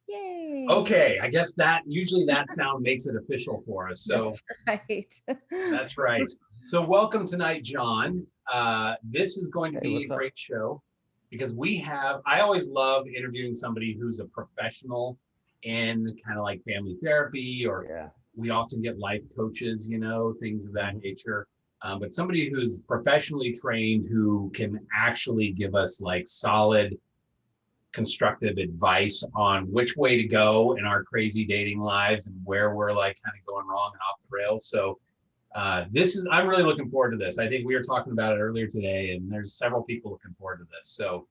Yay. Okay, I guess that usually that sound makes it official for us. So That's right. that's right. So welcome tonight, John. This is going to Hey, be a what's up? great show because I always love interviewing somebody who's a professional in kind of like family therapy, or Yeah. we often get life coaches, things of that Mhm. nature. But somebody who's professionally trained who can actually give us like solid constructive advice on which way to go in our crazy dating lives and where we're like kind of going wrong and off the rails. So I'm really looking forward to this. I think we were talking about it earlier today, and there's several people looking forward to this. So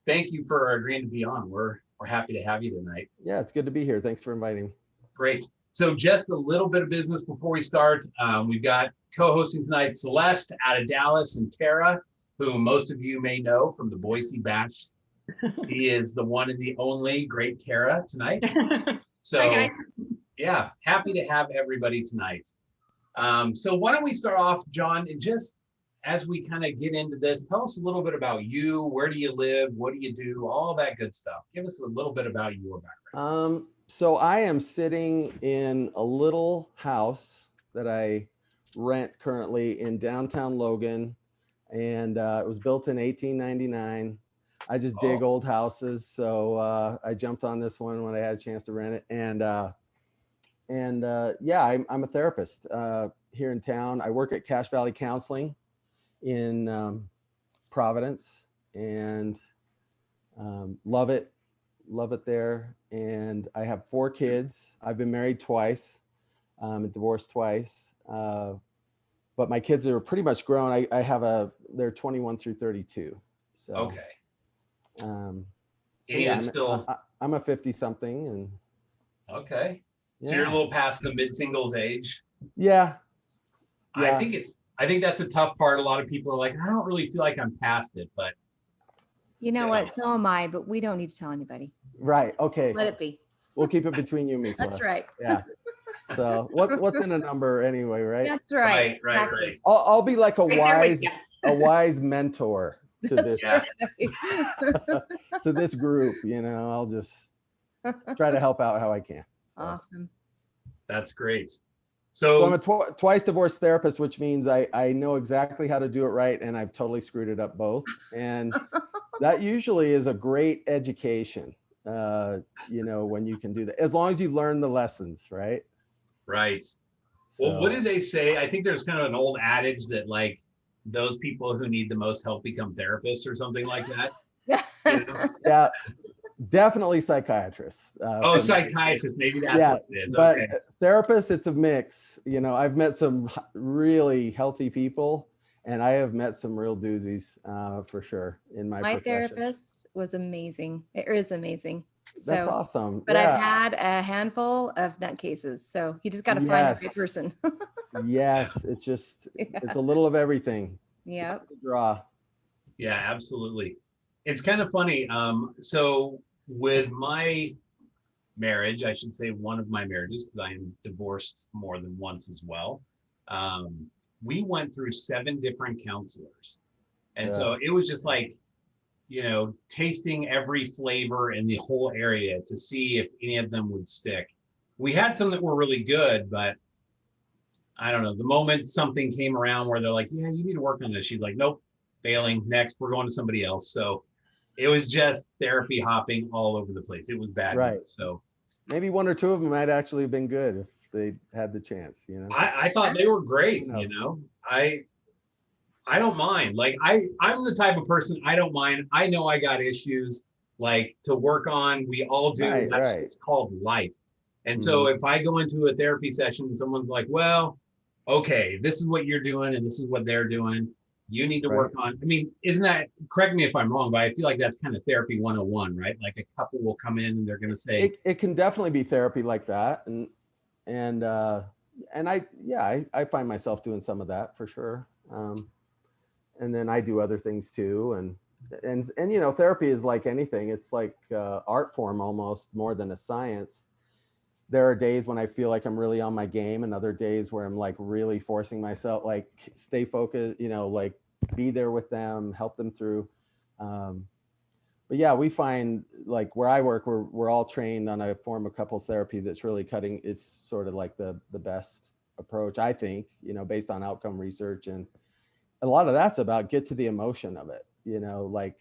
thank you for agreeing to be on. We're happy to have you tonight. Yeah, it's good to be here. Thanks for inviting me. Great. So just a little bit of business before we start. We've got co-hosting tonight Celeste out of Dallas, and Tara, who most of you may know from the Boise Bash. He is the one and the only great Tara tonight. So Hi, guys. yeah, happy to have everybody tonight. So why don't we start off, John, and just as we kind of get into this, tell us a little bit about you. Where do you live? What do you do? All that good stuff. Give us a little bit about your background. So I am sitting in a little house that I rent currently in downtown Logan, and it was built in 1899. I just dig old houses, so I jumped on this one when I had a chance to rent it, and yeah, I'm a therapist here in town. I work at Cache Valley Counseling in Providence, and love it there. And I have 4 kids. I've been married twice, divorced twice, but my kids are pretty much grown. They're 21 through 32. So Okay. So And yeah, still I'm a 50 something, and okay. So yeah. you're a little past the mid-singles age. Yeah. I think that's a tough part. A lot of people are like, I don't really feel like I'm past it, but You know what? So am I, but we don't need to tell anybody. Right. Okay. Let it be. We'll keep it between you and me. That's right. Yeah. So what's in a number anyway, right? That's right. Right. Exactly. I'll be like a Right there with wise mentor to That's this right. to this group. I'll just try to help out how I can. So. Awesome. That's great. So I'm a twice divorced therapist, which means I know exactly how to do it right, and I've totally screwed it up both. And that usually is a great education, when you can do that, as long as you learn the lessons, right? Right. So, Well, what did they say? I think there's kind of an old adage that like those people who need the most help become therapists or something like that. Yeah, definitely psychiatrists. Psychiatrists. Maybe that's what it is. But okay. Therapists, it's a mix. I've met some really healthy people, and I have met some real doozies for sure in my profession. Therapist was amazing. It is amazing. That's awesome. But I've had a handful of nut cases. So you just got to find the right person. Yes. It's just, it's a little of everything. Yeah. Draw. Yeah, absolutely. It's kind of funny. So with my marriage, I should say one of my marriages, because I am divorced more than once as well. We went through 7 different counselors. And so it was just like, tasting every flavor in the whole area to see if any of them would stick. We had some that were really good, but I don't know. The moment something came around where they're like, yeah, you need to work on this. She's like, nope, failing. Next, we're going to somebody else. So it was just therapy hopping all over the place. It was bad. Right. So maybe 1 or 2 of them might actually have been good if they had the chance, I thought they were great, I don't mind. Like I'm the type of person, I don't mind. I know I got issues like to work on. We all do. Right, It's called life. And so if I go into a therapy session and someone's like, well, okay, this is what you're doing and this is what they're doing. You need to work on. I mean, isn't that, correct me if I'm wrong, but I feel like that's kind of therapy 101, right? Like a couple will come in and they're going to say. It can definitely be therapy like that. And I find myself doing some of that for sure. And then I do other things too. And therapy is like anything. It's like art form almost more than a science. There are days when I feel like I'm really on my game, and other days where I'm like really forcing myself, like stay focused, like be there with them, help them through. but yeah, we find like where I work, we're all trained on a form of couples therapy that's really cutting. It's sort of like the best approach, I think, based on outcome research. And a lot of that's about get to the emotion of it, like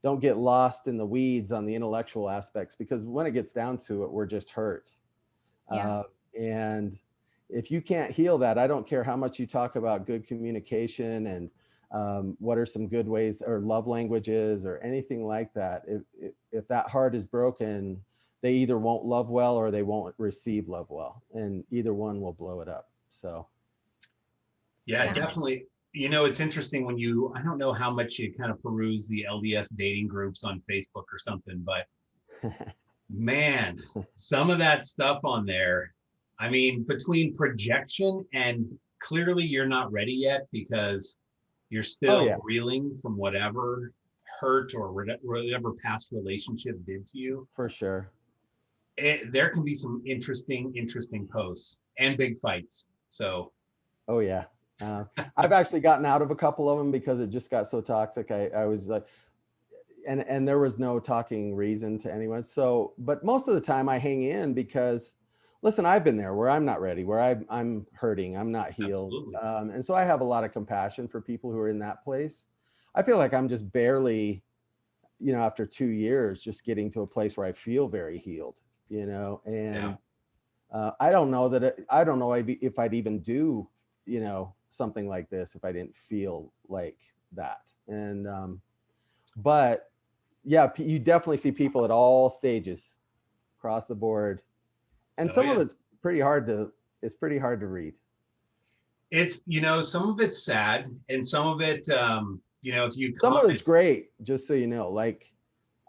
don't get lost in the weeds on the intellectual aspects, because when it gets down to it, we're just hurt. Yeah. And if you can't heal that, I don't care how much you talk about good communication and what are some good ways or love languages or anything like that. If that heart is broken, they either won't love well or they won't receive love well, and either one will blow it up. So yeah, definitely. It's interesting when I don't know how much you kind of peruse the LDS dating groups on Facebook or something, but man, some of that stuff on there, I mean, between projection and clearly you're not ready yet because you're still reeling from whatever hurt or whatever past relationship did to you. For sure. There can be some interesting posts and big fights. So. Oh yeah. I've actually gotten out of a couple of them because it just got so toxic. I was like, and there was no talking reason to anyone. So, but most of the time I hang in because, listen, I've been there where I'm not ready, where I'm hurting, I'm not healed. And so I have a lot of compassion for people who are in that place. I feel like I'm just barely, after 2 years, just getting to a place where I feel very healed, and I don't know I don't know if I'd even do, something like this if I didn't feel like that. And, but yeah, you definitely see people at all stages across the board. And some of it's pretty hard to read. It's, some of it's sad and some of it, some of it's great, just so you know, like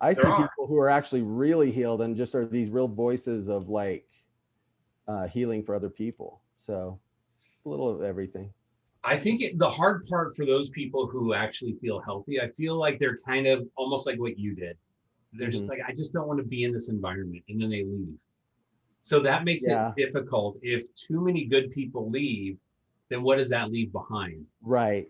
I see people who are actually really healed and just are these real voices of like healing for other people. So it's a little of everything. I think the hard part for those people who actually feel healthy, I feel like they're kind of almost like what you did. They're just like, I just don't want to be in this environment. And then they leave. So that makes it difficult. If too many good people leave, then what does that leave behind? Right.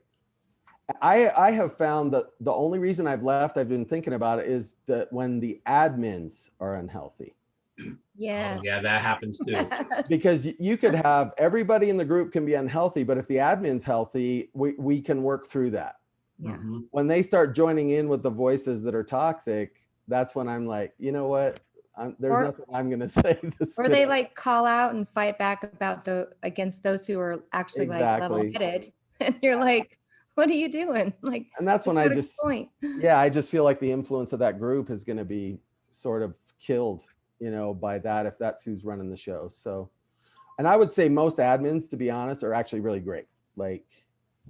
I have found that the only reason I've left, I've been thinking about it, is that when the admins are unhealthy. Yes. Oh, yeah, that happens too. Yes. Because you could have everybody in the group can be unhealthy, but if the admin's healthy, we can work through that. Yeah. Mm-hmm. When they start joining in with the voices that are toxic, that's when I'm like, you know what? There's nothing I'm going to say. Or they like call out and fight back against those who are actually like level-headed. And you're like, what are you doing? Like, and that's when I just feel like the influence of that group is going to be sort of killed, by that, if that's who's running the show. So, and I would say most admins, to be honest, are actually really great. Like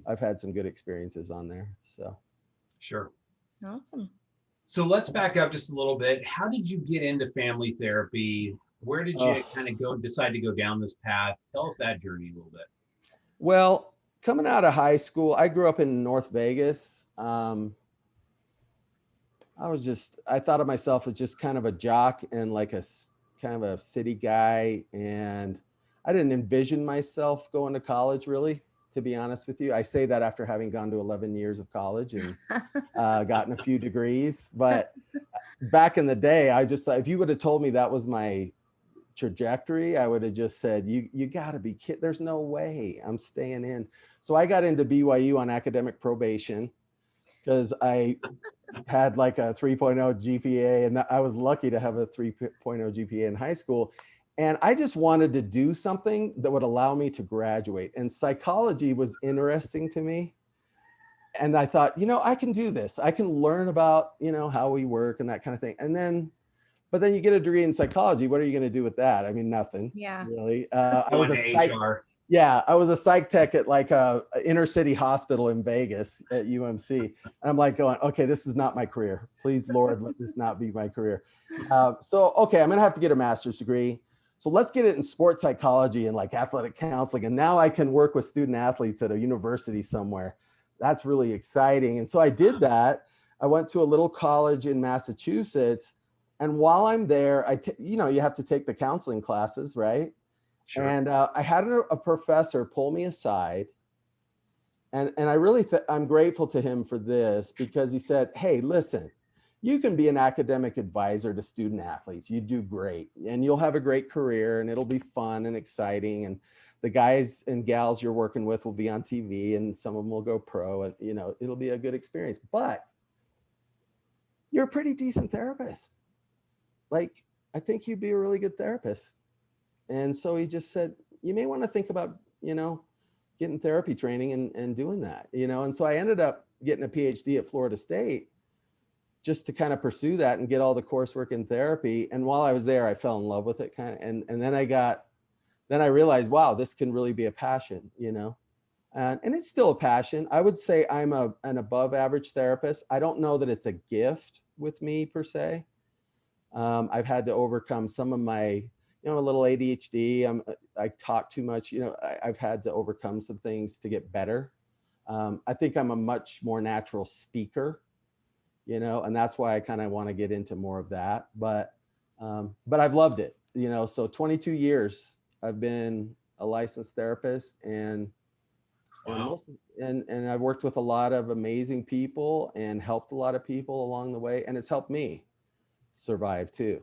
I've had some good experiences on there. So. Sure. Awesome. So let's back up just a little bit. How did you get into family therapy? Where did you kind of decide to go down this path? Tell us that journey a little bit. Well, coming out of high school, I grew up in North Vegas. I thought of myself as just kind of a jock and like a kind of a city guy. And I didn't envision myself going to college, really, to be honest with you. I say that after having gone to 11 years of college and gotten a few degrees. But back in the day, I just thought, if you would have told me that was my trajectory, I would have just said, you gotta be kidding. There's no way I'm staying in. So I got into BYU on academic probation because I had like a 3.0 GPA, and I was lucky to have a 3.0 GPA in high school. And I just wanted to do something that would allow me to graduate. And psychology was interesting to me. And I thought, I can do this. I can learn about, how we work and that kind of thing. But then you get a degree in psychology. What are you going to do with that? I mean, nothing. Yeah. Really. I was a psych tech at like a inner city hospital in Vegas at UMC. And I'm like going, okay, this is not my career. Please, Lord, let this not be my career. Okay, I'm going to have to get a master's degree. So let's get it in sports psychology and like athletic counseling. And now I can work with student athletes at a university somewhere. That's really exciting. And so I did that. I went to a little college in Massachusetts. And while I'm there, you have to take the counseling classes, right? Sure. And I had a professor pull me aside. And I really, I'm grateful to him for this, because he said, hey, listen, you can be an academic advisor to student athletes. You do great and you'll have a great career and it'll be fun and exciting. And the guys and gals you're working with will be on TV and some of them will go pro and, you know, it'll be a good experience, but you're a pretty decent therapist. Like, I think you'd be a really good therapist. And so he just said, you may want to think about, you know, getting therapy training and doing that, you know? And so I ended up getting a PhD at Florida State just to kind of pursue that and get all the coursework in therapy. And while I was there, I fell in love with it kind of, and then I realized, wow, this can really be a passion, you know? And it's still a passion. I would say I'm an above average therapist. I don't know that it's a gift with me per se. I've had to overcome some of my, you know, a little ADHD. I talk too much, you know, I've had to overcome some things to get better. I think I'm a much more natural speaker, you know, and that's why I kind of want to get into more of that. But I've loved it, you know, so 22 years I've been a licensed therapist and Wow. and I've worked with a lot of amazing people and helped a lot of people along the way. And it's helped me survive too.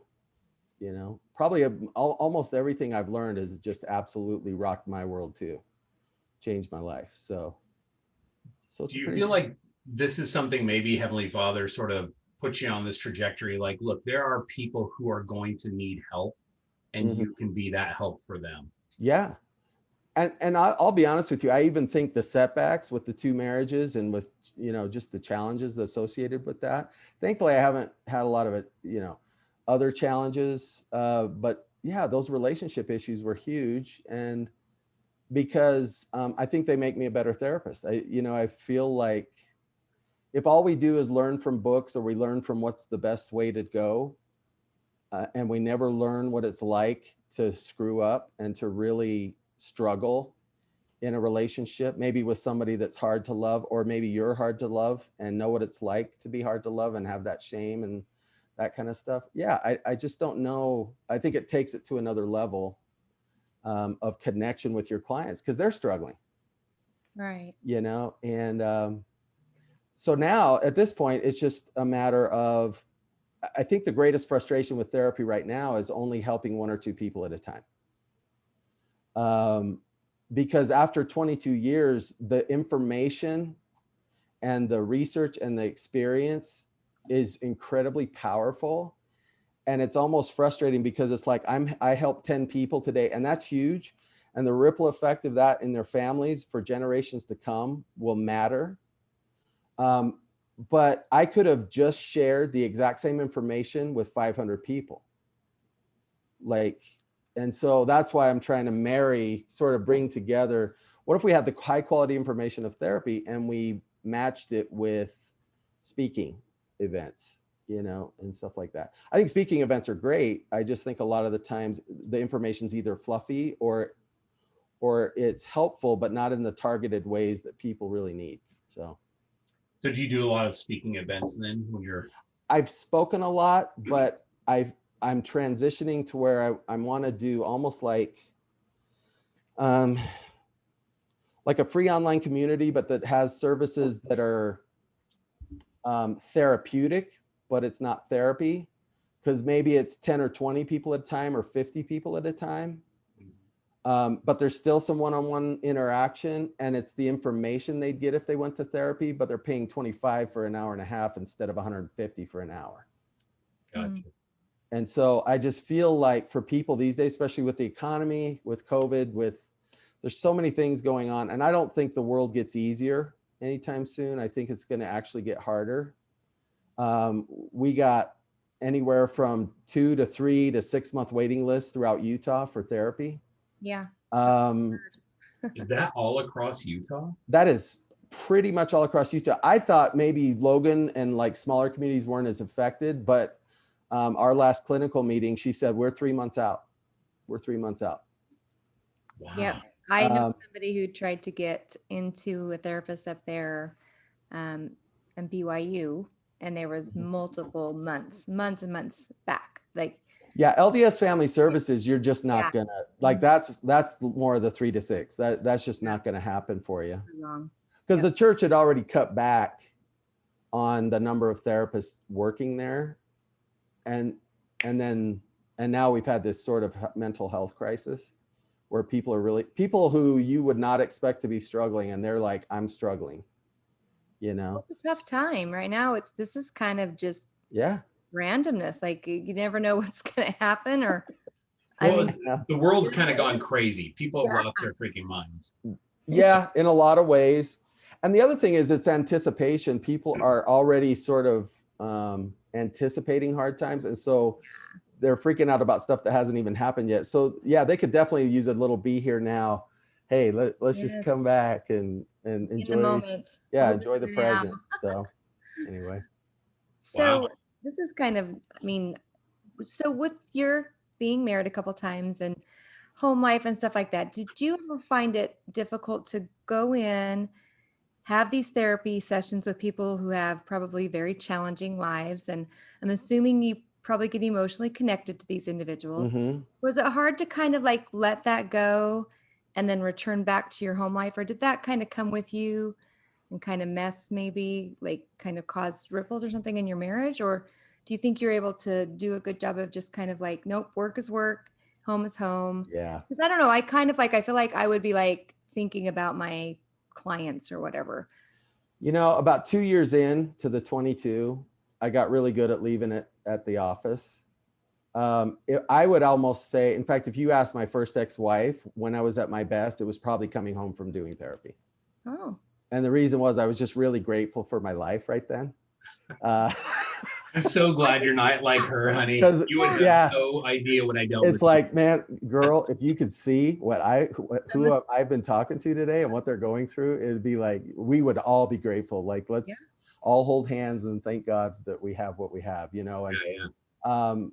You know, probably almost everything I've learned has just absolutely rocked my world too, changed my life. So Do you feel like this is something maybe Heavenly Father sort of puts you on this trajectory? Like, look, there are people who are going to need help and you can be that help for them. Yeah. And I'll be honest with you. I even think the setbacks with the 2 marriages and with, you know, just the challenges associated with that. Thankfully, I haven't had a lot of it, you know, other challenges. But yeah, those relationship issues were huge. And because I think they make me a better therapist. I feel like if all we do is learn from books or we learn from what's the best way to go, and we never learn what it's like to screw up and to really struggle in a relationship, maybe with somebody that's hard to love, or maybe you're hard to love and know what it's like to be hard to love and have that shame and that kind of stuff. Yeah, I just don't know. I think it takes it to another level of connection with your clients because they're struggling. Right. You know, and so now at this point, it's just a matter of, I think the greatest frustration with therapy right now is only helping 1 or 2 people at a time. Because after 22 years, the information and the research and the experience is incredibly powerful. And it's almost frustrating because it's like, I helped 10 people today and that's huge. And the ripple effect of that in their families for generations to come will matter. But I could have just shared the exact same information with 500 people. And so that's why I'm trying to sort of bring together, what if we had the high quality information of therapy and we matched it with speaking events, you know, and stuff like that. I think speaking events are great. I just think a lot of the times the information's either fluffy or it's helpful, but not in the targeted ways that people really need. So do you do a lot of speaking events then when you're? I've spoken a lot, but I'm transitioning to where I want to do almost like a free online community, but that has services that are therapeutic, but it's not therapy, because maybe it's 10 or 20 people at a time or 50 people at a time. But there's still some one-on-one interaction, and it's the information they'd get if they went to therapy, but they're paying $25 for an hour and a half instead of $150 for an hour. Gotcha. And so I just feel like for people these days, especially with the economy, with COVID, there's so many things going on, and I don't think the world gets easier anytime soon. I think it's going to actually get harder. We got anywhere from 2 to 3 to 6 month waiting lists throughout Utah for therapy. Yeah. Is that all across Utah? That is pretty much all across Utah. I thought maybe Logan and like smaller communities weren't as affected, but our last clinical meeting, she said, we're 3 months out. We're 3 months out. Wow. Yep. I know somebody who tried to get into a therapist up there in BYU, and there was multiple months and months back. Like, yeah, LDS Family Services, you're just not gonna like, that's more of the 3 to 6. That's just not gonna happen for you. Because the church had already cut back on the number of therapists working there. And now we've had this sort of mental health crisis where people who you would not expect to be struggling, and they're like, I'm struggling, It's a tough time right now. This is kind of just Yeah. randomness. Like you never know what's going to happen, or I Well, mean, the world's kind of gone crazy. People have Yeah. lost their freaking minds. Yeah, in a lot of ways. And the other thing is it's anticipation. People are already sort of anticipating hard times. And so they're freaking out about stuff that hasn't even happened yet. So yeah, they could definitely use a little be here now. Hey, let's just come back and in enjoy the moment. Yeah, Live enjoy the in now. present. So anyway. So Wow. this is kind of, so with your being married a couple times and home life and stuff like that, did you ever find it difficult to go in, have these therapy sessions with people who have probably very challenging lives? And I'm assuming you probably get emotionally connected to these individuals. Mm-hmm. Was it hard to kind of like let that go and then return back to your home life? Or did that kind of come with you and kind of mess, maybe like kind of cause ripples or something in your marriage? Or do you think you're able to do a good job of just kind of like, nope, work is work, home is home? Yeah. Because I don't know, I feel like I would be like thinking about my clients or whatever. About 2 years in to the 22, I got really good at leaving it at the office. I would almost say, in fact, if you asked my first ex-wife when I was at my best, it was probably coming home from doing therapy. Oh. And the reason was I was just really grateful for my life right then. I'm so glad you're not like her, honey. 'Cause, You would have yeah. no idea what I dealt with. It's like, man, girl, if you could see who I've been talking to today and what they're going through, it'd be like, we would all be grateful. Like, let's all hold hands and thank God that we have what we have, And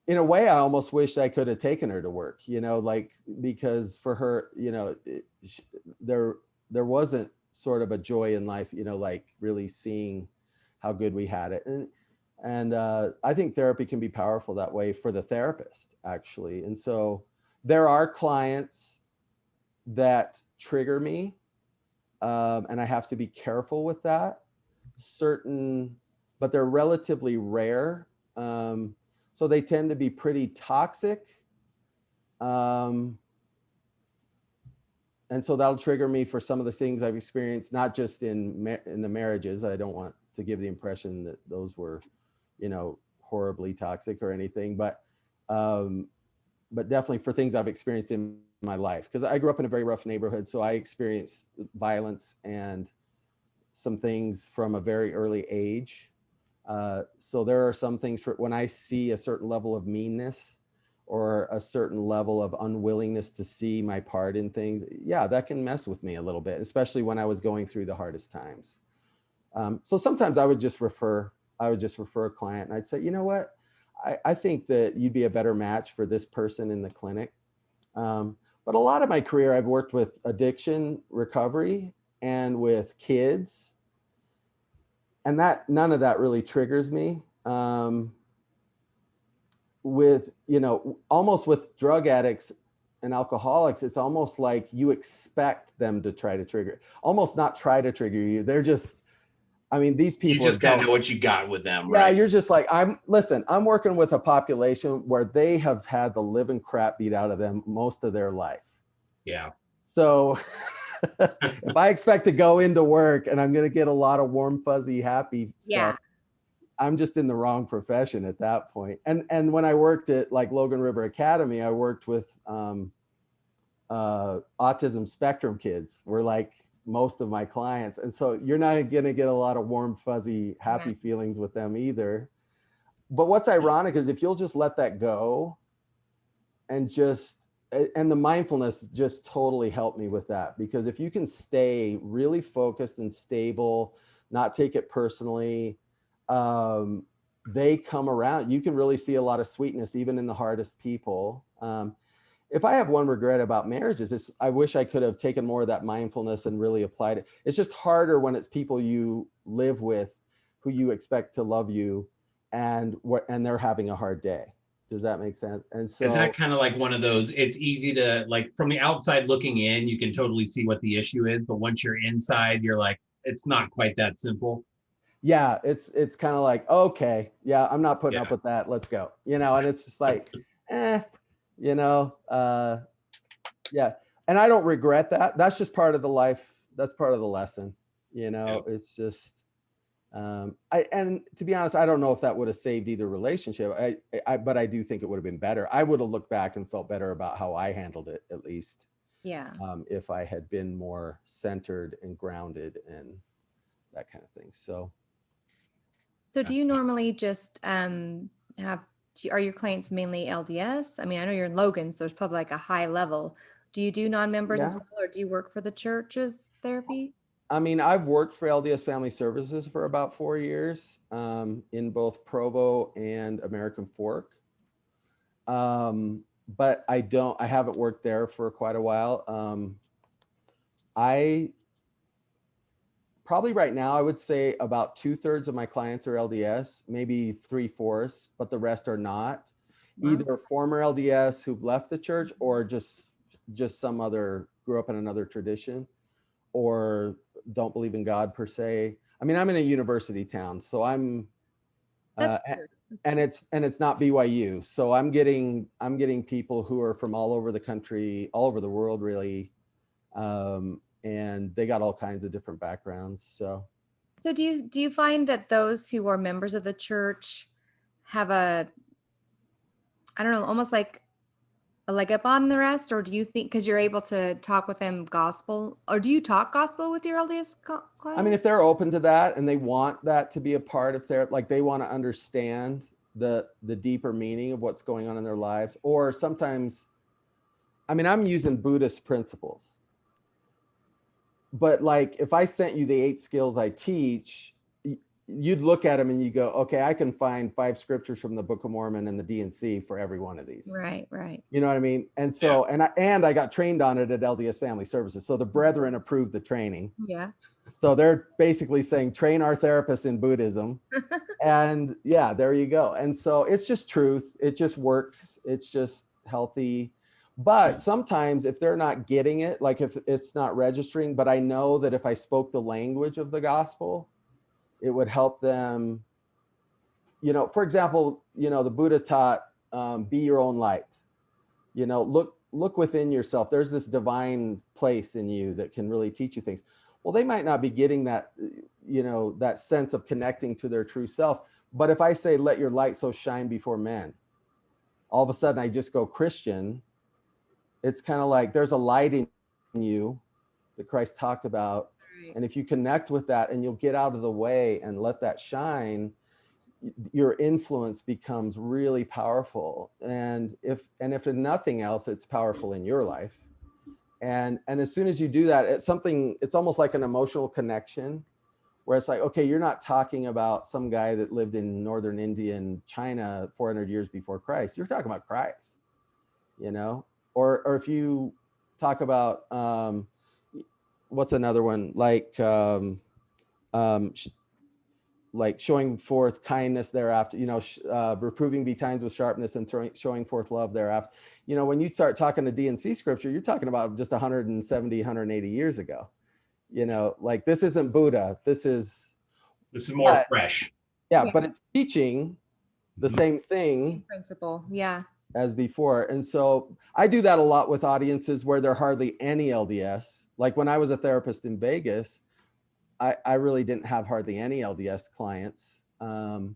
in a way, I almost wish I could have taken her to work, like, because for her, there wasn't sort of a joy in life, like really seeing how good we had it. And I think therapy can be powerful that way for the therapist, actually. And so there are clients that trigger me, and I have to be careful with that. But they're relatively rare. So they tend to be pretty toxic. And so that'll trigger me for some of the things I've experienced, not just in the marriages. I don't want to give the impression that those were, horribly toxic or anything, but definitely for things I've experienced in my life. Because I grew up in a very rough neighborhood, so I experienced violence and some things from a very early age. So there are some things when I see a certain level of meanness or a certain level of unwillingness to see my part in things, that can mess with me a little bit, especially when I was going through the hardest times. So sometimes I would just refer a client and I'd say, you know what, I think that you'd be a better match for this person in the clinic. But a lot of my career, I've worked with addiction recovery and with kids, and none of that really triggers me. With, almost with drug addicts and alcoholics, it's almost like you expect them to try to trigger, almost not try to trigger you. They're just, these people you just kind of know what you got with them, yeah, right? you're just like, I'm working with a population where they have had the living crap beat out of them most of their life. Yeah. So if I expect to go into work and I'm going to get a lot of warm, fuzzy, happy stuff, I'm just in the wrong profession at that point. And when I worked at like Logan River Academy, I worked with autism spectrum kids were like most of my clients. And so you're not going to get a lot of warm, fuzzy, happy feelings with them either. But what's ironic is if you'll just let that go and the mindfulness just totally helped me with that. Because if you can stay really focused and stable, not take it personally, they come around. You can really see a lot of sweetness, even in the hardest people. If I have one regret about marriages, is I wish I could have taken more of that mindfulness and really applied it. It's just harder when it's people you live with who you expect to love you and they're having a hard day. Does that make sense? And so is that kind of like one of those, it's easy to, like, from the outside looking in, you can totally see what the issue is, but once you're inside, you're like, it's not quite that simple. yeah, it's kind of like, okay, yeah, I'm not putting Yeah. up with that. Let's go. And it's just like, you know, yeah. And I don't regret that. That's just part of the life. That's part of the lesson. It's just, and to be honest, I don't know if that would have saved either relationship. But I do think it would have been better. I would have looked back and felt better about how I handled it, at least. Yeah. If I had been more centered and grounded and that kind of thing. So do you normally just are your clients mainly LDS? I mean, I know you're in Logan, so there's probably like a high level. Do you do non-members as yeah. well, or do you work for the church's therapy? I mean, I've worked for LDS Family Services for about 4 years, in both Provo and American Fork. But I haven't worked there for quite a while. I probably right now, I would say about 2/3 of my clients are LDS, maybe 3/4, but the rest are not. Wow. Either former LDS who've left the church, or just some other, grew up in another tradition, or don't believe in God per se. I mean, I'm in a university town, so I'm That's true. and it's not BYU, so I'm getting people who are from all over the country, all over the world, really, and they got all kinds of different backgrounds. So do you find that those who are members of the church have I don't know, almost like a leg up on the rest, or do you think because you're able to talk with them gospel, or do you talk gospel with your LDS I mean, clients? if they're open to that and they want that to be a part of their, like, they want to understand the deeper meaning of what's going on in their lives, or sometimes, I mean, I'm using Buddhist principles, but like, if I sent you the 8 skills I teach, you'd look at them and you go, okay, I can find 5 scriptures from the Book of Mormon and the D&C for every one of these. Right. You know what I mean? And so, and I got trained on it at LDS Family Services. So the brethren approved the training. Yeah. So they're basically saying, train our therapists in Buddhism. And yeah, there you go. And so it's just truth. It just works. It's just healthy. But sometimes if they're not getting it, like if it's not registering, but I know that if I spoke the language of the gospel, it would help them. For example, the Buddha taught, be your own light. Look within yourself. There's this divine place in you that can really teach you things. Well, they might not be getting that, that sense of connecting to their true self. But if I say, let your light so shine before men, all of a sudden I just go Christian. It's kind of like there's a light in you that Christ talked about. Right. And if you connect with that and you'll get out of the way and let that shine, your influence becomes really powerful. And if nothing else, it's powerful in your life. And as soon as you do that, it's almost like an emotional connection, where it's like, okay, you're not talking about some guy that lived in northern India and China 400 years before Christ. You're talking about Christ, or if you talk about, what's another one, like showing forth kindness thereafter, reproving betimes with sharpness and showing forth love thereafter. When you start talking to D&C scripture, you're talking about just 170, 180 years ago. Like, this isn't Buddha. This is more fresh. Yeah, but it's teaching the same thing. Same principle. Yeah. As before. And so I do that a lot with audiences where there are hardly any LDS. Like when I was a therapist in Vegas, I really didn't have hardly any LDS clients. And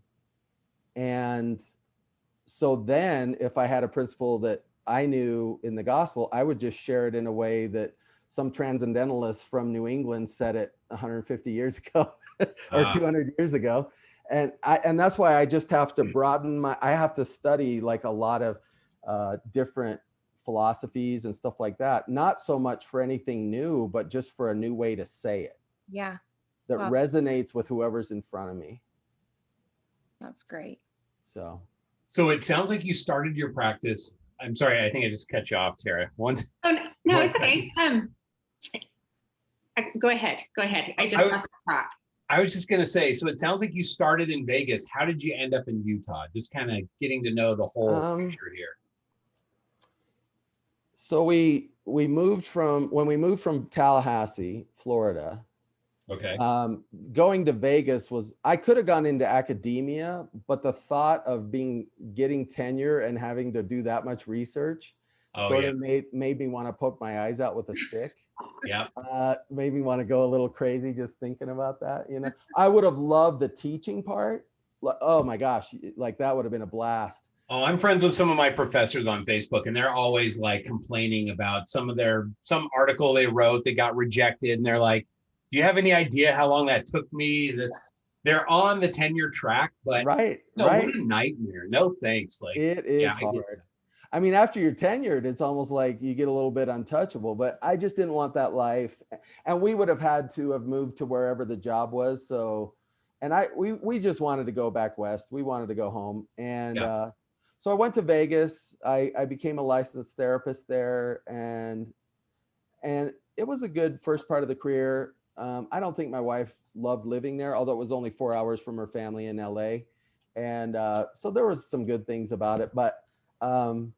so then if I had a principle that I knew in the gospel, I would just share it in a way that some transcendentalist from New England said it 150 years ago or 200 years ago. And that's why I just have to broaden I have to study like a lot of different philosophies and stuff like that. Not so much for anything new, but just for a new way to say it. Yeah. That resonates with whoever's in front of me. That's great. So it sounds like you started your practice. I'm sorry, I think I just cut you off, Tara. Oh, no, it's okay. Go ahead. I just lost the thought. I was just gonna say, so it sounds like you started in Vegas. How did you end up in Utah? Just kind of getting to know the whole picture here. So when we moved from Tallahassee, Florida, Okay. Going to Vegas I could have gone into academia, but the thought of getting tenure and having to do that much research Oh sort yeah. of made me want to poke my eyes out with a stick. Yeah. Made me want to go a little crazy just thinking about that. You know, I would have loved the teaching part. Oh my gosh, like that would have been a blast. Oh, I'm friends with some of my professors on Facebook, and they're always like complaining about some article they wrote that got rejected, and they're like, "Do you have any idea how long that took me?" They're on the tenure track, but Right, no, right. what a nightmare. No thanks. Like, It yeah, is I get hard. I mean, after you're tenured, it's almost like you get a little bit untouchable, but I just didn't want that life. And we would have had to have moved to wherever the job was. So, and we just wanted to go back west. We wanted to go home. And Yeah. so I went to Vegas. I became a licensed therapist there, and it was a good first part of the career. I don't think my wife loved living there, although it was only 4 hours from her family in LA. And so there was some good things about it, but um,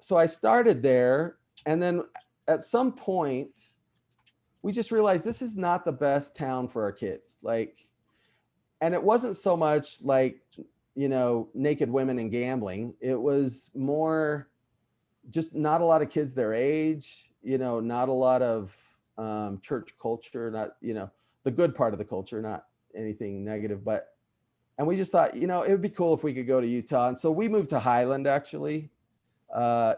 so I started there, and then at some point, we just realized this is not the best town for our kids. Like, and it wasn't so much like, you know, naked women and gambling. It was more just not a lot of kids their age, you know, not a lot of church culture, not, you know, the good part of the culture, not anything negative, but, and we just thought, you know, it would be cool if we could go to Utah. And so we moved to Highland actually,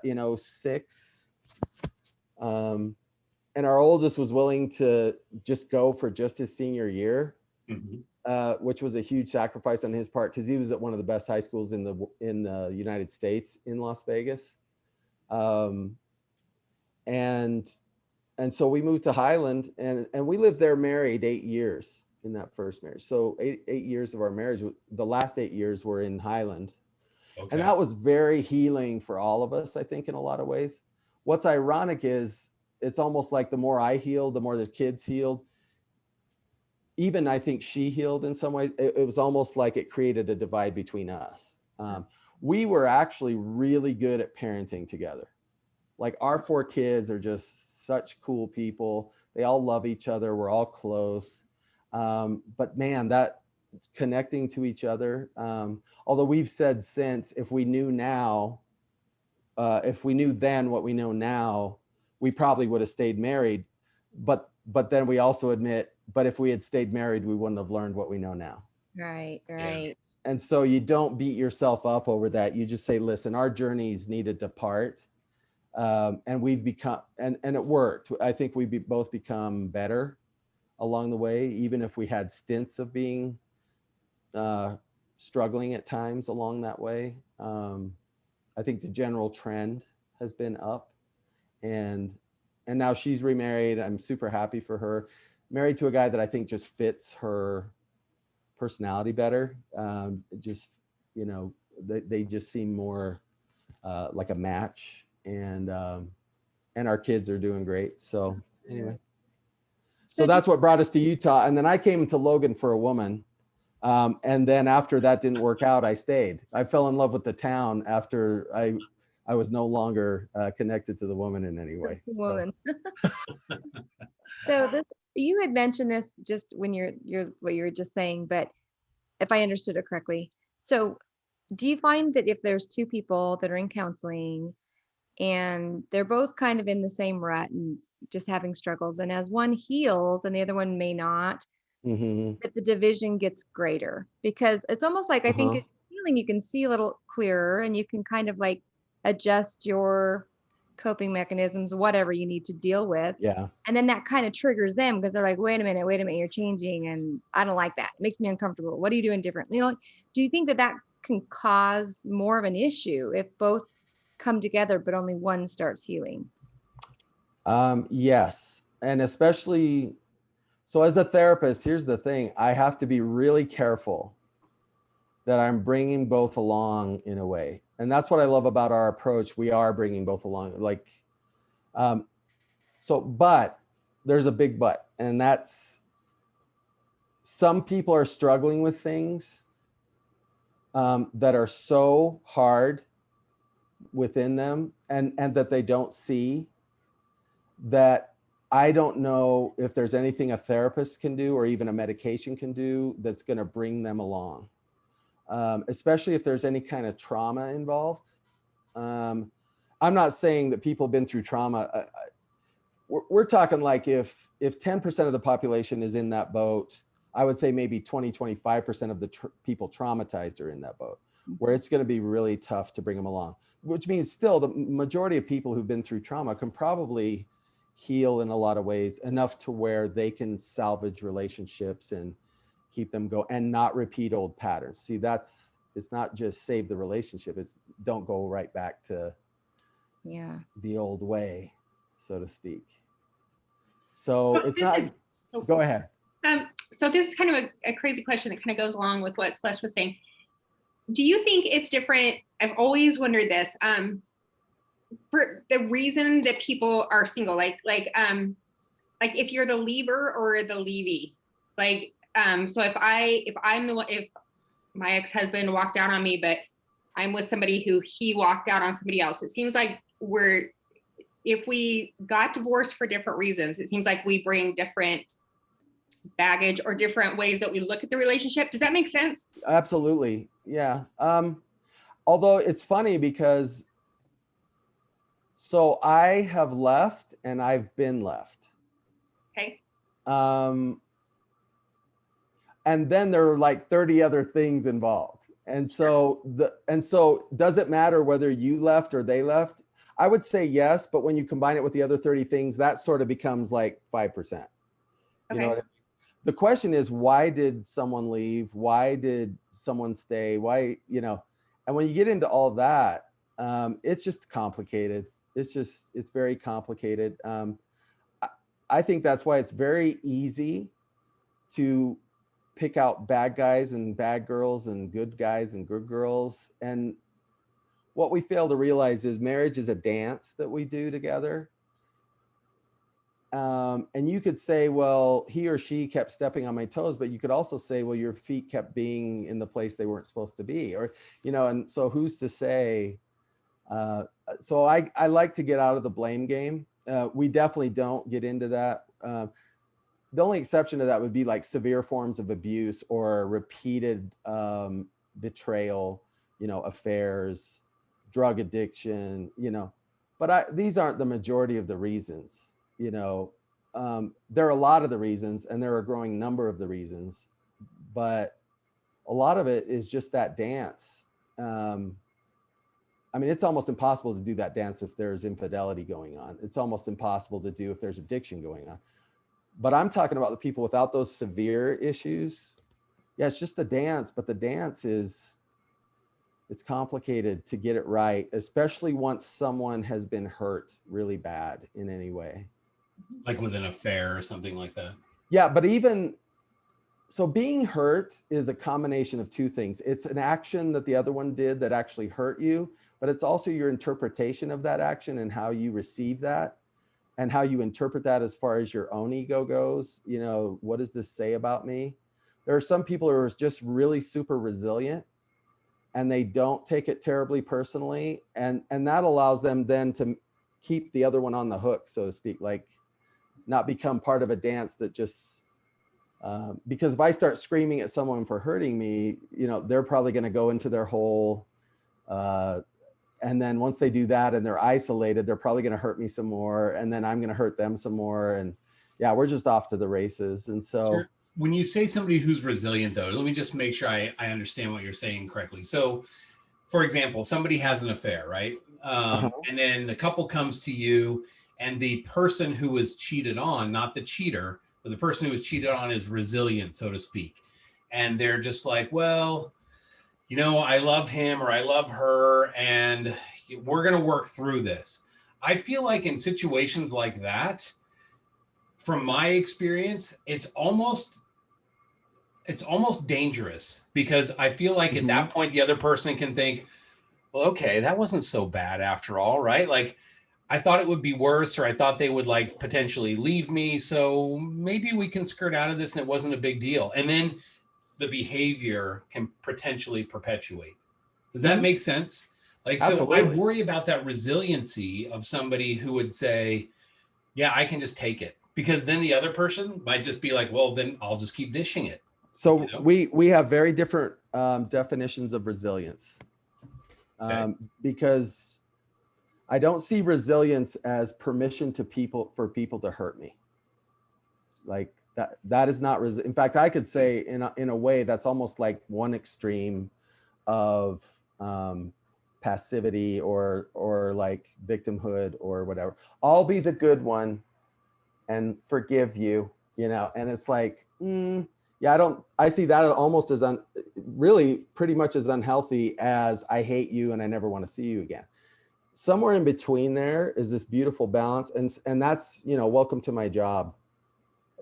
in 06. And our oldest was willing to just go for just his senior year, which was a huge sacrifice on his part because he was at one of the best high schools in the United States in Las Vegas. And so we moved to Highland, and we lived there married 8 years in that first marriage. So eight years of our marriage, the last 8 years were in Highland. Okay. And that was very healing for all of us, I think, in a lot of ways. What's ironic is it's almost like the more I healed, the more the kids healed. Even I think she healed in some ways. It was almost like it created a divide between us. We were actually really good at parenting together. Like our 4 kids are just such cool people. They all love each other. We're all close. But man, that connecting to each other. Although we've said since, if we knew then what we know now, we probably would have stayed married. But then we also admit, but if we had stayed married, we wouldn't have learned what we know now. Right, right. And so you don't beat yourself up over that. You just say, listen, our journeys needed to part. And we've become, and it worked. I think we both become better along the way, even if we had stints of being struggling at times along that way. I think the general trend has been up, and now she's remarried. I'm super happy for her. Married to a guy that I think just fits her personality better. Just, you know, they just seem more like a match, and our kids are doing great. So anyway, so that's what brought us to Utah. And then I came to Logan for a woman. And then after that didn't work out, I stayed. I fell in love with the town after I was no longer connected to the woman in any way. Woman. So you had mentioned this just when you're what you were just saying, but if I understood it correctly. So do you find that if there's 2 people that are in counseling and they're both kind of in the same rut and just having struggles, and as one heals and the other one may not, that the division gets greater? Because it's almost like I think it's healing, you can see a little clearer and you can kind of like adjust your coping mechanisms, whatever you need to deal with. Yeah. And then that kind of triggers them because they're like, wait a minute, you're changing and I don't like that. It makes me uncomfortable. What are you doing different? You know, do you think that can cause more of an issue if both come together, but only one starts healing? Yes. And especially, so as a therapist, here's the thing. I have to be really careful that I'm bringing both along in a way. And that's what I love about our approach. We are bringing both along. Like, but there's a big but, and that's some people are struggling with things that are so hard within them and that they don't see, that I don't know if there's anything a therapist can do or even a medication can do that's going to bring them along, especially if there's any kind of trauma involved. I'm not saying that people have been through trauma. We're talking like if 10% of the population is in that boat, I would say maybe 25% of the people traumatized are in that boat, where it's going to be really tough to bring them along, which means still the majority of people who've been through trauma can probably heal in a lot of ways enough to where they can salvage relationships and keep them go and not repeat old patterns. See, it's not just save the relationship. It's don't go right back to the old way, so to speak. So it's not, go ahead. So this is kind of a crazy question that kind of goes along with what Celeste was saying. Do you think it's different? I've always wondered this, for the reason that people are single, like if you're the leaver or the leavee, so if my ex-husband walked out on me, but I'm with somebody who he walked out on somebody else, it seems like if we got divorced for different reasons, it seems like we bring different baggage or different ways that we look at the relationship. Does that make sense? Absolutely. Yeah. Although it's funny because so I have left and I've been left. Okay. And then there are like 30 other things involved. And so does it matter whether you left or they left? I would say yes, but when you combine it with the other 30 things, that sort of becomes like 5%. You know what I mean? The question is, why did someone leave? Why did someone stay? Why, and when you get into all that, it's just complicated. It's very complicated. I think that's why it's very easy to pick out bad guys and bad girls and good guys and good girls. And what we fail to realize is marriage is a dance that we do together. And you could say, well, he or she kept stepping on my toes, but you could also say, well, your feet kept being in the place they weren't supposed to be, or, and so who's to say? So I like to get out of the blame game. We definitely don't get into that. The only exception to that would be like severe forms of abuse or repeated betrayal, affairs, drug addiction, but these aren't the majority of the reasons. There are a lot of the reasons and there are a growing number of the reasons, but a lot of it is just that dance. It's almost impossible to do that dance if there's infidelity going on. It's almost impossible to do if there's addiction going on. But I'm talking about the people without those severe issues. Yeah, it's just the dance, but the dance it's complicated to get it right, especially once someone has been hurt really bad in any way. Like with an affair or something like that. Yeah, but so being hurt is a combination of two things. It's an action that the other one did that actually hurt you, but it's also your interpretation of that action and how you receive that and how you interpret that as far as your own ego goes. What does this say about me? There are some people who are just really super resilient and they don't take it terribly personally. And that allows them then to keep the other one on the hook, so to speak, like not become part of a dance that just, because if I start screaming at someone for hurting me, they're probably going to go into their whole, and then once they do that and they're isolated, they're probably going to hurt me some more. And then I'm going to hurt them some more. And yeah, we're just off to the races. And so when you say somebody who's resilient, though, let me just make sure I understand what you're saying correctly. So, for example, somebody has an affair, right? And then the couple comes to you and the person who was cheated on, not the cheater, but the person who was cheated on is resilient, so to speak. And they're just like, well, I love him or I love her and we're going to work through this. I feel like in situations like that, from my experience, it's almost dangerous because I feel like at that point, the other person can think, well, okay, that wasn't so bad after all, right? Like I thought it would be worse, or I thought they would like potentially leave me. So maybe we can skirt out of this and it wasn't a big deal. And then the behavior can potentially perpetuate. Does that make sense? Like, Absolutely. So I worry about that resiliency of somebody who would say, yeah, I can just take it. Because then the other person might just be like, well, then I'll just keep dishing it. So You know? we have very different definitions of resilience, because I don't see resilience as permission for people to hurt me. Like that is not in fact, I could say in a way that's almost like one extreme of passivity or like victimhood or whatever. I'll be the good one and forgive you, and it's like, yeah, I see that almost as really pretty much as unhealthy as I hate you and I never want to see you again. Somewhere in between there is this beautiful balance, and that's, welcome to my job,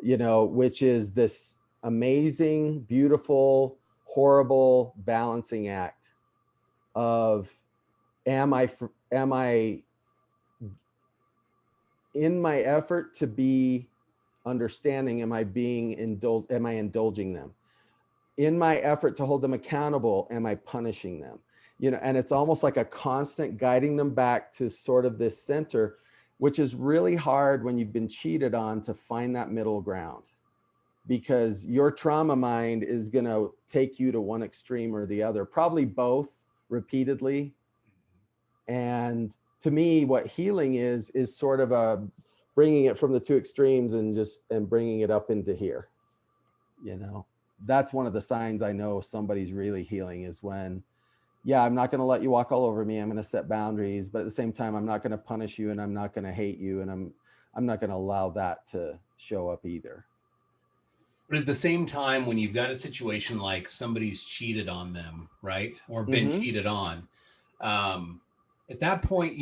which is this amazing, beautiful, horrible balancing act of, am I in my effort to be understanding, am I indulging them? In my effort to hold them accountable, am I punishing them? And it's almost like a constant guiding them back to sort of this center, which is really hard when you've been cheated on, to find that middle ground, because your trauma mind is going to take you to one extreme or the other, probably both repeatedly. And to me, what healing is sort of bringing it from the two extremes and bringing it up into here. That's one of the signs I know somebody's really healing, is when, yeah, I'm not going to let you walk all over me. I'm going to set boundaries, but at the same time, I'm not going to punish you, and I'm not going to hate you, and I'm not going to allow that to show up either. But at the same time, when you've got a situation like somebody's cheated on them, right, or been cheated on, at that point,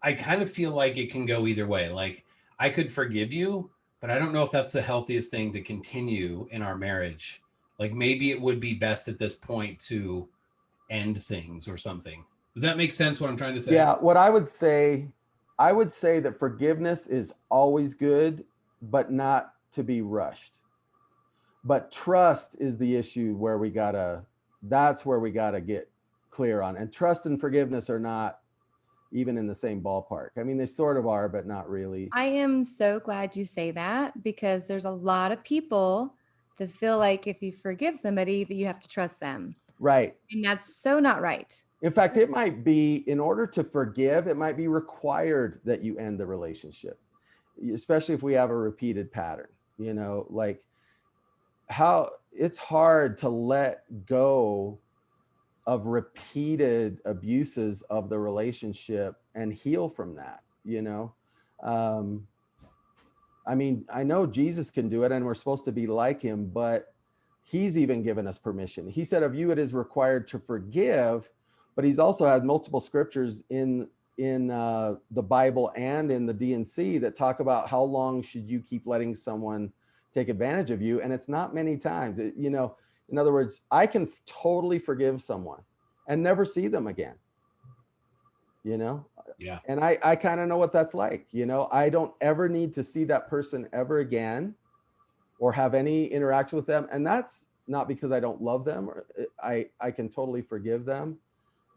I kind of feel like it can go either way. Like, I could forgive you, but I don't know if that's the healthiest thing to continue in our marriage. Like, maybe it would be best at this point to end things or something. Does that make sense, what I'm trying to say? Yeah, what I would say that forgiveness is always good, but not to be rushed. But trust is the issue where that's where we gotta get clear on. And trust and forgiveness are not even in the same ballpark. I mean, they sort of are, but not really. I am so glad you say that, because there's a lot of people that feel like if you forgive somebody, that you have to trust them. Right. And that's so not right. In fact, it might be, in order to forgive, it might be required that you end the relationship, especially if we have a repeated pattern, like how it's hard to let go of repeated abuses of the relationship and heal from that. I mean, I know Jesus can do it and we're supposed to be like him, but he's even given us permission. He said of you, it is required to forgive, but he's also had multiple scriptures in the Bible and in the D&C that talk about how long should you keep letting someone take advantage of you. And it's not many times, in other words, I can totally forgive someone and never see them again, Yeah. And I kind of know what that's like. I don't ever need to see that person ever again or have any interaction with them. And that's not because I don't love them, or I can totally forgive them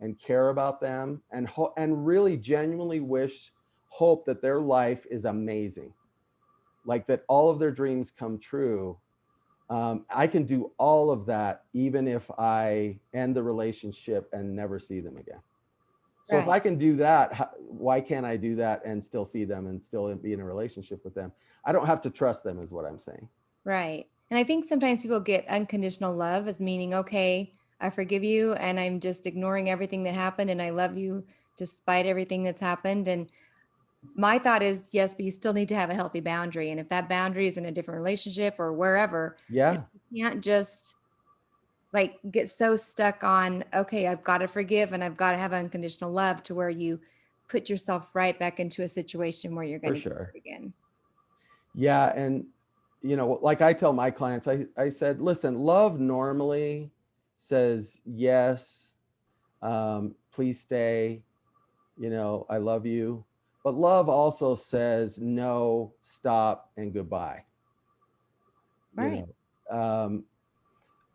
and care about them and really genuinely hope that their life is amazing, like that all of their dreams come true. I can do all of that even if I end the relationship and never see them again. So if I can do that, why can't I do that and still see them and still be in a relationship with them? I don't have to trust them, is what I'm saying. Right. And I think sometimes people get unconditional love as meaning, okay, I forgive you and I'm just ignoring everything that happened and I love you despite everything that's happened. And my thought is, yes, but you still need to have a healthy boundary. And if that boundary is in a different relationship or wherever, yeah, you can't just like get so stuck on, okay, I've got to forgive and I've got to have unconditional love, to where you put yourself right back into a situation where you're going to get hurt again. Yeah. And, like I tell my clients, I said, listen, love normally says, yes, please stay, I love you. But love also says no, stop, and goodbye. Right.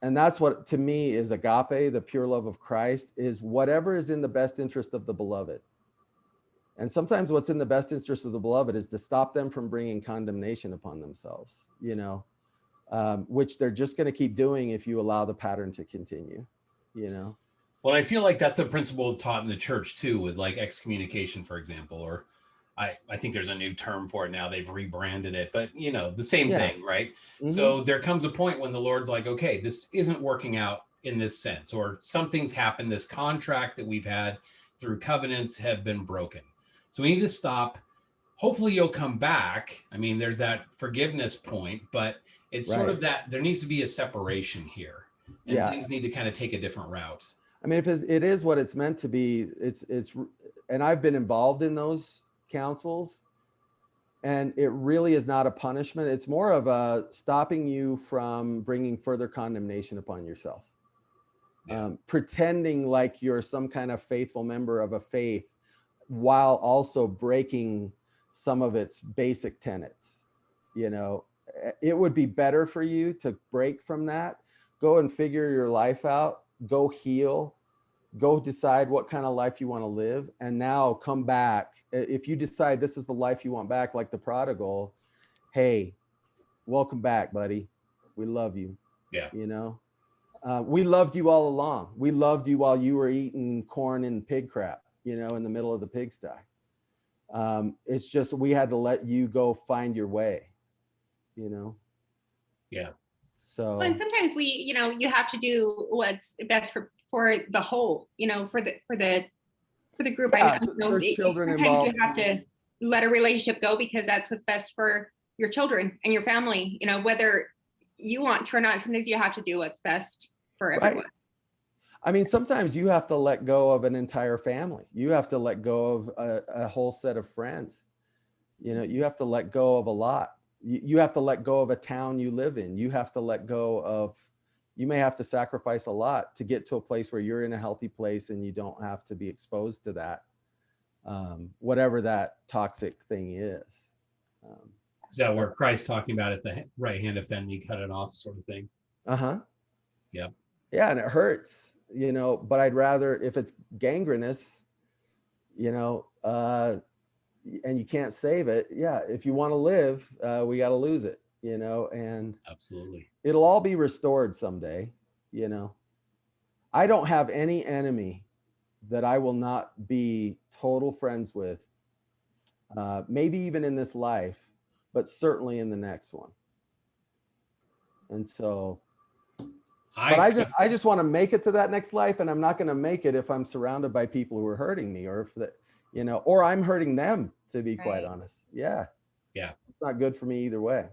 And that's what, to me, is agape, the pure love of Christ, is whatever is in the best interest of the beloved. And sometimes what's in the best interest of the beloved is to stop them from bringing condemnation upon themselves, you know, which they're just going to keep doing if you allow the pattern to continue, you know. Well, I feel like that's a principle taught in the church too, with like excommunication, for example, or I think there's a new term for it now. They've rebranded it, but you know, the same thing, right? So there comes a point when the Lord's like, okay, this isn't working out in this sense, or something's happened. This contract that we've had through covenants have been broken. So we need to stop. Hopefully you'll come back. I mean, there's that forgiveness point, but it's sort of that there needs to be a separation here, and things need to kind of take a different route. I mean, if it is what it's meant to be, it's, and I've been involved in those councils, and it really is not a punishment. It's more of a stopping you from bringing further condemnation upon yourself. Pretending like you're some kind of faithful member of a faith while also breaking some of its basic tenets. You know, it would be better for you to break from that, go and figure your life out, go heal, go decide what kind of life you want to live, and now come back. If you decide this is the life you want back, like the prodigal, hey, welcome back, buddy. We love you. Yeah. You know, we loved you all along. We loved you while you were eating corn and pig crap, you know, in the middle of the pigsty. It's just, we had to let you go find your way, you know? Yeah. So. Well, and sometimes we, you know, you have to do what's best for the whole, you know, for the group. Yeah, I know there's children sometimes involved. you have to let a relationship go because that's what's best for your children and your family, you know, whether you want to or not. Sometimes you have to do what's best for everyone. Right. I mean, sometimes you have to let go of an entire family. You have to let go of a whole set of friends. You know, you have to let go of a lot. You have to let go of a town you live in. You have to let go of, you may have to sacrifice a lot to get to a place where you're in a healthy place and you don't have to be exposed to that, whatever that toxic thing is. Is that where Christ's talking about at the right hand offend thee, cut it off, sort of thing? Yep. Yeah, and it hurts, you know, but I'd rather, if it's gangrenous, you know, and you can't save it, yeah, if you want to live, we got to lose it, you know, and absolutely, it'll all be restored someday, you know. I don't have any enemy that I will not be total friends with, maybe even in this life, but certainly in the next one. And so, I just want to make it to that next life, and I'm not going to make it if I'm surrounded by people who are hurting me, or if that, you know, or I'm hurting them, to be quite honest. Yeah. It's not good for me either way.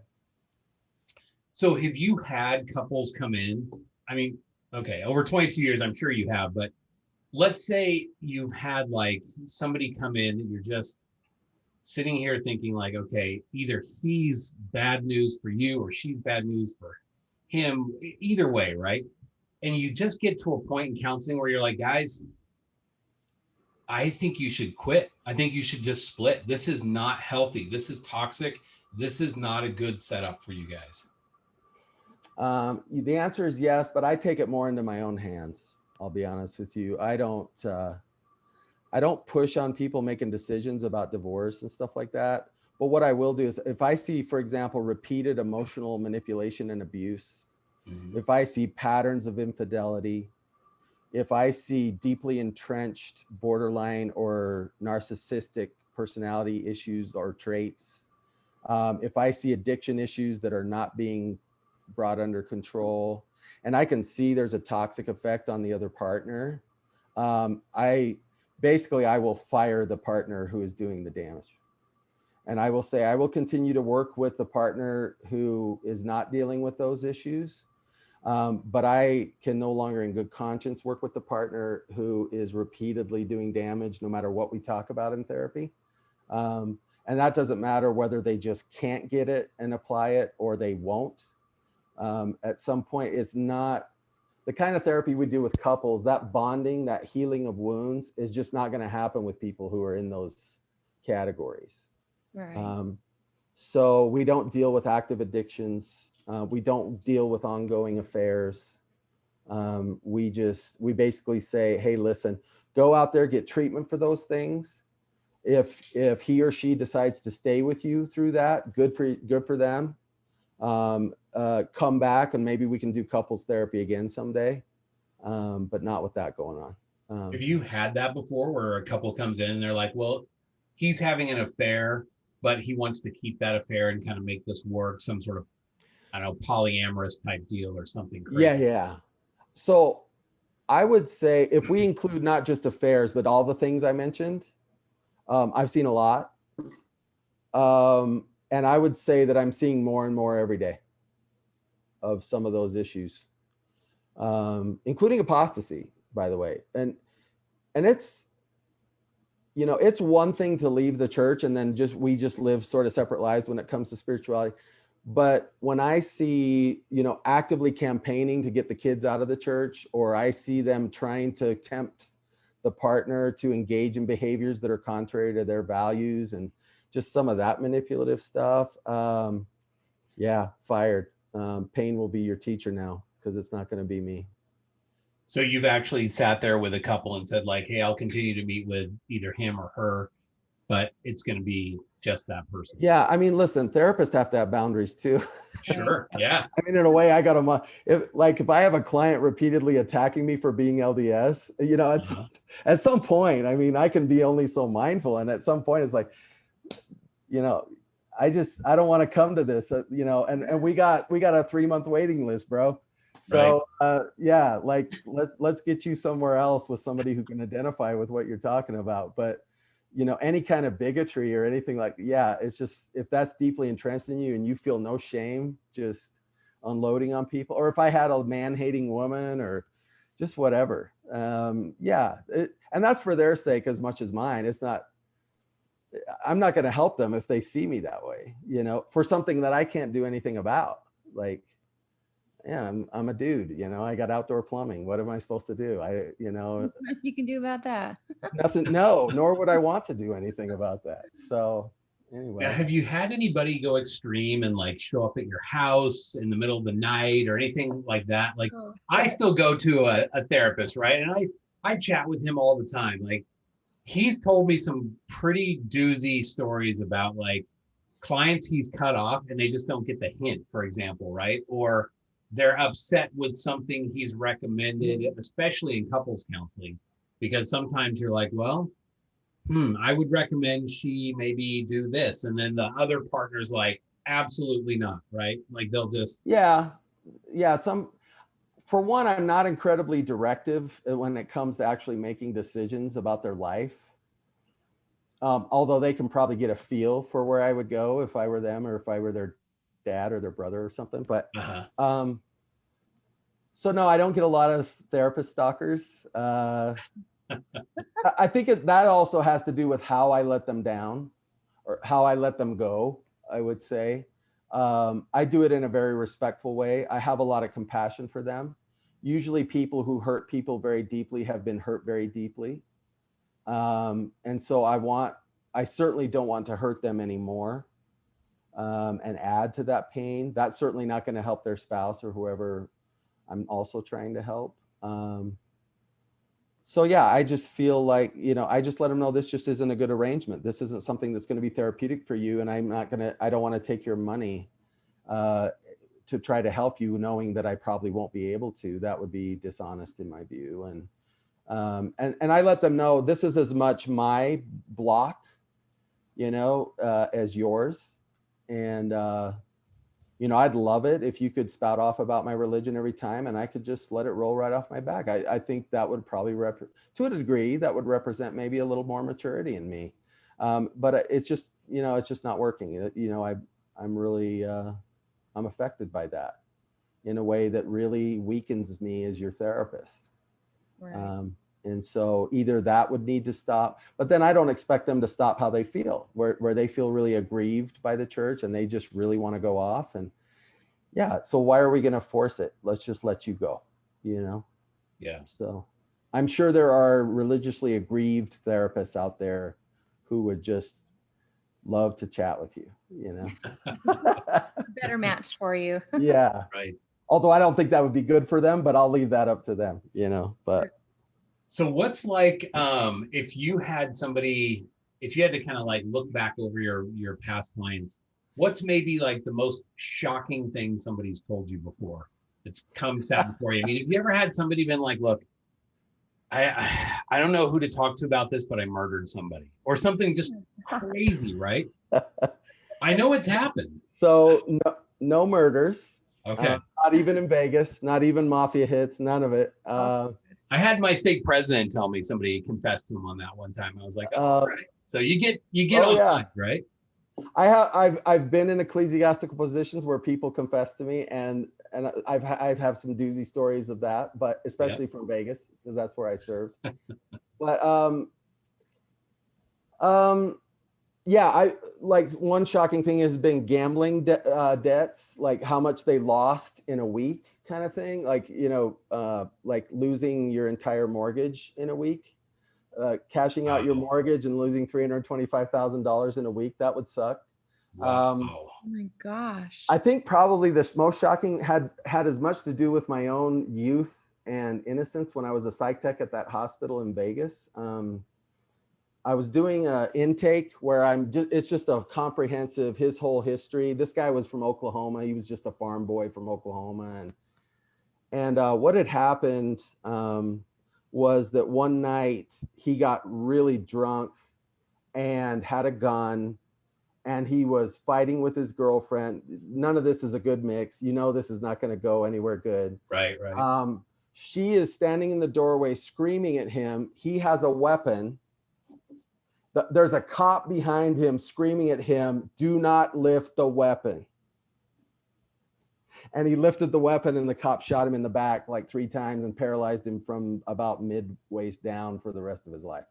So have you had couples come in? I mean, okay, over 22 years, I'm sure you have, but let's say you've had like somebody come in and you're just sitting here thinking like, okay, either he's bad news for you or she's bad news for him, either way, right? And you just get to a point in counseling where you're like, guys, I think you should quit. I think you should just split. This is not healthy. This is toxic. This is not a good setup for you guys. The answer is yes, but I take it more into my own hands. I'll be honest with you. I don't push on people making decisions about divorce and stuff like that. But what I will do is, if I see, for example, repeated emotional manipulation and abuse, if I see patterns of infidelity, if I see deeply entrenched borderline or narcissistic personality issues or traits, if I see addiction issues that are not being brought under control, and I can see there's a toxic effect on the other partner, I will fire the partner who is doing the damage. And I will say, I will continue to work with the partner who is not dealing with those issues. But I can no longer in good conscience work with the partner who is repeatedly doing damage, no matter what we talk about in therapy. And that doesn't matter whether they just can't get it and apply it or they won't. At some point, it's not the kind of therapy we do with couples. That bonding, that healing of wounds is just not going to happen with people who are in those categories. Right. So we don't deal with active addictions. We don't deal with ongoing affairs. We basically say, hey, listen, go out there, get treatment for those things. If he or she decides to stay with you through that, good for them. Come back and maybe we can do couples therapy again someday, but not with that going on. Have you had that before where a couple comes in and they're like, well, he's having an affair, but he wants to keep that affair and kind of make this work, some sort of, I don't know, polyamorous type deal or something crazy? Yeah. So I would say if we include not just affairs, but all the things I mentioned, I've seen a lot. And I would say that I'm seeing more and more every day of some of those issues, including apostasy, by the way. And it's, it's one thing to leave the church and then we just live sort of separate lives when it comes to spirituality. But when I see, actively campaigning to get the kids out of the church, or I see them trying to tempt the partner to engage in behaviors that are contrary to their values and just some of that manipulative stuff, fired. Pain will be your teacher now because it's not going to be me. So you've actually sat there with a couple and said like, hey, I'll continue to meet with either him or her, but it's going to be just that person. Yeah. I mean, listen, therapists have to have boundaries too. Sure. Yeah. I mean, in a way, I got to, if I have a client repeatedly attacking me for being LDS, at some point, I mean, I can be only so mindful. And at some point it's like, I don't want to come to this, and we got a 3-month waiting list, bro. So, right. Let's get you somewhere else with somebody who can identify with what you're talking about. But, any kind of bigotry or anything like, it's just, if that's deeply entrenched in you and you feel no shame, just unloading on people, or if I had a man-hating woman or just whatever. And that's for their sake as much as mine. It's not, I'm not going to help them if they see me that way, for something that I can't do anything about. Like, I'm a dude, I got outdoor plumbing. What am I supposed to do? Nothing you can do about that. Nothing. No, nor would I want to do anything about that. So anyway. Now, have you had anybody go extreme and like show up at your house in the middle of the night or anything like that? Like, I still go to a therapist, right? And I chat with him all the time. Like, he's told me some pretty doozy stories about like clients he's cut off and they just don't get the hint, for example, right? Or they're upset with something he's recommended, especially in couples counseling, because sometimes you're like, well, I would recommend she maybe do this. And then the other partner's like, absolutely not, right? Like they'll just. Yeah. For one, I'm not incredibly directive when it comes to actually making decisions about their life. Although they can probably get a feel for where I would go if I were them or if I were their dad or their brother or something. But so no, I don't get a lot of therapist stalkers. I think that also has to do with how I let them down or how I let them go, I would say. I do it in a very respectful way. I have a lot of compassion for them. Usually people who hurt people very deeply have been hurt very deeply. And so I certainly don't want to hurt them anymore and add to that pain. That's certainly not going to help their spouse or whoever I'm also trying to help. So I just feel like, I just let them know this just isn't a good arrangement. This isn't something that's going to be therapeutic for you. And I don't want to take your money to try to help you, knowing that I probably won't be able to. That would be dishonest in my view. And I let them know this is as much my block, as yours. And, I'd love it if you could spout off about my religion every time and I could just let it roll right off my back. I think that would probably, to a degree, that would represent maybe a little more maturity in me. But it's just, it's just not working. I'm really, I'm affected by that in a way that really weakens me as your therapist. Right. And so either that would need to stop, but then I don't expect them to stop how they feel, where they feel really aggrieved by the church and they just really want to go off. And so why are we going to force it? Let's just let you go, Yeah. So I'm sure there are religiously aggrieved therapists out there who would just love to chat with you, Better match for you. Yeah. Right. Although I don't think that would be good for them, but I'll leave that up to them, but. So what's like, if you had somebody if you had to kind of like look back over your past clients, what's maybe like the most shocking thing somebody's told you before that's come out before you? I mean, have you ever had somebody been like, look, I don't know who to talk to about this, but I murdered somebody or something just crazy, right? I know it's happened. So no murders. Okay. Not even in Vegas, not even mafia hits, none of it. I had my state president tell me somebody confessed to him on that one time. I was like, oh, right. So you get oh, on yeah. line, right? I've been in ecclesiastical positions where people confess to me, and I've have some doozy stories of that, but especially from Vegas because that's where I served. But yeah, I like one shocking thing has been gambling debts, like how much they lost in a week, kind of thing. Like like losing your entire mortgage in a week, cashing out your mortgage and losing $325,000 in a week. That would suck. Wow. Oh my gosh. I think probably the most shocking had as much to do with my own youth and innocence when I was a psych tech at that hospital in Vegas. I was doing an intake where it's just a comprehensive, his whole history. This guy was from Oklahoma. He was just a farm boy from Oklahoma. And what had happened was that one night he got really drunk and had a gun and he was fighting with his girlfriend. None of this is a good mix. This is not going to go anywhere good. Right. She is standing in the doorway screaming at him. He has a weapon. There's a cop behind him screaming at him, do not lift the weapon. And he lifted the weapon and the cop shot him in the back like 3 times and paralyzed him from about mid-waist down for the rest of his life.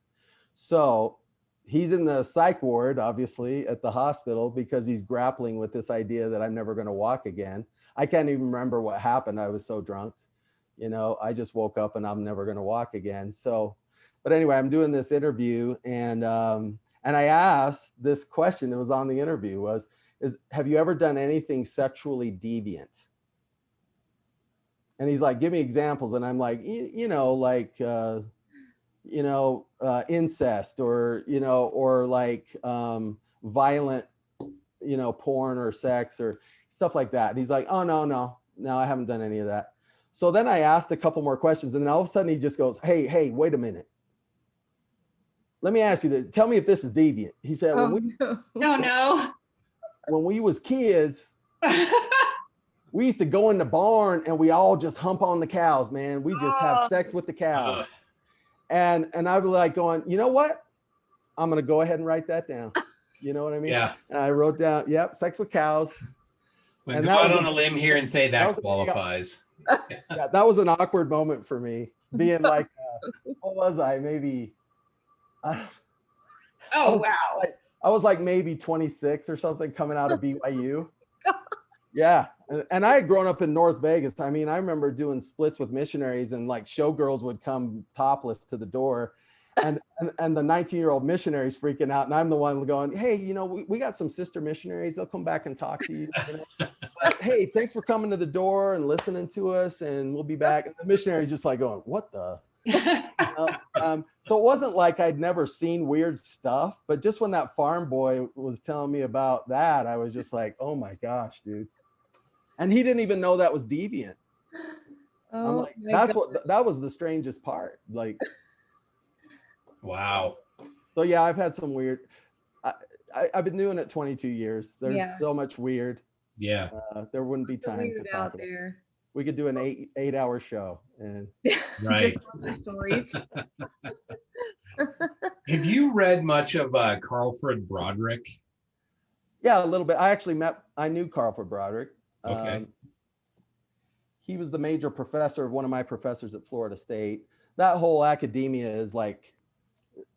So he's in the psych ward, obviously, at the hospital because he's grappling with this idea that I'm never going to walk again. I can't even remember what happened. I was so drunk. I just woke up and I'm never going to walk again. So, but anyway, I'm doing this interview and I asked this question that was on the interview have you ever done anything sexually deviant? And he's like, give me examples. And I'm like, incest or like violent, porn or sex or stuff like that. And he's like, oh, no, I haven't done any of that. So then I asked a couple more questions and then all of a sudden he just goes, hey, wait a minute. Let me ask you this. Tell me if this is deviant. He said, no. When we was kids, we used to go in the barn and we all just hump on the cows, man. We just have sex with the cows. And I was like going, you know what? I'm going to go ahead and write that down. You know what I mean? Yeah. And I wrote down, yep, sex with cows. Well, go out on a limb here and say that qualifies. Yeah, that was an awkward moment for me, being like, what was I? Maybe. Wow. I was like maybe 26 or something coming out of BYU. Yeah. And I had grown up in North Vegas. I mean, I remember doing splits with missionaries and like showgirls would come topless to the door and the 19-year-old missionaries freaking out. And I'm the one going, hey, we got some sister missionaries. They'll come back and talk to you. But, hey, thanks for coming to the door and listening to us and we'll be back. And the missionaries just like going, what the? So it wasn't like I'd never seen weird stuff, but just when that farm boy was telling me about that, I was just like, oh my gosh, dude. And he didn't even know that was deviant. Oh, I'm like, that was the strangest part. Like, wow. So yeah, I've had some weird, I've been doing it 22 years. There's so much weird. Yeah. There wouldn't be time to talk about it. We could do an 8-hour show and just other stories. Have you read much of Carlford Broderick? Yeah, a little bit. I knew Carlford Broderick. Okay. He was the major professor of one of my professors at Florida State. That whole academia is like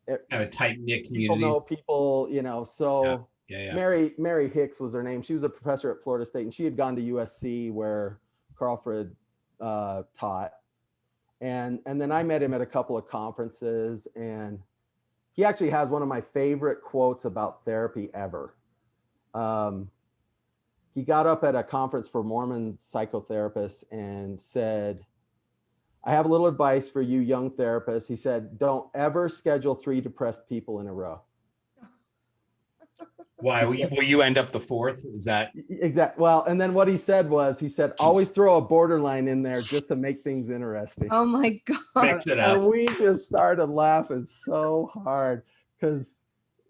have a tight-knit community. People know people, so yeah. Mary Hicks was her name. She was a professor at Florida State and she had gone to USC where Carlford taught. And then I met him at a couple of conferences and he actually has one of my favorite quotes about therapy ever. He got up at a conference for Mormon psychotherapists and said, I have a little advice for you young therapists. He said, don't ever schedule 3 depressed people in a row. Why will you end up the fourth? Is that Exactly. Well, and then what he said, always throw a borderline in there just to make things interesting. Oh my God. mix it up? And we just started laughing so hard because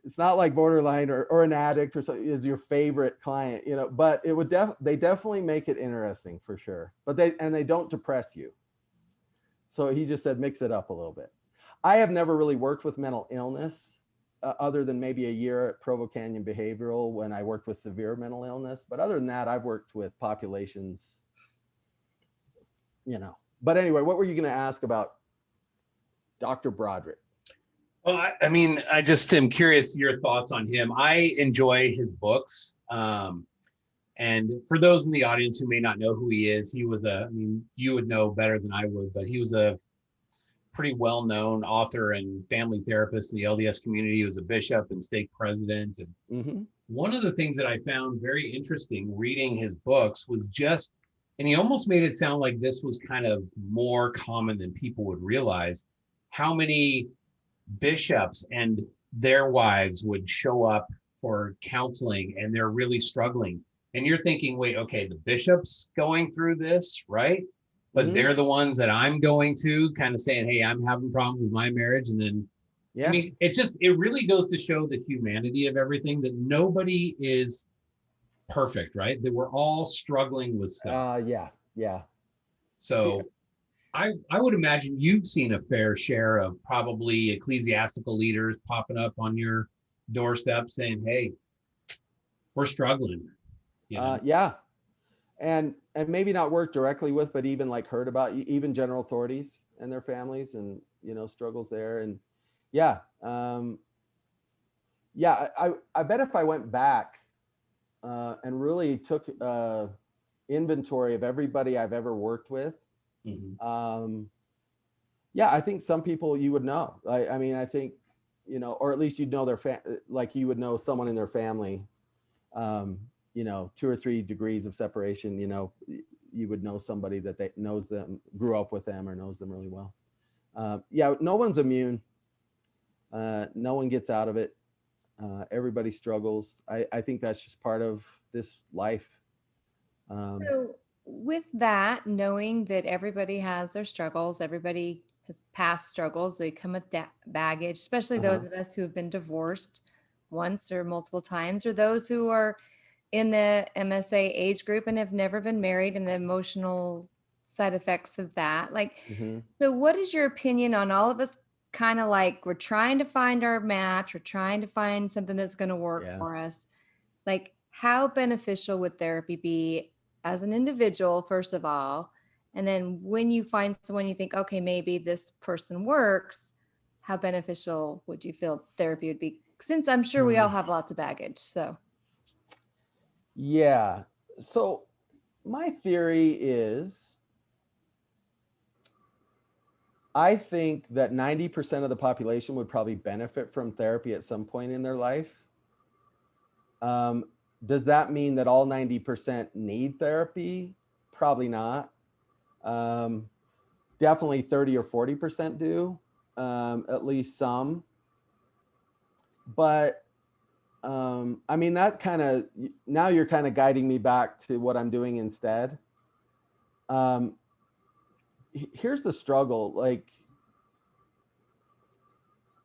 it's not like borderline or an addict or something is your favorite client, but it would they definitely make it interesting for sure. But they don't depress you. So he just said, mix it up a little bit. I have never really worked with mental illness other than maybe a year at Provo Canyon Behavioral when I worked with severe mental illness. But other than that, I've worked with populations, But anyway, what were you going to ask about Dr. Broderick? Well, I mean, I just am curious your thoughts on him. I enjoy his books. And for those in the audience who may not know who he is, he was you would know better than I would, but he was a pretty well-known author and family therapist in the LDS community. He was a bishop and stake president. And one of the things that I found very interesting reading his books was and he almost made it sound like this was kind of more common than people would realize, how many bishops and their wives would show up for counseling and they're really struggling. And you're thinking, wait, okay, the bishop's going through this, right? But they're the ones that I'm going to kind of saying, hey, I'm having problems with my marriage. And then, I mean, it really goes to show the humanity of everything, that nobody is perfect, right? That we're all struggling with stuff. Yeah. So I would imagine you've seen a fair share of probably ecclesiastical leaders popping up on your doorstep saying, hey, we're struggling. Yeah. And maybe not work directly with, but even like heard about even general authorities and their families and, struggles there. And I bet if I went back and really took inventory of everybody I've ever worked with, I think some people you would know. I mean, I think, or at least you'd know like you would know someone in their family, 2 or 3 degrees of separation, you would know somebody that knows them, grew up with them, or knows them really well. No one's immune. No one gets out of it. Everybody struggles. I think that's just part of this life. So with that, knowing that everybody has their struggles, everybody has past struggles, they come with baggage, especially those of us who have been divorced once or multiple times, or those who are in the MSA age group and have never been married, and the emotional side effects of that. So what is your opinion on all of us kind of like, we're trying to find our match, we're trying to find something that's going to work for us. Like, how beneficial would therapy be as an individual, first of all? And then when you find someone you think, okay, maybe this person works, how beneficial would you feel therapy would be? Since I'm sure we all have lots of baggage, so. Yeah. So my theory is, I think that 90% of the population would probably benefit from therapy at some point in their life. Does that mean that all 90% need therapy? Probably not. Definitely 30 or 40% do, at least some. But I mean, that kind of, now you're kind of guiding me back to what I'm doing instead. Here's the struggle. Like,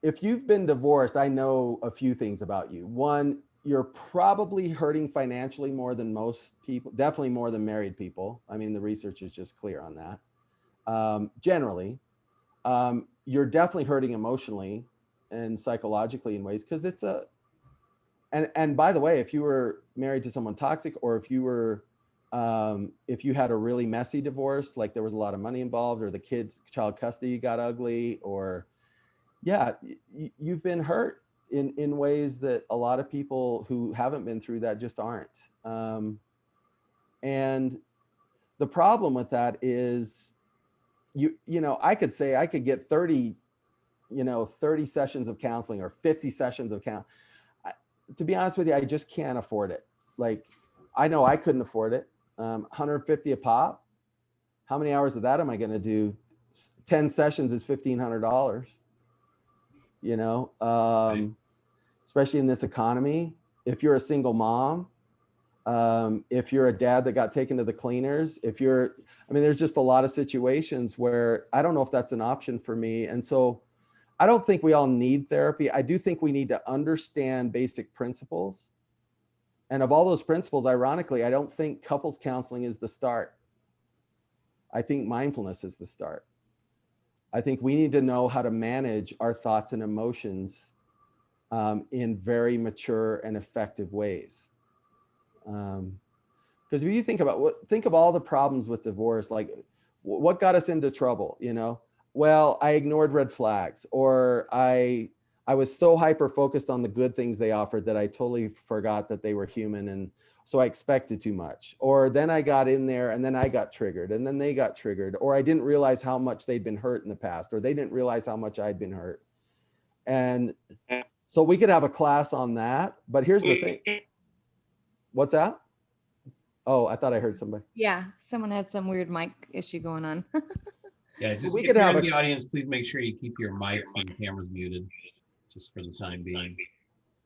if you've been divorced, I know a few things about you. One, you're probably hurting financially more than most people, definitely more than married people. I mean, the research is just clear on that. Generally, you're definitely hurting emotionally and psychologically in ways, because it's and by the way, if you were married to someone toxic, or if you had a really messy divorce, like there was a lot of money involved, or the child custody got ugly, or you've been hurt in ways that a lot of people who haven't been through that just aren't. And the problem with that is, I could say I could get 30 sessions of counseling or 50 sessions of counseling. To be honest with you, I just can't afford it. Like, I know I couldn't afford it. 150 a pop. How many hours of that am I going to do? 10 sessions is $1,500. Especially in this economy. if you're a single mom, if you're a dad that got taken to the cleaners, I mean, there's just a lot of situations where I don't know if that's an option for me. And so I don't think we all need therapy. I do think we need to understand basic principles. And of all those principles, ironically, I don't think couples counseling is the start. I think mindfulness is the start. I think we need to know how to manage our thoughts and emotions in very mature and effective ways. Because when you think of all the problems with divorce, like what got us into trouble, you know? Well, I ignored red flags, or I was so hyper focused on the good things they offered that I totally forgot that they were human, and so I expected too much. Or then I got in there and then I got triggered, and then they got triggered, or I didn't realize how much they'd been hurt in the past, or they didn't realize how much I'd been hurt. And so we could have a class on that, but here's the thing. What's that? Oh, I thought I heard somebody. Yeah, someone had some weird mic issue going on. Yeah, just we if could you're have in the audience, please make sure you keep your mics and cameras muted, just for the time being.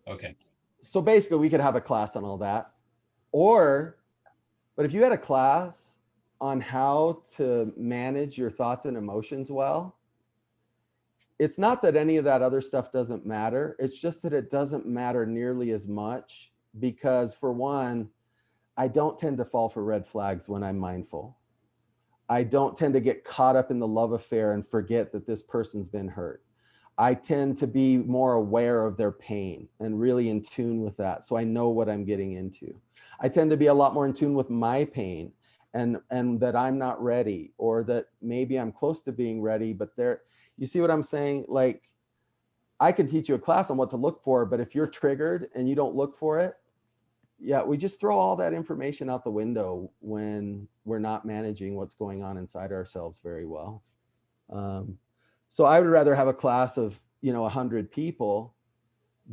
Okay. So basically, we could have a class on all that, but if you had a class on how to manage your thoughts and emotions well, it's not that any of that other stuff doesn't matter. It's just that it doesn't matter nearly as much because, for one, I don't tend to fall for red flags when I'm mindful. I don't tend to get caught up in the love affair and forget that this person's been hurt. I tend to be more aware of their pain and really in tune with that, so I know what I'm getting into. I tend to be a lot more in tune with my pain and that I'm not ready, or that maybe I'm close to being ready, but you see what I'm saying? Like, I can teach you a class on what to look for, but if you're triggered and you don't look for it, yeah, we just throw all that information out the window when we're not managing what's going on inside ourselves very well. So I would rather have a class of, 100 people,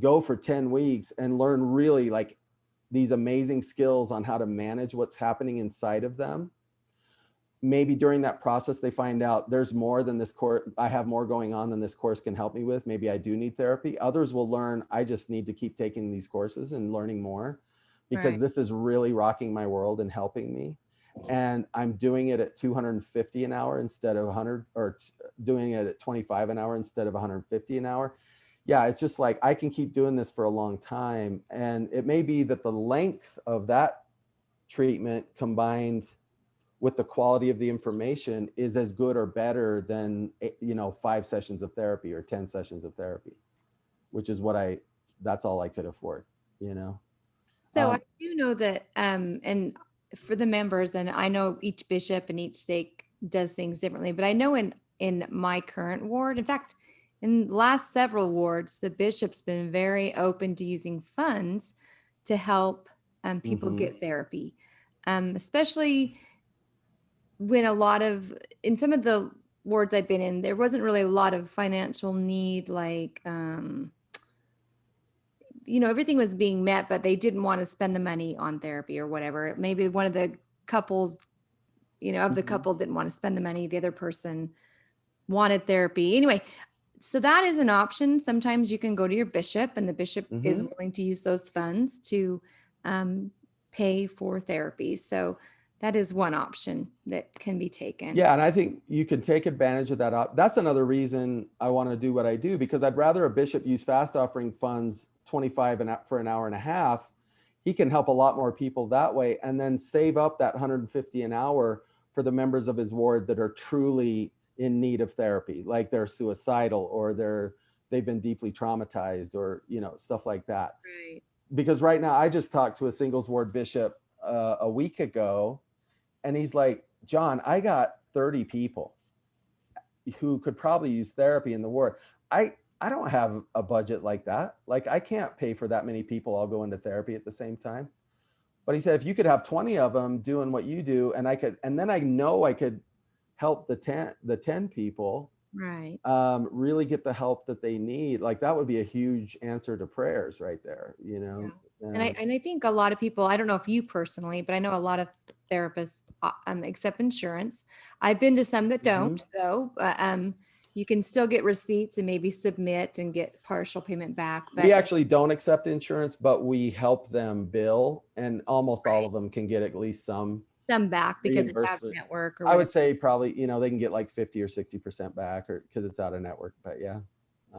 go for 10 weeks and learn really like these amazing skills on how to manage what's happening inside of them. Maybe during that process, they find out there's more than this course. I have more going on than this course can help me with. Maybe I do need therapy. Others will learn, I just need to keep taking these courses and learning more, because Right. this is really rocking my world and helping me. And I'm doing it at 250 an hour instead of 100, or doing it at 25 an hour instead of 150 an hour. Yeah, it's just like, I can keep doing this for a long time. And it may be that the length of that treatment combined with the quality of the information is as good or better than, 5 sessions of therapy or 10 sessions of therapy, which is that's all I could afford, So I do know that, and for the members, and I know each bishop and each stake does things differently, but I know in my current ward, in fact, in the last several wards, the bishop's been very open to using funds to help people get therapy, especially when in some of the wards I've been in, there wasn't really a lot of financial need, like, everything was being met, but they didn't want to spend the money on therapy or whatever. Maybe one of the couples, of the couple didn't want to spend the money. The other person wanted therapy. Anyway, so that is an option. Sometimes you can go to your bishop and the bishop is willing to use those funds to pay for therapy. So that is one option that can be taken. Yeah, and I think you can take advantage of that. That's another reason I want to do what I do, because I'd rather a bishop use fast offering funds 25 for an hour and a half. He can help a lot more people that way, and then save up that 150 an hour for the members of his ward that are truly in need of therapy, like they're suicidal, or they've been deeply traumatized, or stuff like that. Right. Because right now, I just talked to a singles ward bishop a week ago, and he's like, John, I got 30 people who could probably use therapy in the ward. I don't have a budget like that. Like, I can't pay for that many people all going to therapy at the same time. But he said, if you could have 20 of them doing what you do, and then I know I could help the 10 people, Right. really get the help that they need. Like, that would be a huge answer to prayers right there, Yeah. And I think a lot of people, I don't know if you personally, but I know a lot of therapists accept insurance. I've been to some that don't, though. You can still get receipts and maybe submit and get partial payment back. But We actually don't accept insurance, but we help them bill, and almost all Right. of them can get at least some them back because it's out of reimbursement. network or I would whatever. say probably, they can get like 50 or 60% back, or because it's out of network, but yeah.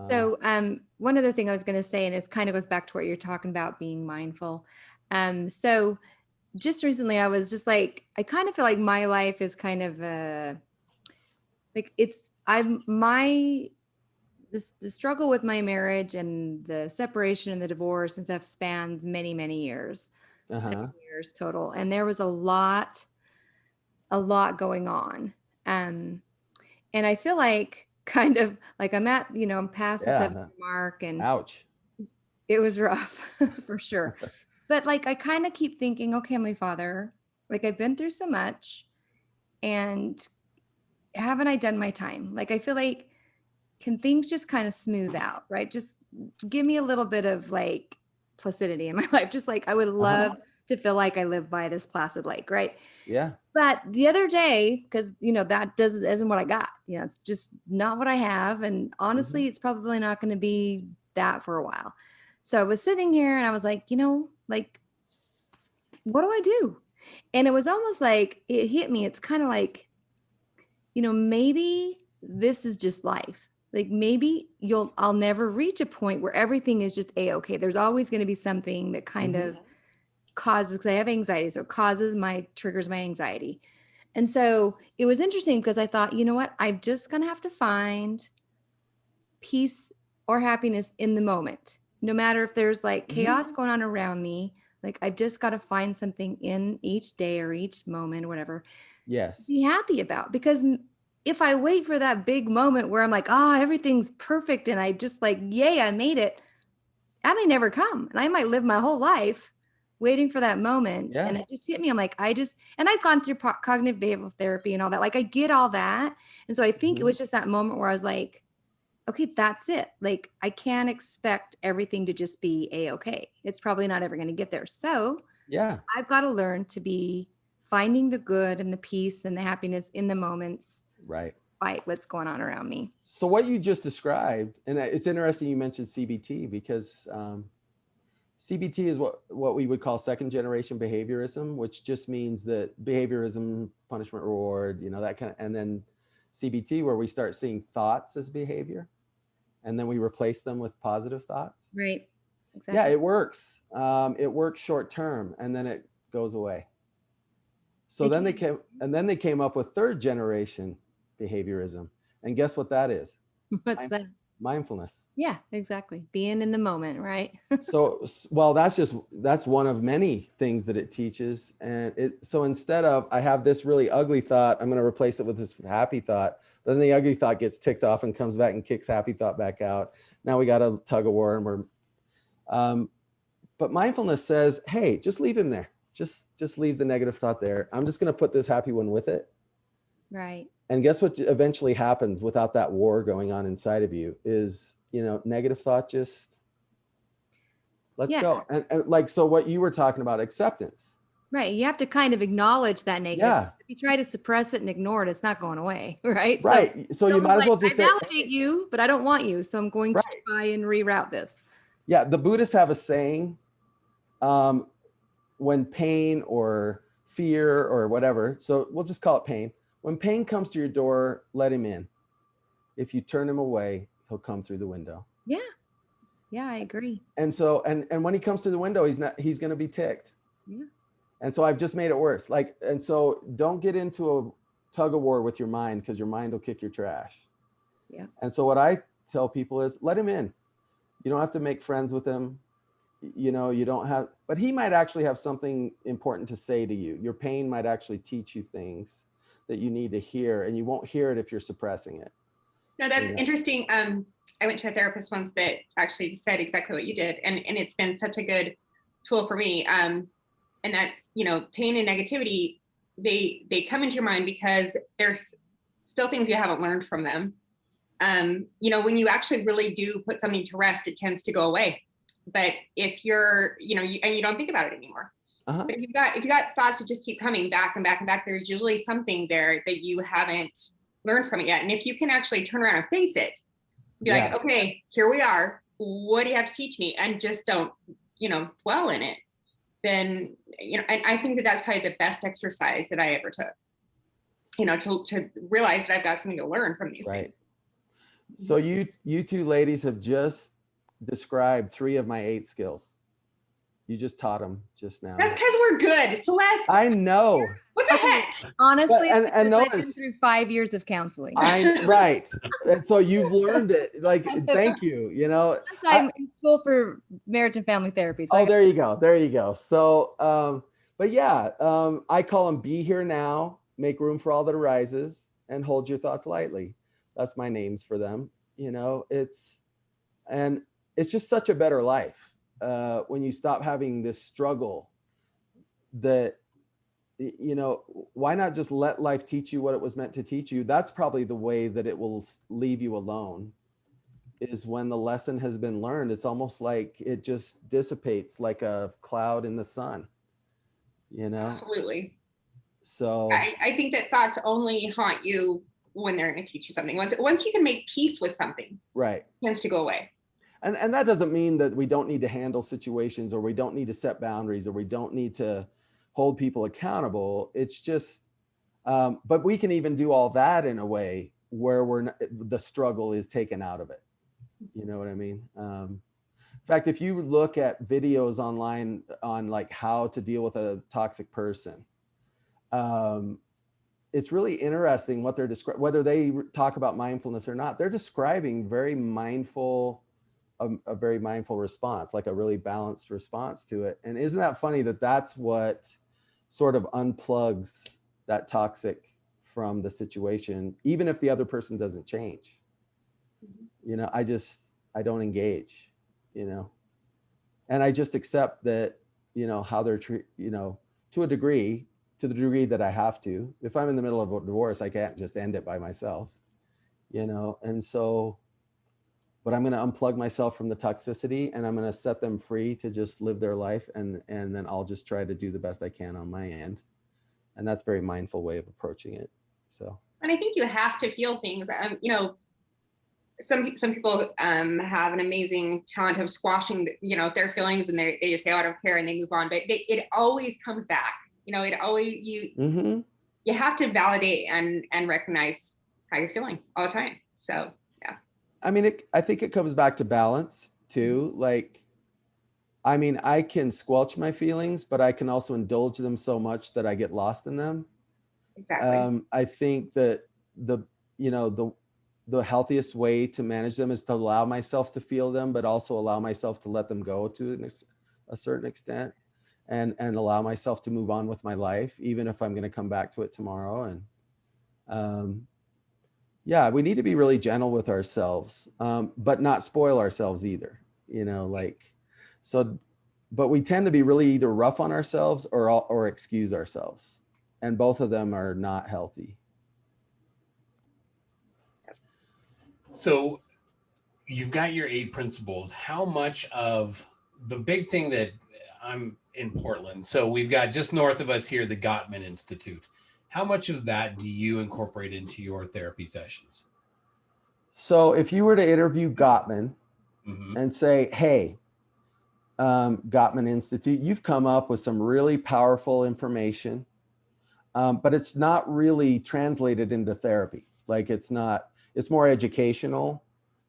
So one other thing I was going to say, and it kind of goes back to what you're talking about, being mindful. So just recently I was just like, I kind of feel like my life is kind of like the struggle with my marriage and the separation and the divorce and stuff spans many, many years, Uh-huh. 7 years total. And there was a lot going on. And I feel like kind of like I'm past the 7 mark, and Ouch. it was rough for sure. But like, I kind of keep thinking, okay, Heavenly Father, like I've been through so much, and haven't I done my time? Like, I feel like, can things just kind of smooth out, right? Just give me a little bit of like placidity in my life. Just like, I would love to feel like I live by this placid lake, right? Yeah. But the other day, because that isn't what I got. It's just not what I have. And honestly, it's probably not going to be that for a while. So I was sitting here and I was like, like, what do I do? And it was almost like it hit me. It's kind of like, maybe this is just life. Like maybe I'll never reach a point where everything is just a-okay. There's always going to be something that kind of causes, because I have anxiety, so it triggers my anxiety. And so it was interesting because I thought, you know what, I'm just going to have to find peace or happiness in the moment, no matter if there's like chaos going on around me. Like, I've just got to find something in each day or each moment or whatever, Yes. be happy about. Because if I wait for that big moment where I'm like, everything's perfect, and I just like, yay, I made it, that may never come. And I might live my whole life waiting for that moment. Yeah. And it just hit me. I'm like, and I've gone through cognitive behavioral therapy and all that. Like, I get all that. And so I think it was just that moment where I was like, okay, that's it. Like, I can't expect everything to just be a-okay. It's probably not ever going to get there. So Yeah. I've got to learn to be finding the good and the peace and the happiness in the moments, Right. despite what's going on around me. So what you just described, and it's interesting you mentioned CBT, because CBT is what we would call second generation behaviorism, which just means that behaviorism, punishment, reward, that kind of, and then CBT, where we start seeing thoughts as behavior, and then we replace them with positive thoughts. Right. Exactly. Yeah, it works. It works short term, and then it goes away. So then they came up with third generation behaviorism, and guess what that is? What's that? Mindfulness. Yeah, exactly. Being in the moment, right? So, well, that's one of many things that it teaches. And so instead of, I have this really ugly thought, I'm going to replace it with this happy thought. Then the ugly thought gets ticked off and comes back and kicks happy thought back out. Now we got a tug of war, and but mindfulness says, hey, just leave him there. Just leave the negative thought there. I'm just going to put this happy one with it. Right. And guess what eventually happens without that war going on inside of you is, negative thought just let's go. And like, so what you were talking about, acceptance. Right. You have to kind of acknowledge that negative. Yeah. If you try to suppress it and ignore it, it's not going away. Right. Right. So you might as well just say, I validate you, but I don't want you. So I'm going to try and reroute this. Yeah. The Buddhists have a saying, when pain or fear or whatever, so we'll just call it pain. When pain comes to your door, let him in. If you turn him away, he'll come through the window. Yeah. Yeah, I agree. And so, and when he comes through the window, he's going to be ticked. Yeah. And so I've just made it worse. And so don't get into a tug of war with your mind, because your mind will kick your trash. Yeah. And so what I tell people is, let him in. You don't have to make friends with him. You don't have, but he might actually have something important to say to you. Your pain might actually teach you things that you need to hear, and you won't hear it if you're suppressing it. No, that's interesting. I went to a therapist once that actually just said exactly what you did. And it's been such a good tool for me. And that's, pain and negativity, they come into your mind because there's still things you haven't learned from them. When you actually really do put something to rest, it tends to go away. But if you're, and you don't think about it anymore. Uh-huh. But if you got thoughts that just keep coming back and back and back, there's usually something there that you haven't learned from it yet. And if you can actually turn around and face it, be like, Yeah. okay, here we are. What do you have to teach me? And just don't, dwell in it. Then, and I think that that's probably the best exercise that I ever took, to realize that I've got something to learn from these Right. things. So you two ladies have just described 3 of my 8 skills. You just taught them just now. That's because we're good. Celeste, I know. what the heck? Honestly, and it's because I've notice, been through 5 years of counseling. right. And so you've learned it. Like, thank you. Plus, I'm in school for marriage and family therapy. So there you go. There you go. So, but yeah, I call them be here now, make room for all that arises, and hold your thoughts lightly. That's my names for them. It's just such a better life when you stop having this struggle that, why not just let life teach you what it was meant to teach you? That's probably the way that it will leave you alone, is when the lesson has been learned. It's almost like it just dissipates like a cloud in the sun, Absolutely. So I think that thoughts only haunt you when they're going to teach you something. Once you can make peace with something, right, it tends to go away. And that doesn't mean that we don't need to handle situations, or we don't need to set boundaries, or we don't need to hold people accountable. It's just, but we can even do all that in a way where the struggle is taken out of it. You know what I mean? In fact, if you look at videos online on like how to deal with a toxic person, it's really interesting what they're describing, whether they talk about mindfulness or not. They're describing very mindful, a very mindful response, like a really balanced response to it. And isn't that funny that that's what sort of unplugs that toxic from the situation, even if the other person doesn't change? I don't engage, and I just accept that, how they're to the degree that I have to. If I'm in the middle of a divorce, I can't just end it by myself, and so, but I'm going to unplug myself from the toxicity, and I'm going to set them free to just live their life. And then I'll just try to do the best I can on my end. And that's a very mindful way of approaching it. So, and I think you have to feel things. Some people have an amazing talent of squashing, their feelings, and they just say, oh, I don't care, and they move on. But it always comes back. It always, you have to validate and recognize how you're feeling all the time. So, yeah. I mean, I think it comes back to balance too. Like, I mean, I can squelch my feelings, but I can also indulge them so much that I get lost in them. Exactly. I think that the healthiest way to manage them is to allow myself to feel them, but also allow myself to let them go to a certain extent, and allow myself to move on with my life, even if I'm going to come back to it tomorrow. And yeah, we need to be really gentle with ourselves, but not spoil ourselves either, so, but we tend to be really either rough on ourselves or excuse ourselves. And both of them are not healthy. So you've got your 8 principles. How much of the big thing that I'm in Portland, so we've got just north of us here, the Gottman Institute. How much of that do you incorporate into your therapy sessions? So if you were to interview Gottman and say, hey, Gottman Institute, you've come up with some really powerful information, but it's not really translated into therapy. Like it's more educational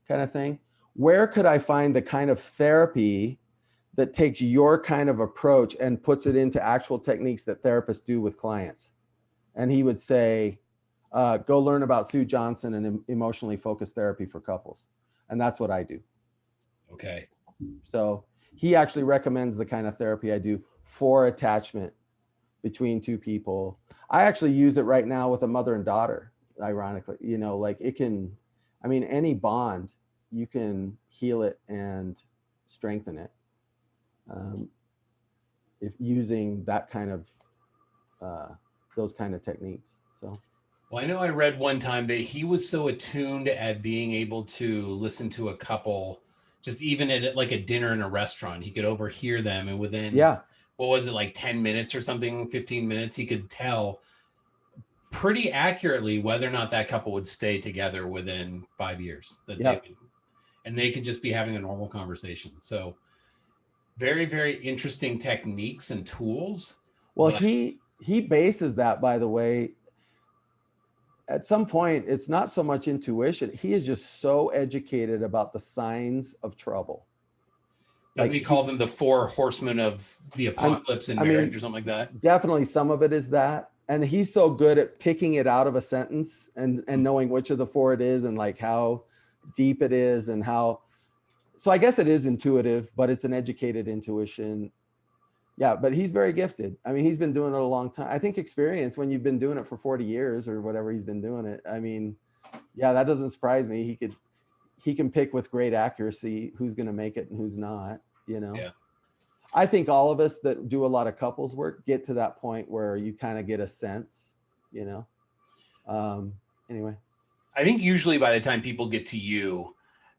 kind of thing. Where could I find the kind of therapy that takes your kind of approach and puts it into actual techniques that therapists do with clients? And he would say, go learn about Sue Johnson and emotionally focused therapy for couples. And that's what I do. Okay. So he actually recommends the kind of therapy I do for attachment between 2 people. I actually use it right now with a mother and daughter, ironically. Like it can, I mean, any bond, you can heal it and strengthen it if using that kind of, those kind of techniques. So. Well, I know I read one time that he was so attuned at being able to listen to a couple, just even at like a dinner in a restaurant, he could overhear them, and within, what was it, like 10 minutes or something, 15 minutes, he could tell pretty accurately whether or not that couple would stay together within 5 years. That Yep. they could just be having a normal conversation. So very, very interesting techniques and tools. Well, but he bases that, by the way, at some point, it's not so much intuition. He is just so educated about the signs of trouble. doesn't he call them the 4 horsemen of the apocalypse in marriage or something like that? Definitely some of it is that. And he's so good at picking it out of a sentence and knowing which of the 4 it is and like how deep it is and how. So I guess it is intuitive, but it's an educated intuition. Yeah, but he's very gifted. I mean, he's been doing it a long time. I think experience, when you've been doing it for 40 years or whatever he's been doing it. I mean, yeah, that doesn't surprise me. He can pick with great accuracy who's going to make it and who's not, you know? Yeah. I think all of us that do a lot of couples work get to that point where you kind of get a sense, you know? Anyway. I think usually by the time people get to you,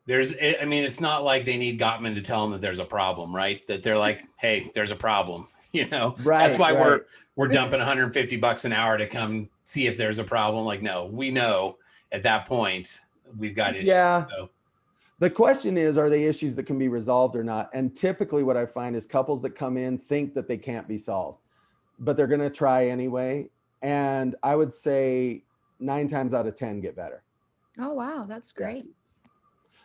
it's not like they need Gottman to tell them that there's a problem, right? That they're like, hey, there's a problem, you know? Right. That's why we're dumping $150 an hour to come see if there's a problem. Like, no, we know at that point we've got issues. Yeah. So. The question is, are they issues that can be resolved or not? And typically what I find is couples that come in think that they can't be solved, but they're going to try anyway. And I would say 9 times out of 10 get better. Oh, wow. That's great. Yeah.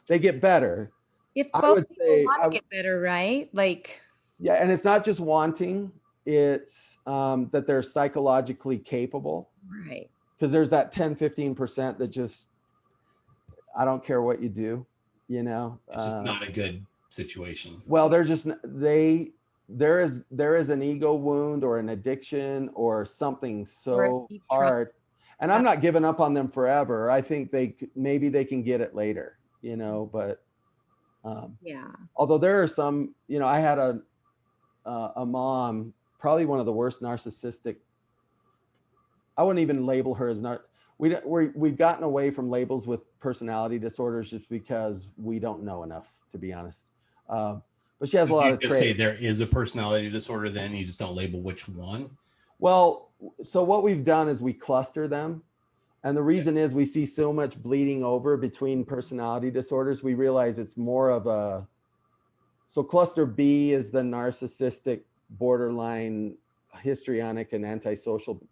They get better. If both people want to get better, right? Like, yeah. And it's not just wanting, it's that they're psychologically capable. Right. Because there's that 10, 15% that just, I don't care what you do. You know, it's just not a good situation. Well, they're just there is an ego wound or an addiction or something so hard, and I'm not giving up on them forever. I think maybe they can get it later, you know. But yeah. Although there are some, you know, I had a mom, probably one of the worst narcissistic. I wouldn't even label her as we've gotten away from labels with personality disorders just because we don't know enough, to be honest. But she has a lot of traits. Say there is a personality disorder, then you just don't label which one. Well, so what we've done is we cluster them. And the reason is we see so much bleeding over between personality disorders. We realize it's more of so cluster B is the narcissistic, borderline, histrionic, and antisocial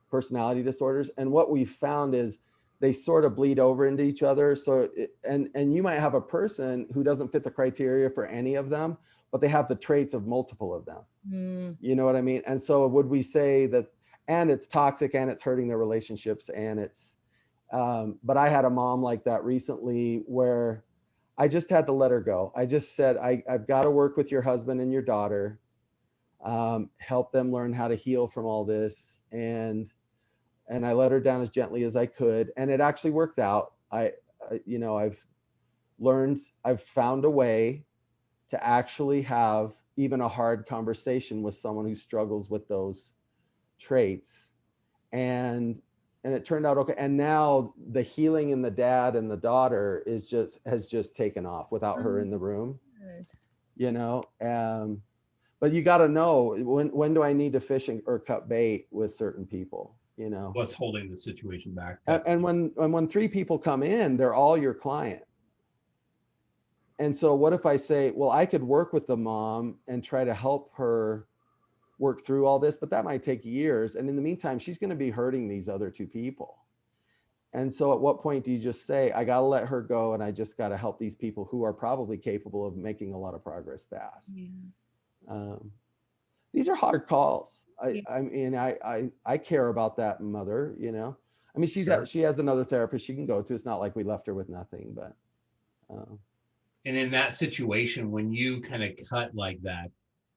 personality disorders. And what we found is they sort of bleed over into each other. So, and you might have a person who doesn't fit the criteria for any of them, but they have the traits of multiple of them. Mm. You know what I mean? And so would we say that, and it's toxic and it's hurting their relationships and it's, but I had a mom like that recently where I just had to let her go. I just said, I've got to work with your husband and your daughter, help them learn how to heal from all this. And I let her down as gently as I could. And it actually worked out. I've found a way to actually have even a hard conversation with someone who struggles with those traits. And it turned out okay. And now the healing in the dad and the daughter has just taken off without her in the room. Good. You know, but you got to know when do I need to fish or cut bait with certain people? You know, what's holding the situation back. And when 3 people come in, they're all your client. And so what if I say, well, I could work with the mom and try to help her work through all this, but that might take years. And in the meantime, she's going to be hurting these other 2 people. And so at what point do you just say, I got to let her go and I just got to help these people who are probably capable of making a lot of progress fast? Yeah. These are hard calls. I mean, I care about that mother, you know. I mean, she has another therapist she can go to. It's not like we left her with nothing, but. And in that situation, when you kind of cut like that,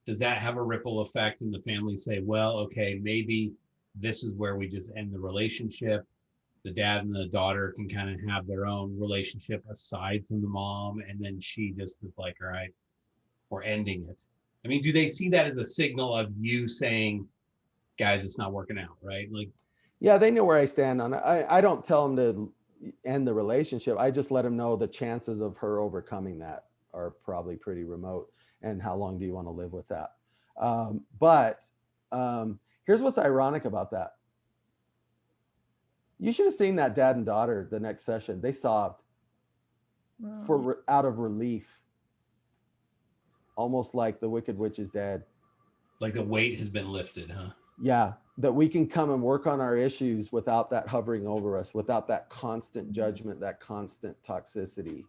does that have a ripple effect in the family? Say, well, okay, maybe this is where we just end the relationship. The dad and the daughter can kind of have their own relationship aside from the mom. And then she just is like, all right, we're ending it. I mean, do they see that as a signal of you saying, guys, it's not working out, right? Like, yeah, they know where I stand on it. I don't tell them to end the relationship. I just let them know the chances of her overcoming that are probably pretty remote. And how long do you want to live with that? But here's what's ironic about that. You should have seen that dad and daughter the next session. They sobbed Wow. out of relief, almost like the Wicked Witch is dead. Like the weight has been lifted, huh? Yeah, that we can come and work on our issues without that hovering over us, without that constant judgment, that constant toxicity.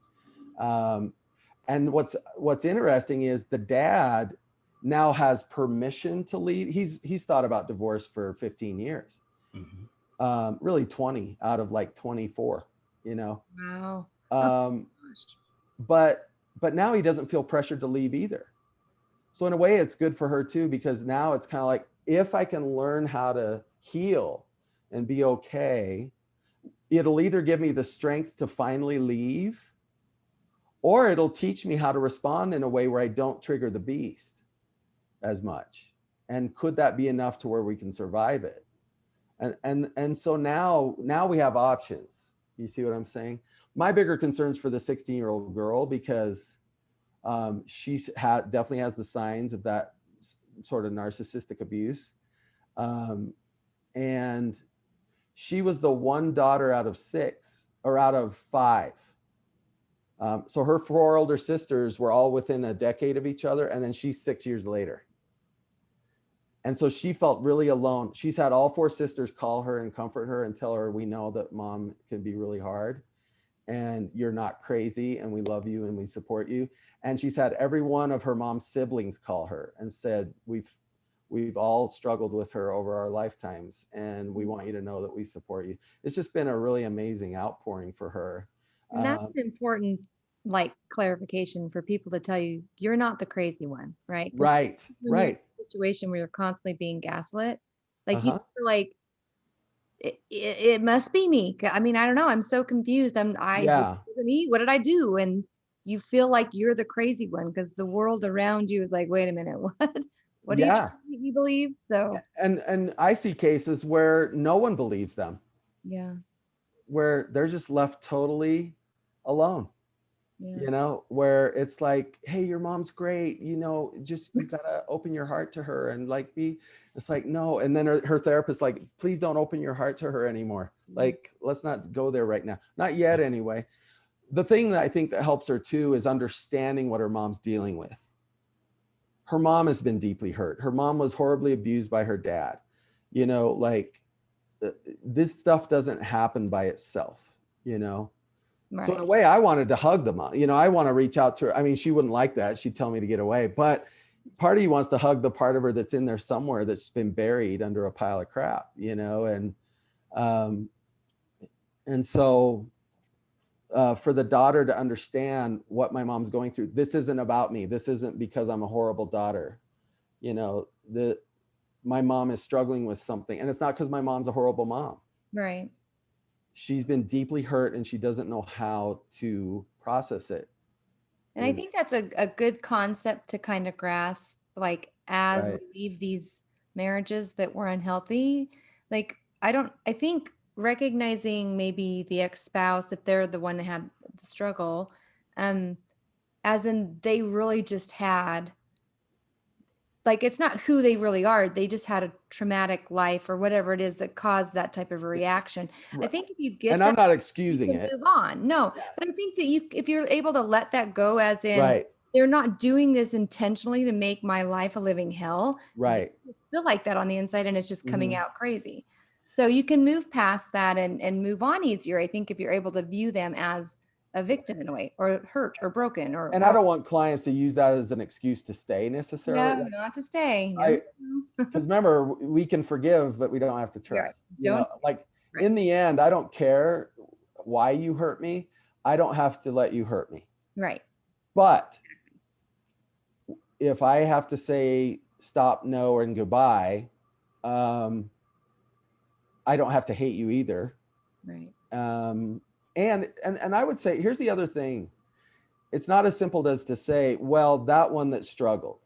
And what's interesting is the dad now has permission to leave. He's thought about divorce for 15 years, really 20 out of like 24, you know. Wow. But now he doesn't feel pressured to leave either. So in a way, it's good for her too, because now it's kind of like, if I can learn how to heal and be okay, it'll either give me the strength to finally leave, or it'll teach me how to respond in a way where I don't trigger the beast as much. And could that be enough to where we can survive it? And so now we have options. You see what I'm saying? My bigger concerns for the 16-year-old girl, because she's definitely has the signs of that sort of narcissistic abuse. And she was the one daughter out of 6 or out of 5. So her 4 older sisters were all within a decade of each other. And then she's 6 years later. And so she felt really alone. She's had all 4 sisters call her and comfort her and tell her, we know that mom can be really hard and you're not crazy and we love you and we support you. And she's had every one of her mom's siblings call her and said, we've all struggled with her over our lifetimes and we want you to know that we support you. It's just been a really amazing outpouring for her. And that's an important like clarification for people to tell you, you're not the crazy one, right? 'Cause Right, when you're in right. a situation where you're constantly being gaslit, like you Uh-huh. feel like it must be me. I mean, I don't know. I'm so confused. Yeah. Me. What did I do? And you feel like you're the crazy one because the world around you is like, wait a minute, what? What are you trying Yeah. to make me believe? So And I see cases where no one believes them, yeah, where they're just left totally alone. yeah. You know, where it's like, hey, your mom's great, you know, just you gotta open your heart to her and like it's like, no. And then her therapist like, please don't open your heart to her anymore. Like, let's not go there right now, not yet anyway. The thing that I think that helps her too is understanding what her mom's dealing with. Her mom has been deeply hurt. Her mom was horribly abused by her dad. You know, like this stuff doesn't happen by itself, you know. So in a Right. way, I wanted to hug the mom. You know, I want to reach out to her. I mean, she wouldn't like that. She'd tell me to get away. But part of you wants to hug the part of her that's in there somewhere that's been buried under a pile of crap, you know. And so for the daughter to understand what my mom's going through, this isn't about me. This isn't because I'm a horrible daughter. You know, my mom is struggling with something. And it's not because my mom's a horrible mom. Right. She's been deeply hurt and she doesn't know how to process it. And I think that's a good concept to kind of grasp, like as Right. we leave these marriages that were unhealthy. Like I think recognizing maybe the ex-spouse, if they're the one that had the struggle, as in they really just had, like it's not who they really are. They just had a traumatic life or whatever it is that caused that type of a reaction. I think if you get And to I'm that, not you excusing can it. move on. No, but I think that if you're able to let that go, as in Right. they're not doing this intentionally to make my life a living hell. Right. They feel like that on the inside and it's just coming Mhm. out crazy. So you can move past that and move on easier. I think if you're able to view them as a victim in a way, or hurt or broken or And I don't want clients to use that as an excuse to stay necessarily. no, not to stay. No. Because remember, we can forgive, but we don't have to You're right. trust. You know, like Right. in the end, I don't care why you hurt me. I don't have to let you hurt me. Right. But if I have to say stop, no, and goodbye, I don't have to hate you either. Right. And I would say, here's the other thing. It's not as simple as to say, well, that one that struggled.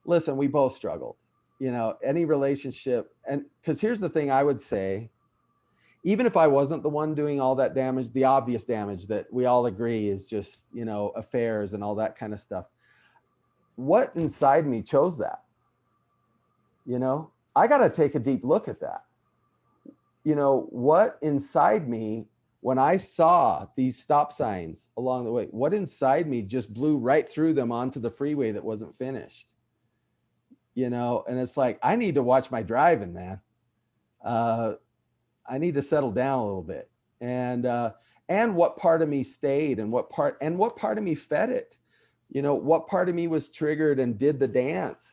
Listen, we both struggled. You know, any relationship, and because here's the thing I would say, even if I wasn't the one doing all that damage, the obvious damage that we all agree is just, you know, affairs and all that kind of stuff. What inside me chose that? You know, I got to take a deep look at that. you know, what inside me, when I saw these stop signs along the way, what inside me just blew right through them onto the freeway that wasn't finished, you know? And it's like, I need to watch my driving, man. I need to settle down a little bit. And what part of me stayed, and what part of me fed it, you know, what part of me was triggered and did the dance,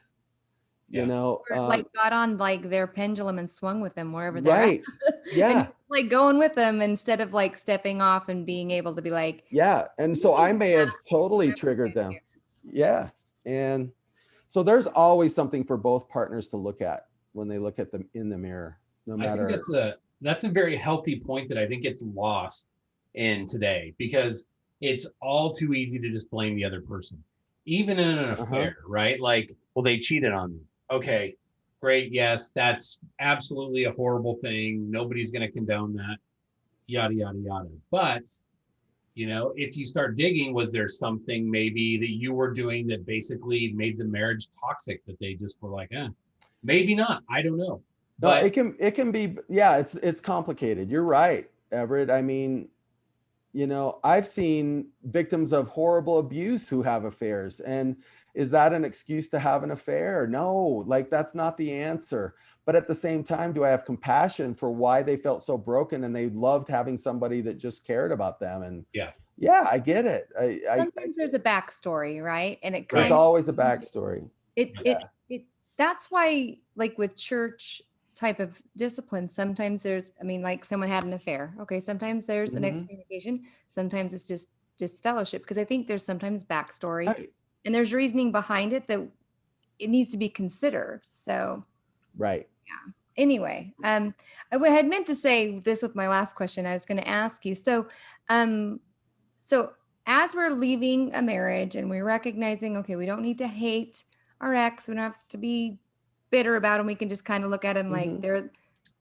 you know, Or like got on like their pendulum and swung with them wherever they're right. at. Yeah. And like going with them instead of like stepping off and being able to be like, yeah. And so I may have totally triggered them. Yeah. And so there's always something for both partners to look at when they look at them in the mirror, no matter. I think that's a very healthy point that I think gets lost in today, because it's all too easy to just blame the other person, even in an affair, right? Like, well, they cheated on me. Okay, great. Yes, that's absolutely a horrible thing. Nobody's going to condone that, yada, yada, yada. But, you know, if you start digging, was there something maybe that you were doing that basically made the marriage toxic, that they just were like, maybe not. I don't know. But no, it can be, yeah, it's complicated. You're right, Everett. I mean, you know, I've seen victims of horrible abuse who have affairs. And is that an excuse to have an affair? No, like that's not the answer. But at the same time, do I have compassion for why they felt so broken and they loved having somebody that just cared about them? And yeah, I get it. sometimes there's a backstory, right? And it there's always a backstory. That's why, like with church type of discipline, sometimes there's, I mean, like someone had an affair. Okay. Sometimes there's an excommunication. Sometimes it's just fellowship. Because I think there's sometimes backstory and there's reasoning behind it that it needs to be considered. So, right. Yeah. Anyway, I had meant to say this with my last question. I was going to ask you. So as we're leaving a marriage and we're recognizing, okay, we don't need to hate our ex. We don't have to be bitter about them. We can just kind of look at them like they're,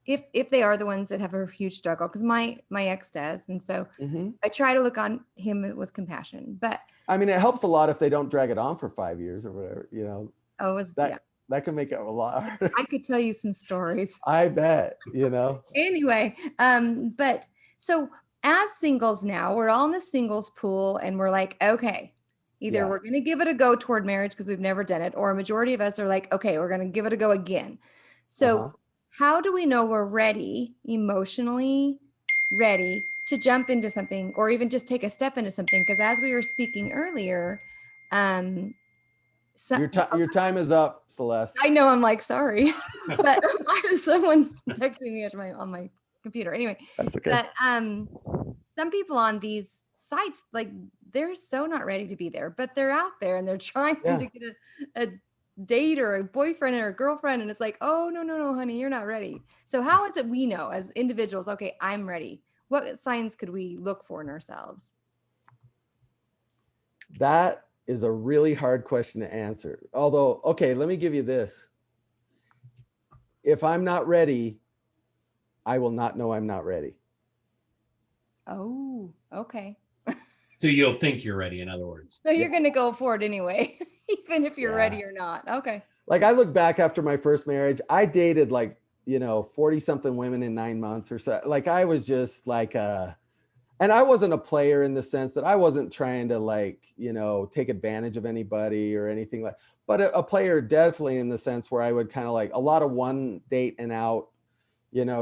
if they are the ones that have a huge struggle, because my ex does. And so I try to look on him with compassion, but I mean, it helps a lot if they don't drag it on for 5 years or whatever, you know. That can make it a lot harder. I could tell you some stories. I bet, you know. Anyway, but so as singles now, we're all in the singles pool and we're like, okay, either we're going to give it a go toward marriage because we've never done it, or a majority of us are like, okay, we're going to give it a go again. So how do we know we're ready, emotionally ready to jump into something or even just take a step into something? Because as we were speaking earlier, your time is up, Celeste. I know, I'm like, sorry, but someone's texting me on my computer. Anyway, that's okay. But some people on these sites, like they're so not ready to be there, but they're out there and they're trying to get a date or a boyfriend or a girlfriend, and it's like, oh no, honey, you're not ready. So how is it we know as individuals, okay, I'm ready? What signs could we look for in ourselves? That is a really hard question to answer. Although, okay, let me give you this. If I'm not ready, I will not know I'm not ready. Oh, okay. So you'll think you're ready, in other words. So you're going to go for it anyway, even if you're ready or not. Okay. Like I look back after my first marriage, I dated like, 40 something women in 9 months or so. Like I was just like, and I wasn't a player in the sense that I wasn't trying to like, take advantage of anybody or anything like, but a player definitely in the sense where I would kind of like a lot of one date and out,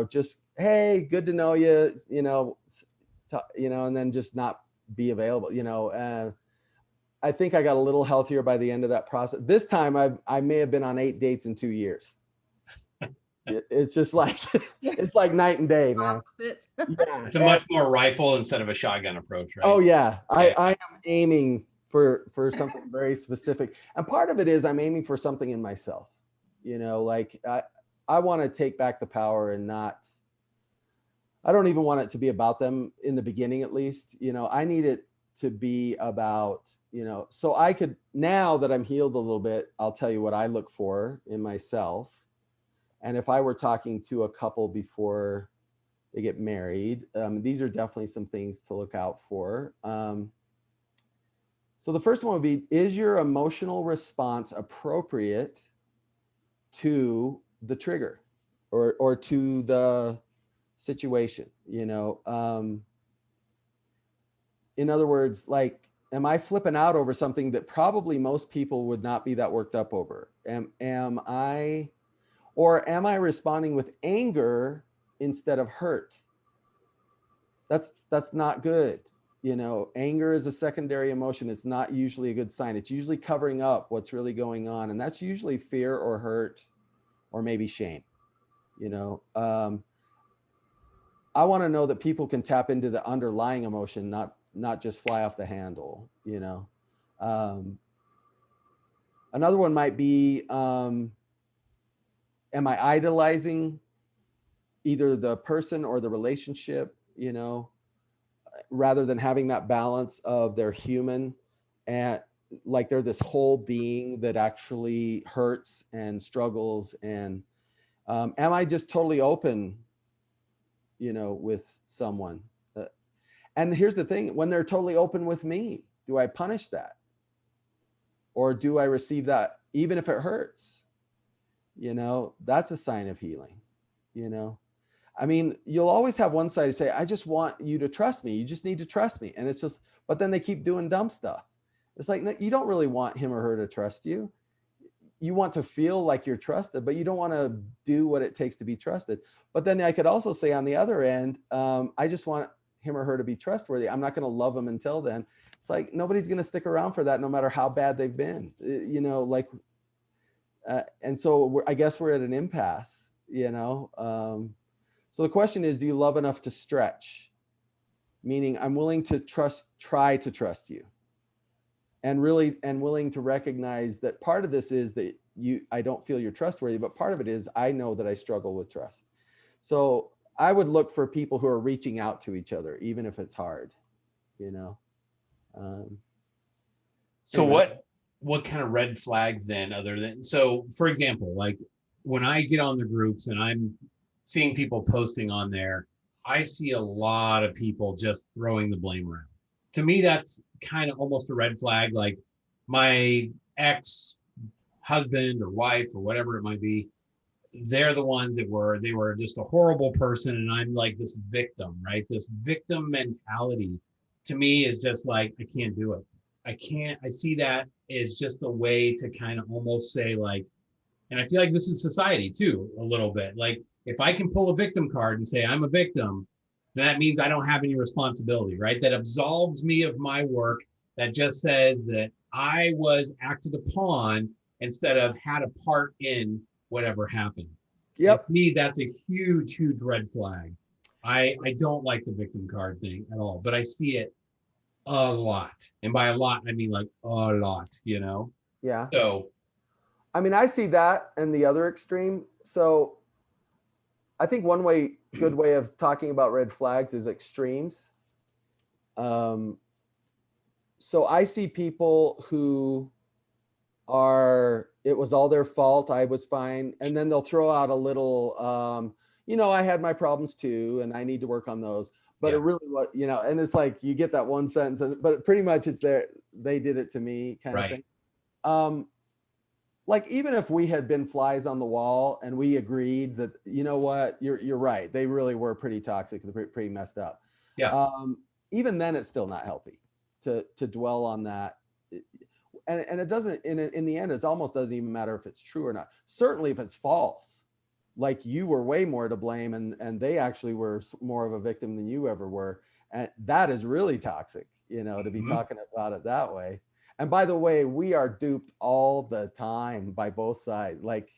just, hey, good to know you, and then just not be available, I think I got a little healthier by the end of that process. This time I may have been on 8 dates in 2 years. It's just like, it's like night and day, man. Yeah. It's a much more rifle instead of a shotgun approach, right? Oh yeah. I am aiming for something very specific. And part of it is I'm aiming for something in myself, like I want to take back the power and I don't even want it to be about them in the beginning, at least, I need it to be about, so I could, now that I'm healed a little bit, I'll tell you what I look for in myself. And if I were talking to a couple before they get married, these are definitely some things to look out for. So the first one would be, is your emotional response appropriate to the trigger or to the situation, in other words, like, am I flipping out over something that probably most people would not be that worked up over? Am I responding with anger instead of hurt? That's not good. Anger is a secondary emotion. It's not usually a good sign. It's usually covering up what's really going on. And that's usually fear or hurt or maybe shame. I want to know that people can tap into the underlying emotion, not just fly off the handle. Another one might be, am I idolizing either the person or the relationship, rather than having that balance of they're human and like they're this whole being that actually hurts and struggles? And am I just totally open, with someone? And here's the thing, when they're totally open with me, do I punish that? Or do I receive that even if it hurts? That's a sign of healing. I mean, you'll always have one side to say, I just want you to trust me. You just need to trust me. And it's just, but then they keep doing dumb stuff. It's like, no, you don't really want him or her to trust you. You want to feel like you're trusted, but you don't want to do what it takes to be trusted. But then I could also say on the other end, I just want him or her to be trustworthy. I'm not going to love them until then. It's like, nobody's going to stick around for that, no matter how bad they've been, and so I guess we're at an impasse, so the question is, do you love enough to stretch? Meaning I'm willing to try to trust you, and willing to recognize that part of this is that I don't feel you're trustworthy, but part of it is I know that I struggle with trust. So I would look for people who are reaching out to each other, even if it's hard, So anyway. what kind of red flags then, other than, so for example, like when I get on the groups and I'm seeing people posting on there, I see a lot of people just throwing the blame around. To me, that's kind of almost a red flag. Like my ex-husband or wife or whatever it might be, they're the ones they were just a horrible person, and I'm like this victim, right? This victim mentality to me is just like, I can't do it. I see that as just a way to kind of almost say like, and I feel like this is society too, a little bit. Like if I can pull a victim card and say I'm a victim, then that means I don't have any responsibility, right? That absolves me of my work. That just says that I was acted upon instead of had a part in whatever happened. Yep. To me, that's a huge, huge red flag. I don't like the victim card thing at all, but I see it a lot. And by a lot, I mean like a lot, Yeah. So, I mean, I see that and the other extreme. So I think one good way of talking about red flags is extremes. So I see people who it was all their fault, I was fine. And then they'll throw out a little, I had my problems too, and I need to work on those. But It really was, and it's like, you get that one sentence, but pretty much it's they did it to me kind of thing. Like, even if we had been flies on the wall and we agreed that, you know what, you're right, they really were pretty toxic, pretty messed up. Yeah. Even then, it's still not healthy to dwell on that. And it doesn't, in the end, it almost doesn't even matter if it's true or not. Certainly if it's false, like you were way more to blame and they actually were more of a victim than you ever were. And that is really toxic, to be talking about it that way. And by the way, we are duped all the time by both sides. Like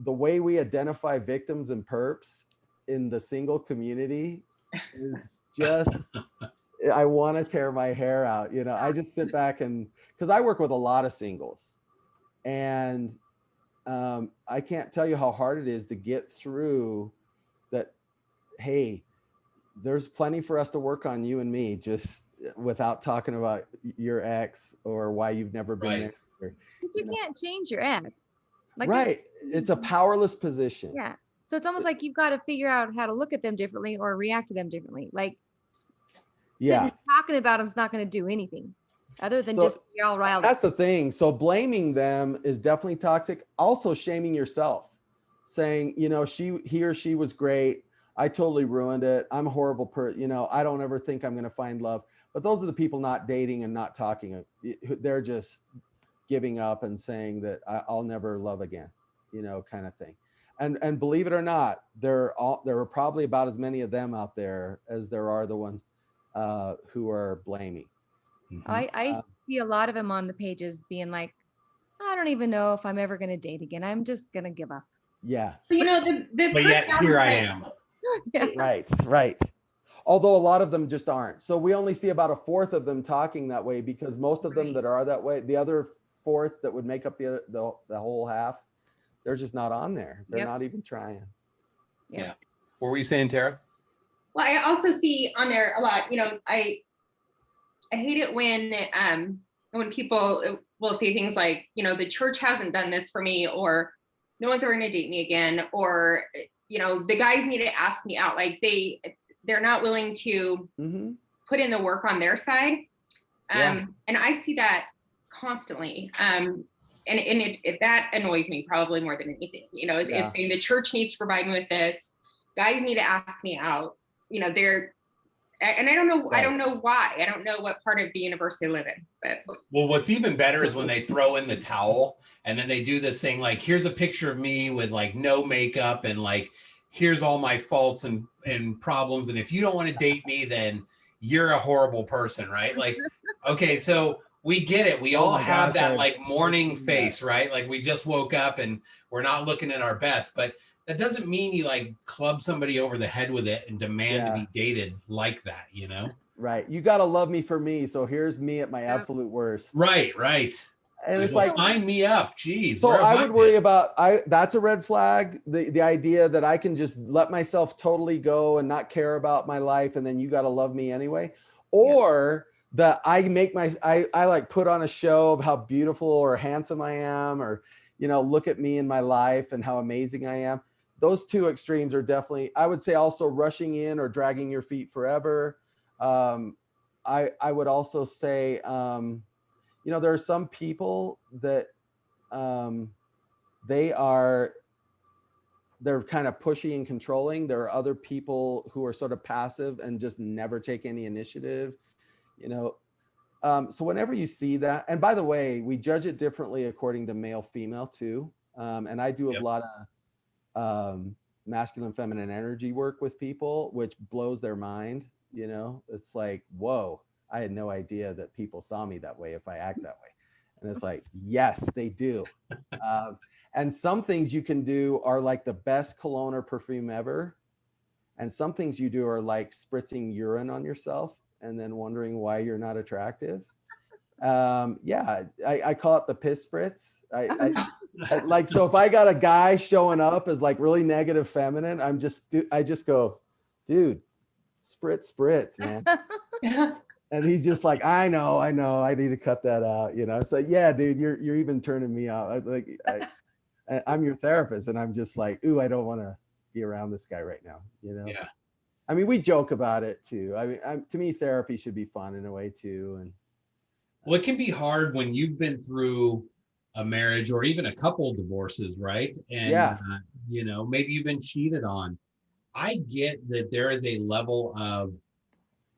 the way we identify victims and perps in the single community is just, I want to tear my hair out. I just sit back because I work with a lot of singles, and I can't tell you how hard it is to get through that. Hey, there's plenty for us to work on, you and me, just without talking about your ex or why you've never been there. Because you can't change your ex. Like, right. It's a powerless position. Yeah. So it's almost like you've got to figure out how to look at them differently or react to them differently. Like, talking about them is not going to do anything other than just be all riled up. That's the thing. So blaming them is definitely toxic. Also shaming yourself, saying, he or she was great. I totally ruined it. I'm a horrible you know, I don't ever think I'm going to find love. But those are the people not dating and not talking. They're just giving up and saying that I'll never love again, you know, kind of thing. And believe it or not, there are probably about as many of them out there as there are the ones who are blaming. I see a lot of them on the pages being like, I don't even know if I'm ever going to date again. I'm just going to give up. Yeah. But, you know, the But yet personality here I type- am. Yeah. Right. Although a lot of them just aren't. So we only see about a fourth of them talking that way, because most of them that are that way, the other fourth that would make up the whole half, they're just not on there. They're not even trying. Yeah. What were you saying, Tara? Well, I also see on there a lot, you know, I hate it when people will say things like, you know, the church hasn't done this for me, or no one's ever going to date me again, or, you know, the guys need to ask me out. Like they're not willing to put in the work on their side. And I see that constantly. And that annoys me probably more than anything, you know, is saying the church needs to provide me with this. Guys need to ask me out. You know, and I don't know, I don't know why. I don't know what part of the universe they live in. But well, what's even better is when they throw in the towel and then they do this thing like, here's a picture of me with like no makeup and like, here's all my faults and problems. And if you don't want to date me, then you're a horrible person, right? Like, okay, so we get it. We all have that like morning face, right? Like we just woke up and we're not looking at our best, but that doesn't mean you like club somebody over the head with it and demand to be dated like that, you know? Right. You got to love me for me. So here's me at my absolute worst. Right. And it's like, sign me up. Geez. So I would worry about, that's a red flag. The idea that I can just let myself totally go and not care about my life. And then you got to love me anyway. Or that I make I like put on a show of how beautiful or handsome I am, or, you know, look at me in my life and how amazing I am. Those two extremes are definitely, I would say, also rushing in or dragging your feet forever. I would also say, you know, there are some people that they're kind of pushy and controlling. There are other people who are sort of passive and just never take any initiative, you know. So whenever you see that, and by the way, we judge it differently according to male, female too. And I do a lot of masculine, feminine energy work with people, which blows their mind. You know, it's like, whoa, I had no idea that people saw me that way if I act that way. And it's like, yes, they do. And some things you can do are like the best cologne or perfume ever. And some things you do are like spritzing urine on yourself and then wondering why you're not attractive. I call it the piss spritz. Like, so if I got a guy showing up as like really negative feminine, I just go, dude, spritz, man. And he's just like, I know, I need to cut that out. You know, it's like, yeah, dude, you're even turning me out. I'm your therapist, and I'm just like, ooh, I don't want to be around this guy right now. You know? Yeah. I mean, we joke about it too. I mean, to me, therapy should be fun in a way too. And well, it can be hard when you've been through a marriage or even a couple of divorces, right? And you know, maybe you've been cheated on. I get that there is a level of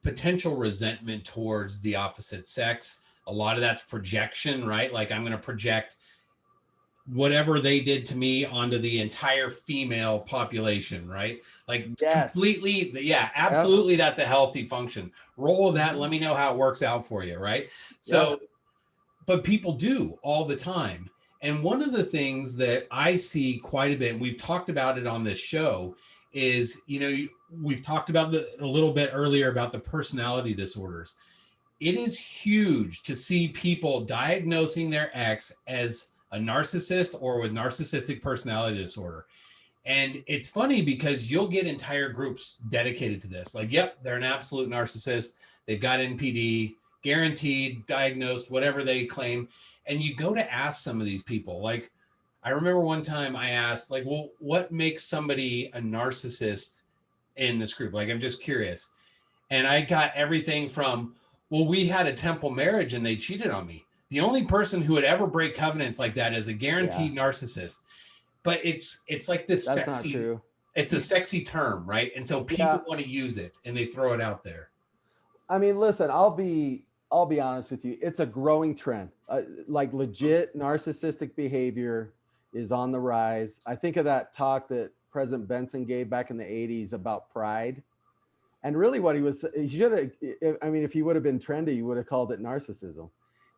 potential resentment towards the opposite sex. A lot of that's projection, right? Like I'm going to project whatever they did to me onto the entire female population, right? Like completely, absolutely. That's a healthy function. Roll with that. Let me know how it works out for you, right? So, but people do all the time. And one of the things that I see quite a bit, and we've talked about it on this show, is, you know, we've talked about a little bit earlier about the personality disorders. It is huge to see people diagnosing their ex as a narcissist or with narcissistic personality disorder. And it's funny because you'll get entire groups dedicated to this. Like, yep, they're an absolute narcissist. They've got NPD, guaranteed, diagnosed, whatever they claim. And you go to ask some of these people, like, I remember one time I asked, like, well, what makes somebody a narcissist in this group? Like, I'm just curious. And I got everything from, well, we had a temple marriage and they cheated on me. The only person who would ever break covenants like that is a guaranteed narcissist. But it's like this That's sexy. Not true. it's a sexy term, right? And so people want to use it and they throw it out there. I mean, listen, I'll be honest with you. It's a growing trend. Like legit narcissistic behavior is on the rise. I think of that talk that President Benson gave back in the 80s about pride. And really what he should have, I mean, if he would have been trendy, he would have called it narcissism.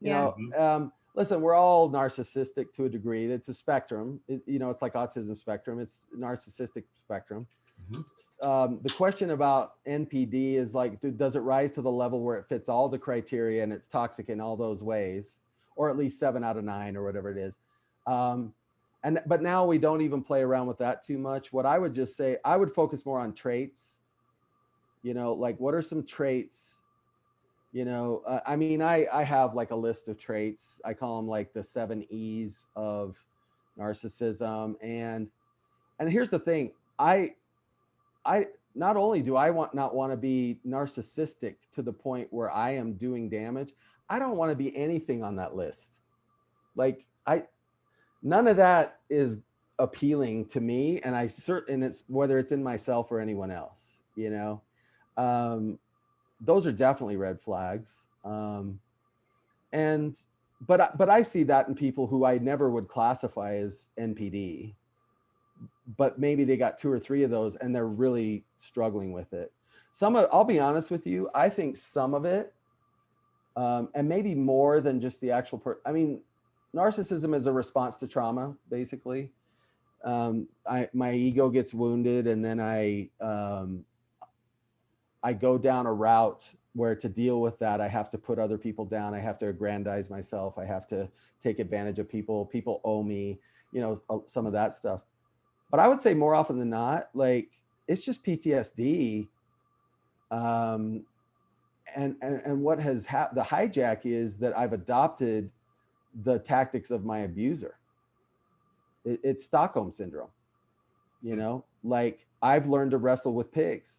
You know, listen, we're all narcissistic to a degree. It's a spectrum. It's like autism spectrum. It's narcissistic spectrum. The question about NPD is like, does it rise to the level where it fits all the criteria and it's toxic in all those ways, or at least 7 out of 9 or whatever it is. But now we don't even play around with that too much. What I would just say, I would focus more on traits. Like what are some traits? I mean, I have like a list of traits. I call them like the 7 E's of narcissism. And here's the thing, I not only do I not want to be narcissistic to the point where I am doing damage, I don't want to be anything on that list. Like none of that is appealing to me. And it's whether it's in myself or anyone else, those are definitely red flags. But I see that in people who I never would classify as NPD, but maybe they got 2 or 3 of those and they're really struggling with it. I'll be honest with you, I think some of it, and maybe more than just the actual I mean, narcissism is a response to trauma, basically. My ego gets wounded, and then I go down a route where to deal with that, I have to put other people down. I have to aggrandize myself. I have to take advantage of people. People owe me, some of that stuff. But I would say more often than not, like it's just PTSD. And what has the hijack is that I've adopted the tactics of my abuser. It's Stockholm syndrome, like I've learned to wrestle with pigs,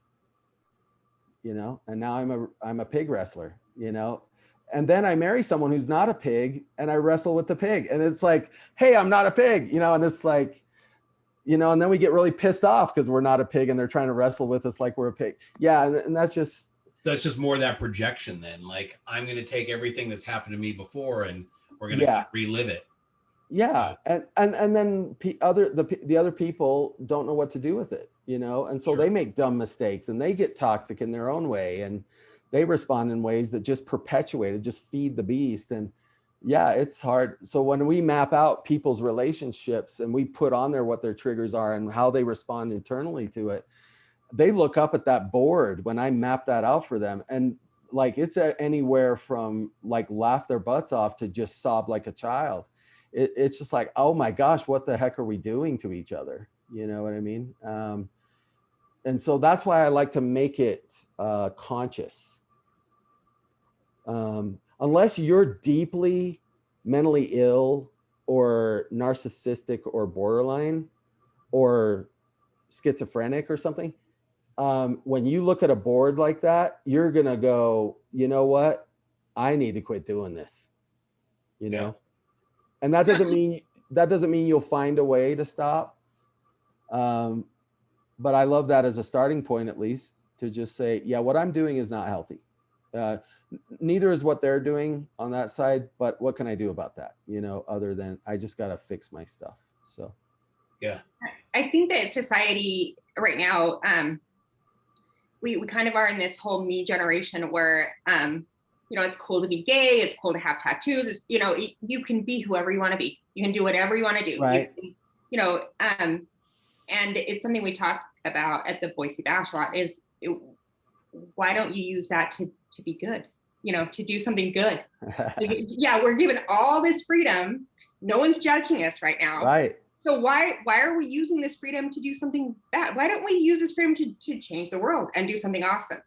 and now I'm a pig wrestler, and then I marry someone who's not a pig and I wrestle with the pig, and it's like, hey, I'm not a pig, and it's like, and then we get really pissed off because we're not a pig and they're trying to wrestle with us like we're a pig. Yeah. And that's just more of that projection then. Like, I'm going to take everything that's happened to me before and we're going to relive it. Yeah. So. And then the other people don't know what to do with it, and so they make dumb mistakes and they get toxic in their own way and they respond in ways that just perpetuate it, just feed the beast. And yeah, it's hard. So when we map out people's relationships and we put on there what their triggers are and how they respond internally to it, they look up at that board when I map that out for them. And like, it's anywhere from like laugh their butts off to just sob like a child. It's just like, oh my gosh, what the heck are we doing to each other? You know what I mean? And so that's why I like to make it conscious. Unless you're deeply mentally ill or narcissistic or borderline or schizophrenic or something, when you look at a board like that, you're going to go, you know what? I need to quit doing this, and that doesn't mean you'll find a way to stop. But I love that as a starting point, at least, to just say, yeah, what I'm doing is not healthy. Neither is what they're doing on that side, but what can I do about that? Other than I just got to fix my stuff. So, yeah, I think that society right now, we kind of are in this whole me generation where, it's cool to be gay. It's cool to have tattoos. You can be whoever you want to be. You can do whatever you want to do. Right. And it's something we talk about at the Boise Bash a lot is why don't you use that to be good, to do something good? Yeah, we're given all this freedom. No one's judging us right now. Right. So why are we using this freedom to do something bad? Why don't we use this freedom to change the world and do something awesome?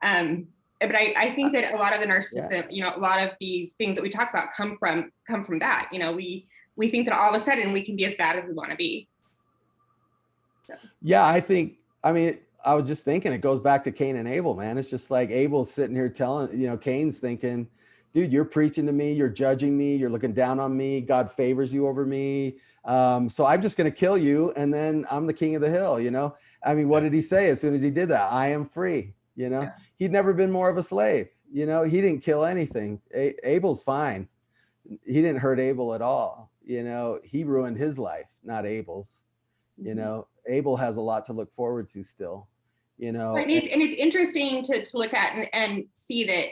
But I think that a lot of the narcissism, a lot of these things that we talk about come from that. We think that all of a sudden we can be as bad as we want to be. So. Yeah, I was just thinking it goes back to Cain and Abel, man. It's just like Abel's sitting here telling, Cain's thinking, dude, you're preaching to me, you're judging me, you're looking down on me, God favors you over me. So I'm just going to kill you. And then I'm the king of the hill, you know? I mean, what did he say as soon as he did that? I am free, you know? Yeah. He'd never been more of a slave. You know, he didn't kill anything. Abel's fine. He didn't hurt Abel at all. You know, he ruined his life, not Abel's. You know, Abel has a lot to look forward to still, you know. And it's interesting to look at and see that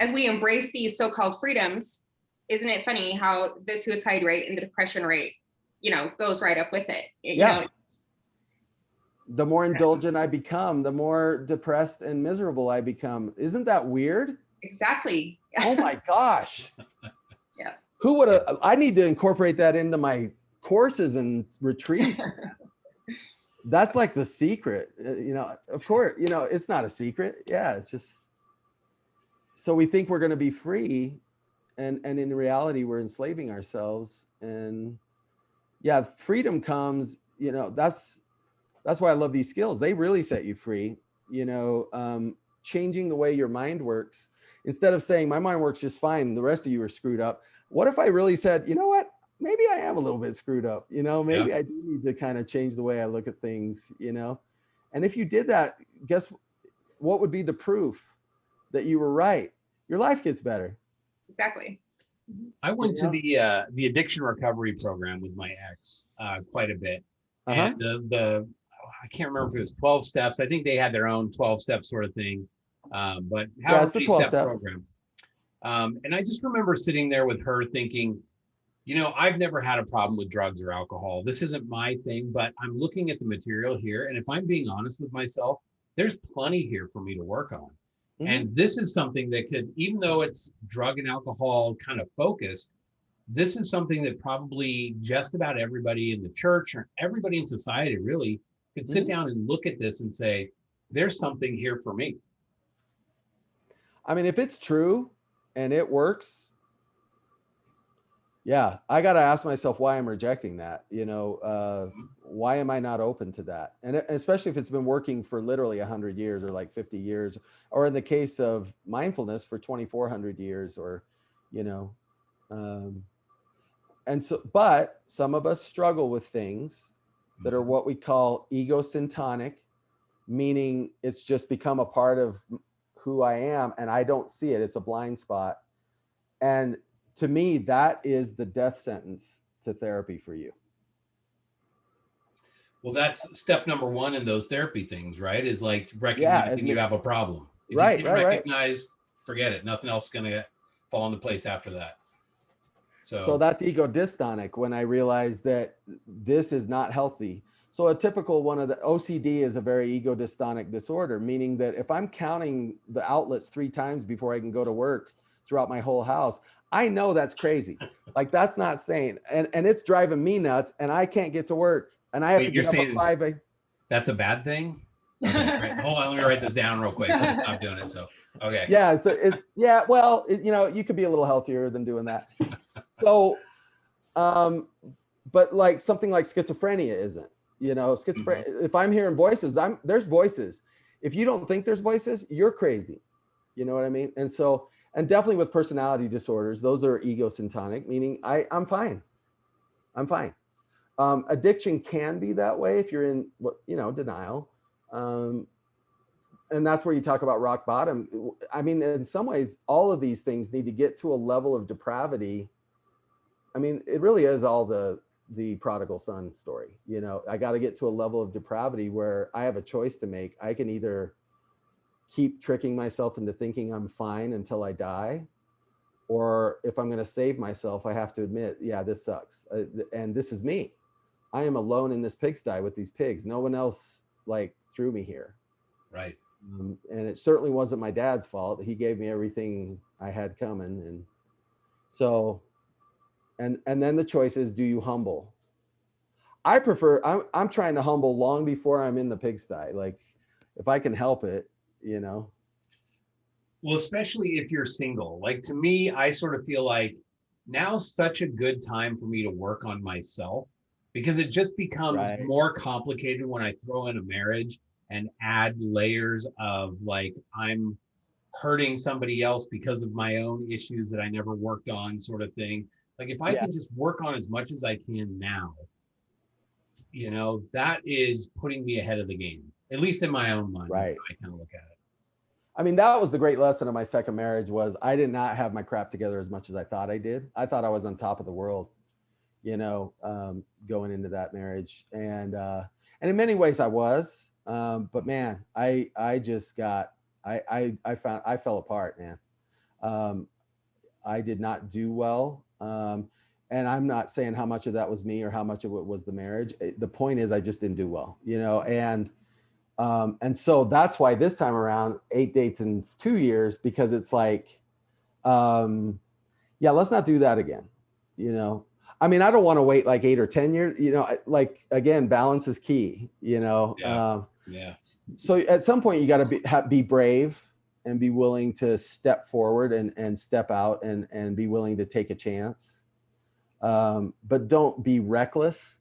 as we embrace these so-called freedoms, isn't it funny how the suicide rate and the depression rate, you know, goes right up with it? You know, the more indulgent I become, the more depressed and miserable I become. Isn't that weird? Exactly. Oh my gosh. Yeah. Who would have, I need to incorporate that into my courses and retreats. That's like the secret, you know, of course, you know, it's not a secret. Yeah. It's just, so we think we're going to be free, and in reality, we're enslaving ourselves. And yeah, freedom comes, you know, that's why I love these skills. They really set you free, you know, changing the way your mind works. Instead of saying my mind works just fine, the rest of you are screwed up. What if I really said, you know what, maybe I am a little bit screwed up, you know, maybe I do need to kind of change the way I look at things, you know? And if you did that, guess what would be the proof that you were right? Your life gets better. Exactly. I went to the addiction recovery program with my ex quite a bit. And I can't remember if it was 12 steps. I think they had their own 12-step sort of thing. But however it's a many 12 step program. And I just remember sitting there with her thinking, you know, I've never had a problem with drugs or alcohol. This isn't my thing, but I'm looking at the material here. And if I'm being honest with myself, there's plenty here for me to work on. And this is something that could, even though it's drug and alcohol kind of focused, this is something that probably just about everybody in the church or everybody in society really could sit down and look at this and say, there's something here for me. I mean, if it's true and it works, yeah, I got to ask myself why I'm rejecting that. You know, why am I not open to that? And especially if it's been working for literally 100 years or like 50 years, or in the case of mindfulness for 2,400 years, or, you know, and so, but some of us struggle with things that are what we call egosyntonic, meaning it's just become a part of who I am and I don't see it. It's a blind spot. And to me, that is the death sentence to therapy for you. Well, that's step number one in those therapy things, right? Is like recognizing you have a problem. If you can't recognize, forget it. Nothing else is going to fall into place after that. So that's ego dystonic, when I realize that this is not healthy. So a typical one of the OCD is a very ego dystonic disorder, meaning that if I'm counting the outlets 3 times before I can go to work throughout my whole house, I know that's crazy. Like, that's not sane. And it's driving me nuts, and I can't get to work. And I have to get up at 5 a.m. That's a bad thing? Okay, right. Hold on, let me write this down real quick so I stop doing it. So, okay. Yeah, so well, you know, you could be a little healthier than doing that. So, but like something like schizophrenia isn't, you know, schizophrenia, if I'm hearing voices, there's voices. If you don't think there's voices, you're crazy. You know what I mean? And so, and definitely with personality disorders, those are egosyntonic, meaning I'm fine. I'm fine. Addiction can be that way if you're in, you know, denial. And that's where you talk about rock bottom. I mean, in some ways, all of these things need to get to a level of depravity. I mean, it really is all the prodigal son story. You know, I got to get to a level of depravity where I have a choice to make. I can either keep tricking myself into thinking I'm fine until I die, or if I'm going to save myself, I have to admit, yeah, this sucks. And this is me. I am alone in this pigsty with these pigs. No one else like threw me here. Right. And it certainly wasn't my dad's fault. He gave me everything I had coming. And so, and then the choice is, do you humble? I prefer, I'm trying to humble long before I'm in the pigsty. Like, if I can help it, you know. Well, especially if you're single. Like, to me, I sort of feel like now's such a good time for me to work on myself, because it just becomes more complicated when I throw in a marriage and add layers of like, I'm hurting somebody else because of my own issues that I never worked on, sort of thing. Like if I can just work on as much as I can now, that is putting me ahead of the game, at least in my own mind. Right. I kind of look at it. I mean, that was the great lesson of my second marriage was I did not have my crap together as much as I thought I did. I thought I was on top of the world, going into that marriage. And in many ways I was, but man, I fell apart, man. I did not do well. And I'm not saying how much of that was me or how much of it was the marriage. The point is I just didn't do well, and so that's why this time around 8 dates in 2 years, because it's like, let's not do that again. I mean, I don't want to wait like 8 or 10 years, like again, balance is key, Yeah. So at some point you got to be brave and be willing to step forward and step out and be willing to take a chance. But don't be reckless.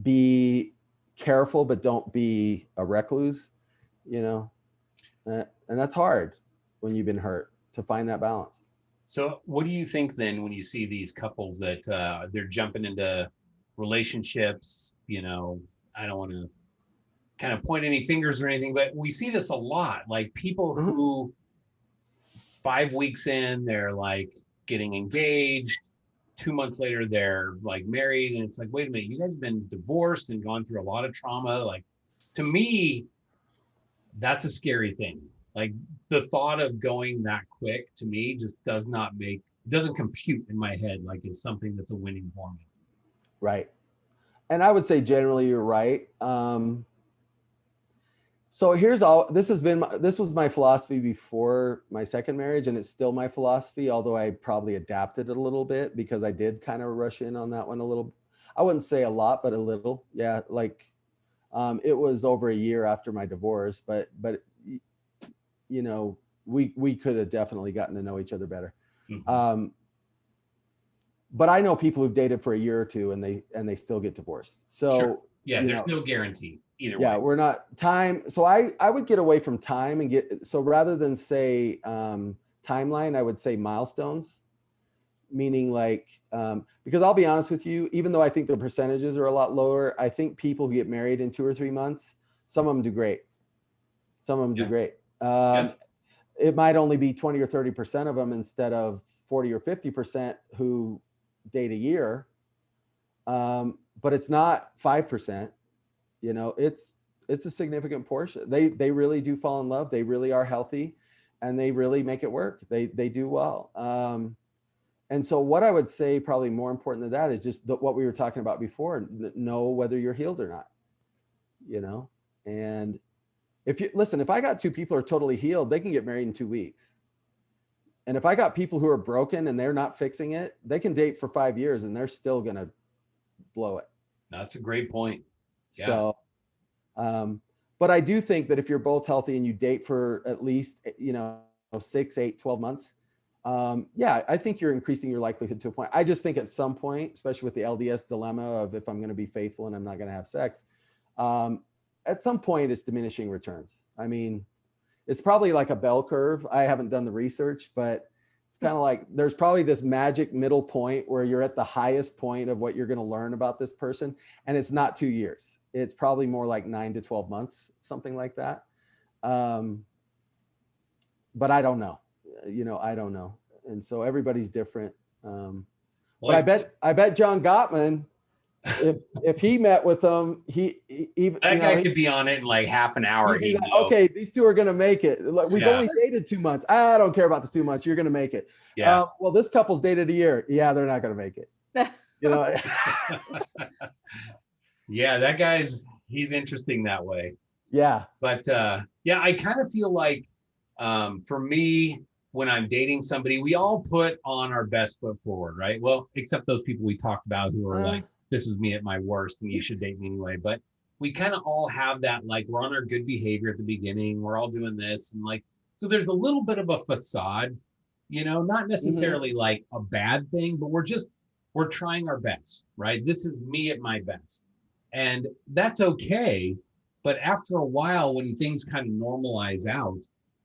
Be careful, but don't be a recluse, and that's hard when you've been hurt to find that balance. So what do you think then when you see these couples that they're jumping into relationships? I don't want to kind of point any fingers or anything, but we see this a lot. Like people who 5 weeks in, they're like getting engaged. 2 months later, they're like married. And it's like, wait a minute, you guys have been divorced and gone through a lot of trauma. Like, to me, that's a scary thing. Like the thought of going that quick to me just doesn't compute in my head like it's something that's a winning formula. Right. And I would say generally you're right. So this was my philosophy before my second marriage, and it's still my philosophy, although I probably adapted it a little bit because I did kind of rush in on that one a little. I wouldn't say a lot, but a little. Yeah. Like, it was over a year after my divorce, but we could have definitely gotten to know each other better. Mm-hmm. But I know people who've dated for a year or two and they still get divorced. So sure. Yeah, there's no guarantee either way. Yeah, we're not time. So I would get away from time and so rather than say timeline, I would say milestones, meaning like, because I'll be honest with you, even though I think the percentages are a lot lower, I think people who get married in 2 or 3 months, some of them do great. Some of them do great. It might only be 20 or 30% of them instead of 40 or 50% who date a year. But it's not 5%, it's a significant portion. They really do fall in love. They really are healthy and they really make it work. They do well. And so what I would say probably more important than that is just what we were talking about before, know whether you're healed or not, and if I got 2 people who are totally healed, they can get married in 2 weeks. And if I got people who are broken and they're not fixing it, they can date for 5 years and they're still going to blow it. That's a great point. Yeah. So, but I do think that if you're both healthy and you date for at least, 6, 8, 12 months, I think you're increasing your likelihood to a point. I just think at some point, especially with the LDS dilemma of if I'm going to be faithful and I'm not going to have sex, at some point it's diminishing returns. I mean, it's probably like a bell curve. I haven't done the research, but it's kind of like there's probably this magic middle point where you're at the highest point of what you're going to learn about this person. And it's not 2 years. It's probably more like 9 to 12 months, something like that. But I don't know, I don't know. And so everybody's different. But I bet John Gottman, if he met with them, he could be on it in like half an hour. Okay, these 2 are going to make it. We've only dated 2 months. I don't care about the 2 months. You're going to make it. Yeah. Well, this couple's dated a year. Yeah, they're not going to make it. Yeah, that he's interesting that way. Yeah. But I kind of feel like for me, when I'm dating somebody, we all put on our best foot forward, right? Well, except those people we talked about who are like, this is me at my worst and you should date me anyway. But we kind of all have that, like, we're on our good behavior at the beginning. We're all doing this. And like, so there's a little bit of a facade, not necessarily like a bad thing, but we're trying our best, right? This is me at my best. And that's okay. But after a while, when things kind of normalize out,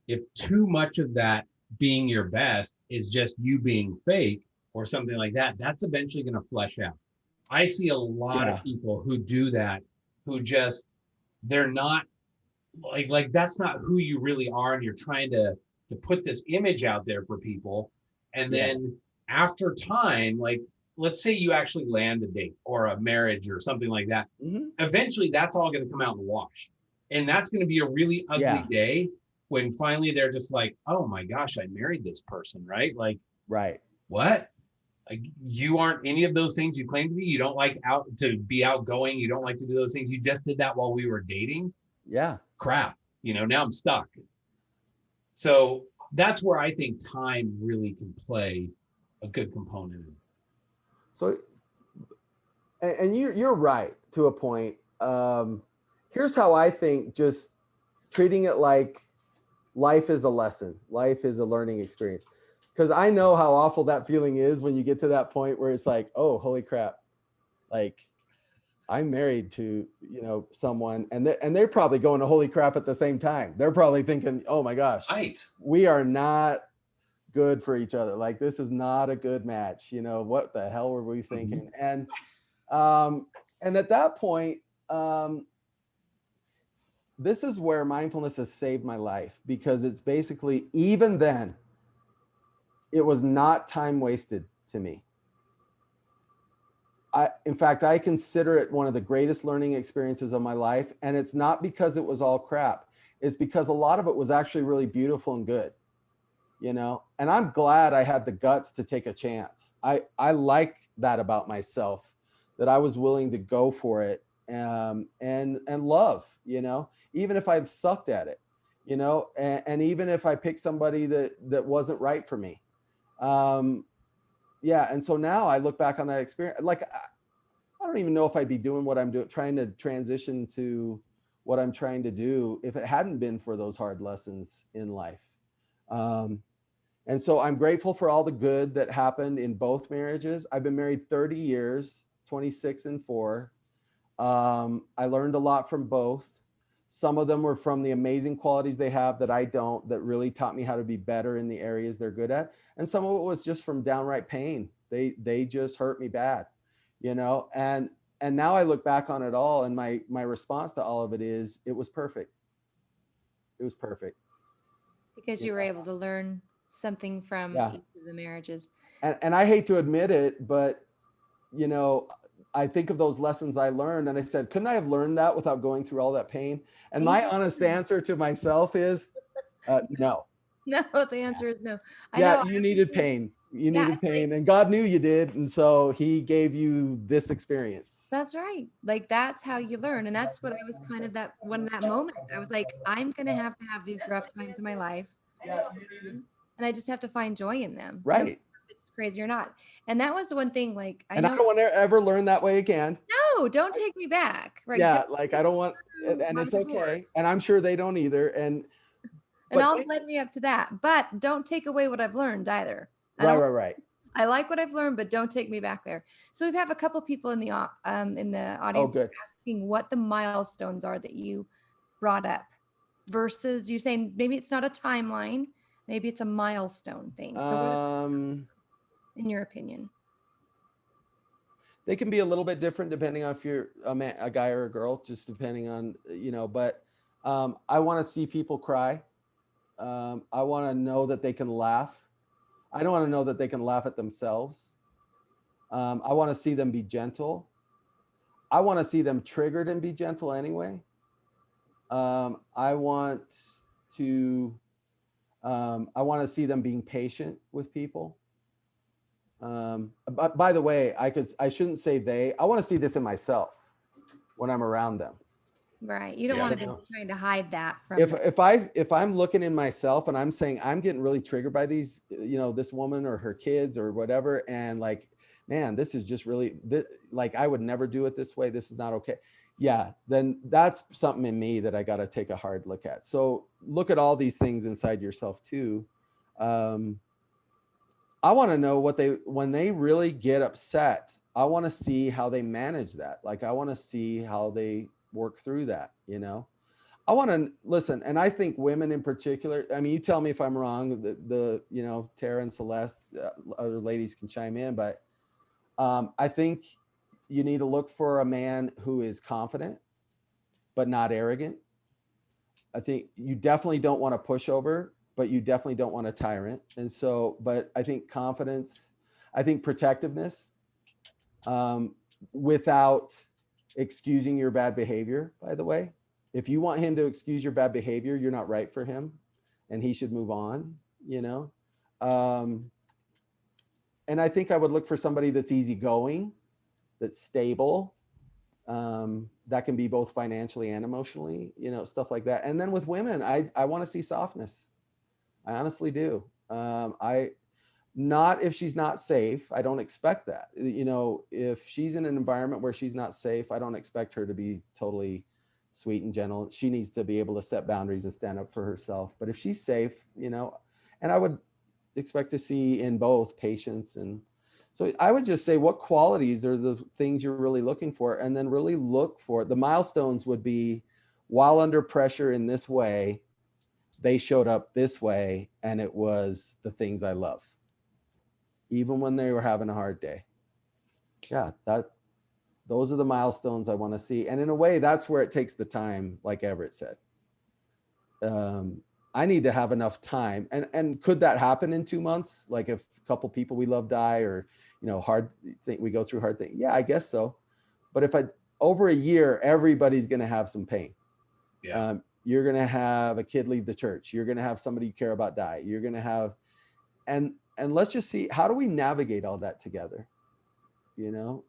if too much of that being your best is just you being fake or something like that, that's eventually going to flesh out. I see a lot Yeah. of people who do that, who just, they're not like that's not who you really are, and you're trying to put this image out there for people, and Yeah. then after time, like let's say you actually land a date or a marriage or something like that, eventually that's all going to come out in the wash, and that's going to be a really ugly day when finally they're just like, oh my gosh, I married this person, right? Like, Right. what? Like, you aren't any of those things you claim to be. You don't like out to be outgoing. You don't like to do those things. You just did that while we were dating. Yeah. Crap. Now I'm stuck. So that's where I think time really can play a good component. So, and you're right to a point. Here's how I think, just treating it like life is a lesson, life is a learning experience. Because I know how awful that feeling is when you get to that point where it's like, oh, holy crap, like I'm married to, someone, and they're probably going to holy crap at the same time. They're probably thinking, oh my gosh, Right. we are not good for each other. Like, this is not a good match. What the hell were we thinking? And at that point, this is where mindfulness has saved my life, because it's basically, even then, it was not time wasted to me. In fact, I consider it one of the greatest learning experiences of my life. And it's not because it was all crap. It's because a lot of it was actually really beautiful and good, and I'm glad I had the guts to take a chance. I like that about myself, that I was willing to go for it, and love, even if I sucked at it, and even if I picked somebody that wasn't right for me. And so now I look back on that experience, like, I don't even know if I'd be doing what I'm doing, trying to transition to what I'm trying to do, if it hadn't been for those hard lessons in life. And so I'm grateful for all the good that happened in both marriages. I've been married 30 years, 26 and 4. I learned a lot from both. Some of them were from the amazing qualities they have that I don't, that really taught me how to be better in the areas they're good at. And some of it was just from downright pain. They just hurt me bad, and now I look back on it all, and my response to all of it is, it was perfect. It was perfect. Because you were able to learn something from each of the marriages. And I hate to admit it, but, I think of those lessons I learned, and I said, couldn't I have learned that without going through all that pain? And my honest answer to myself is, no. No, the answer is no. You needed pain. You needed pain, and God knew you did. And so he gave you this experience. That's right. Like, that's how you learn. And that's what I was kind of that moment. I was like, I'm going to have these rough times in my life. And I just have to find joy in them. Right. If it's crazy or not. And that was the one thing, like, I don't want to ever learn that way again. No, don't take me back. Right. Yeah. Like, I don't want, and it's okay. And I'm sure they don't either. And I'll led me up to that, but don't take away what I've learned either. Right. I like what I've learned, but don't take me back there. So we have a couple people in the audience asking what the milestones are that you brought up, versus you saying maybe it's not a timeline, maybe it's a milestone thing. So what in your opinion? They can be a little bit different depending on if you're a guy or a girl, just depending on, but I want to see people cry. I want to know that they can laugh. I don't want to know that they can laugh at themselves. I want to see them be gentle. I want to see them triggered and be gentle anyway. I want to see them being patient with people. But by the way, I shouldn't say I want to see this in myself when I'm around them. Right. You don't want to be trying to hide that from if I'm looking in myself and I'm saying I'm getting really triggered by these, this woman or her kids or whatever, and like, man, this is just really like, I would never do it this way. This is not okay. Yeah, then that's something in me that I got to take a hard look at. So look at all these things inside yourself too. I want to know when they really get upset, I want to see how they manage that. Like, I want to see how they work through that. I want to listen, and I think women in particular, I mean, you tell me if I'm wrong, you know, Tara and Celeste, other ladies can chime in, but I think you need to look for a man who is confident, but not arrogant. I think you definitely don't want a pushover, but you definitely don't want a tyrant. And so, but I think confidence, I think protectiveness, without excusing your bad behavior, by the way. If you want him to excuse your bad behavior, you're not right for him and he should move on, you know? And I think I would look for somebody that's easygoing, that's stable, that can be both financially and emotionally, you know, stuff like that. And then with women, I want to see softness. I honestly do. Not if she's not safe. I don't expect that. You know, if she's in an environment where she's not safe, I don't expect her to be totally sweet and gentle. She needs to be able to set boundaries and stand up for herself. But if she's safe, you know, and I would expect to see in both patience. And so I would just say, what qualities are the things you're really looking for? And then really look for the milestones would be, while under pressure in this way, they showed up this way, and it was the things I love, even when they were having a hard day. Yeah, those are the milestones I want to see. And in a way, that's where it takes the time, like Everett said. I need to have enough time. And could that happen in 2 months? Like if a couple people we love die, or, you know, we go through hard things. Yeah, I guess so. But if over a year, everybody's going to have some pain. Yeah. You're going to have a kid leave the church. You're going to have somebody you care about die. You're going to have, and let's just see, how do we navigate all that together? You know,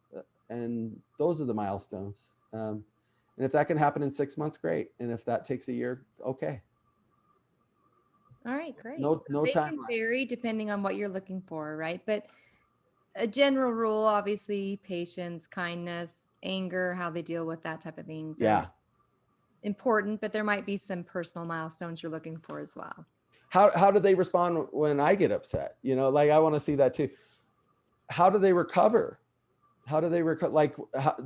and those are the milestones. And if that can happen in 6 months, great. And if that takes a year, okay. All right, great. No They time. can vary depending on what you're looking for, right? But a general rule, obviously, patience, kindness, anger, how they deal with that type of things. Yeah. Important, but there might be some personal milestones you're looking for as well. How do they respond when I get upset? You know, like I want to see that too. How do they recover? How do they recover? Like,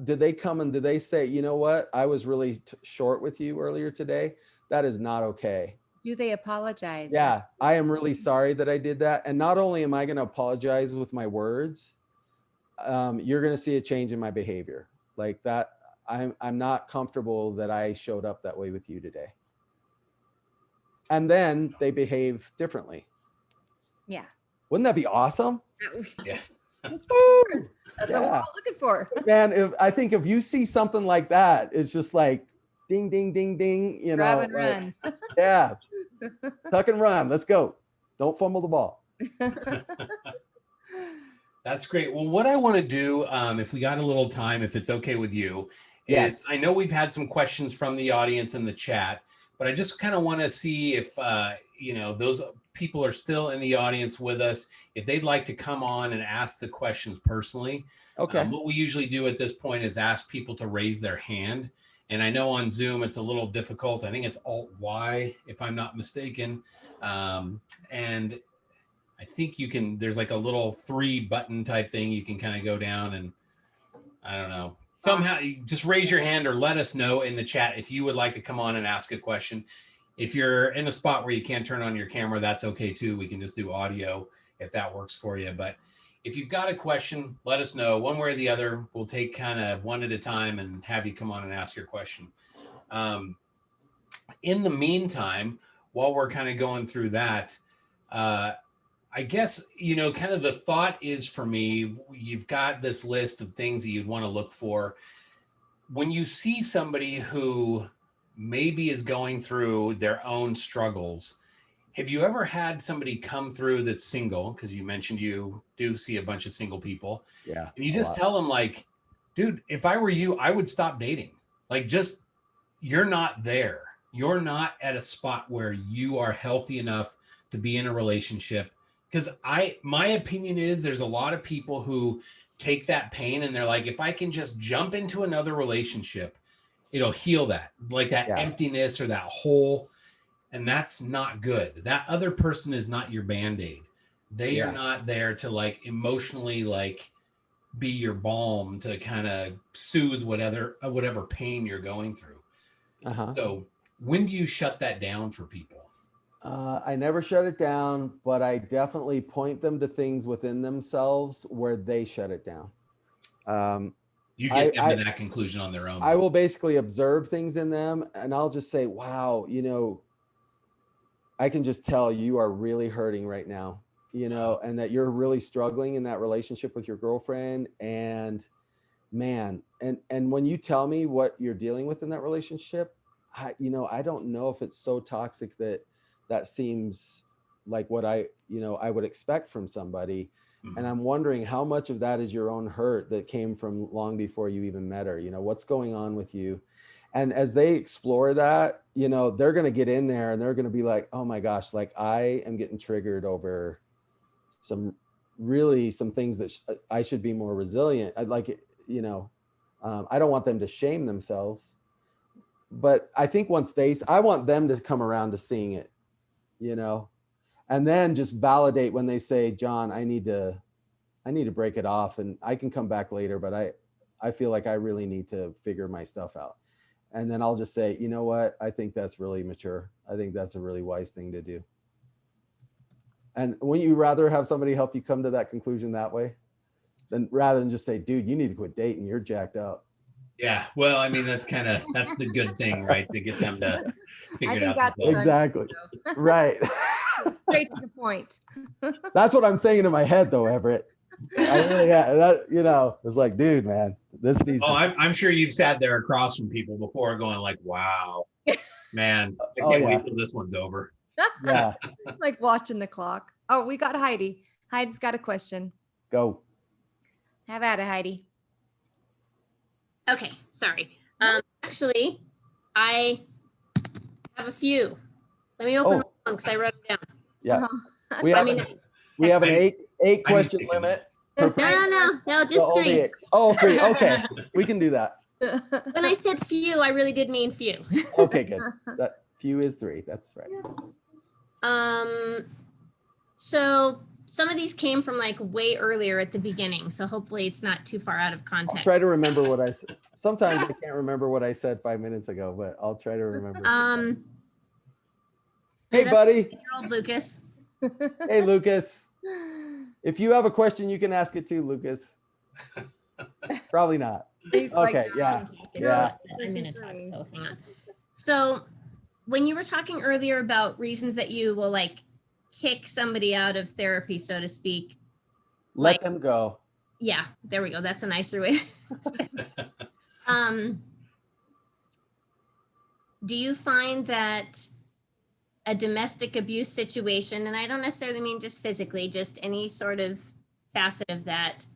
did they come and did they say, you know what, I was really short with you earlier today? That is not okay. Do they apologize? Yeah, I am really sorry that I did that. And not only am I going to apologize with my words, you're going to see a change in my behavior. Like that, I'm not comfortable that I showed up that way with you today. And then they behave differently. Yeah. Wouldn't that be awesome? Yeah. That's what we're all looking for. Man, I think if you see something like that, it's just like ding, ding, ding, ding, you Grab know. and run. Yeah. Tuck and run. Let's go. Don't fumble the ball. That's great. Well, what I want to do, if we got a little time, if it's okay with you, is I know we've had some questions from the audience in the chat, but I just kind of want to see if, you know, those people are still in the audience with us, if they'd like to come on and ask the questions personally. Okay. What we usually do at this point is ask people to raise their hand. And I know on Zoom, it's a little difficult. I think it's Alt-Y, if I'm not mistaken. And I think there's like a little 3-button type thing. You can kind of go down and I don't know. Somehow you just raise your hand or let us know in the chat if you would like to come on and ask a question. If you're in a spot where you can't turn on your camera, that's okay too. We can just do audio if that works for you. But if you've got a question, let us know. One way or the other, we'll take kind of one at a time and have you come on and ask your question. In the meantime, while we're kind of going through that, I guess, you know, kind of the thought is for me, you've got this list of things that you'd want to look for. When you see somebody who maybe is going through their own struggles, have you ever had somebody come through that's single? Because you mentioned you do see a bunch of single people. Yeah. And you just tell them like, dude, if I were you, I would stop dating. Like, just, you're not there. You're not at a spot where you are healthy enough to be in a relationship. Because my opinion is there's a lot of people who take that pain and they're like, if I can just jump into another relationship, it'll heal that, like that emptiness or that hole. And that's not good. That other person is not your Band-Aid. They are not there to like emotionally like be your balm to kind of soothe whatever pain you're going through. So When do you shut that down for people? I never shut it down, but I definitely point them to things within themselves where they shut it down. You get them to that conclusion on their own. I will basically observe things in them, and I'll just say, wow, you know, I can just tell you are really hurting right now, you know, and that you're really struggling in that relationship with your girlfriend. And man, and when you tell me what you're dealing with in that relationship, I don't know if it's so toxic that seems like what I would expect from somebody. And I'm wondering how much of that is your own hurt that came from long before you even met her. You know, what's going on with you? And as they explore that, you know, they're going to get in there and they're going to be like, oh my gosh, like I am getting triggered over some things that I should be more resilient. I'd like it, you know, I don't want them to shame themselves, but I think I want them to come around to seeing it, you know, and then just validate when they say, John, I need to break it off and I can come back later, but I feel like I really need to figure my stuff out. And then I'll just say, you know what? I think that's really mature. I think that's a really wise thing to do. And wouldn't you rather have somebody help you come to that conclusion that way than rather than just say, dude, you need to quit dating. You're jacked up. Yeah. Well, I mean, that's the good thing, right? To get them to figure it out. Exactly. Right. Straight to the point. That's what I'm saying in my head though, Everett. I really, that, you know, it's like, dude, man, this needs. Oh, I'm sure you've sat there across from people before going like, wow, man, I can't wait till this one's over. Yeah. Like watching the clock. Oh, we got Heidi. Heidi's got a question. Go. Have at it, Heidi. Okay, sorry. Actually, I have a few. Let me open my phone because I wrote them down. Yeah. Uh-huh. We have an eight question limit. No, just three. Oh, three. Okay, we can do that. When I said few, I really did mean few. Okay, good. That few is three. That's right. So some of these came from like way earlier at the beginning, so hopefully it's not too far out of context. I'll try to remember what I said. Sometimes I can't remember what I said 5 minutes ago, but I'll try to remember. Hey, buddy. 8-year-old Lucas. Hey, Lucas. If you have a question, you can ask it too, Lucas. Probably not. Okay, yeah. I'm gonna talk, so hang on. So when you were talking earlier about reasons that you will like kick somebody out of therapy, so to speak. Let them go. Yeah, there we go. That's a nicer way. Do you find that a domestic abuse situation, and I don't necessarily mean just physically, just any sort of facet of that,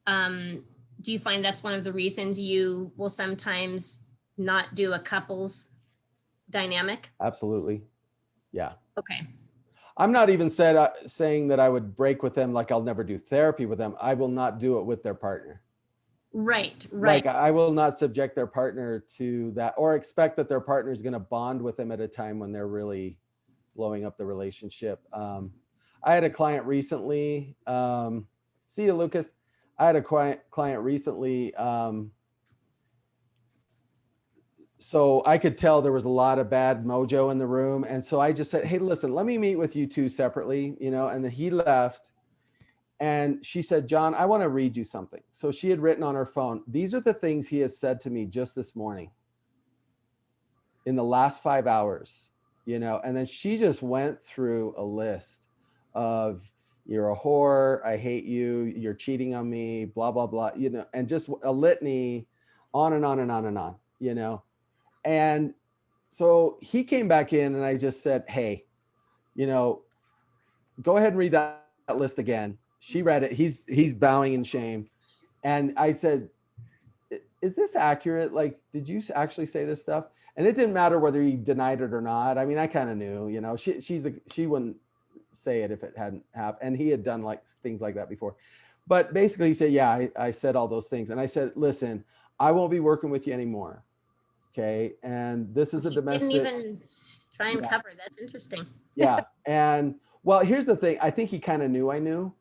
do you find that's one of the reasons you will sometimes not do a couples dynamic? Absolutely. Yeah. Okay. I'm not even saying that I would break with them, like I'll never do therapy with them. I will not do it with their partner. Right. Like I will not subject their partner to that or expect that their partner is going to bond with them at a time when they're really blowing up the relationship. I had a client recently. See you, Lucas. I had a client recently. So I could tell there was a lot of bad mojo in the room. And so I just said, hey, listen, let me meet with you two separately, you know, and then he left. And she said, John, I want to read you something. So she had written on her phone, these are the things he has said to me just this morning in the last 5 hours, you know, and then she just went through a list of, you're a whore, I hate you, you're cheating on me, blah, blah, blah, you know, and just a litany on and on and on and on, you know. And so he came back in and I just said, hey, you know, go ahead and read that list again. She read it. He's bowing in shame. And I said, is this accurate? Like, did you actually say this stuff? And it didn't matter whether he denied it or not. I mean, I kind of knew, you know, she wouldn't say it if it hadn't happened. And he had done like things like that before. But basically he said, yeah, I said all those things. And I said, listen, I won't be working with you anymore. Okay. And this is a domestic. Didn't even try and cover. That's interesting. Yeah. And well, here's the thing. I think he kind of knew I knew.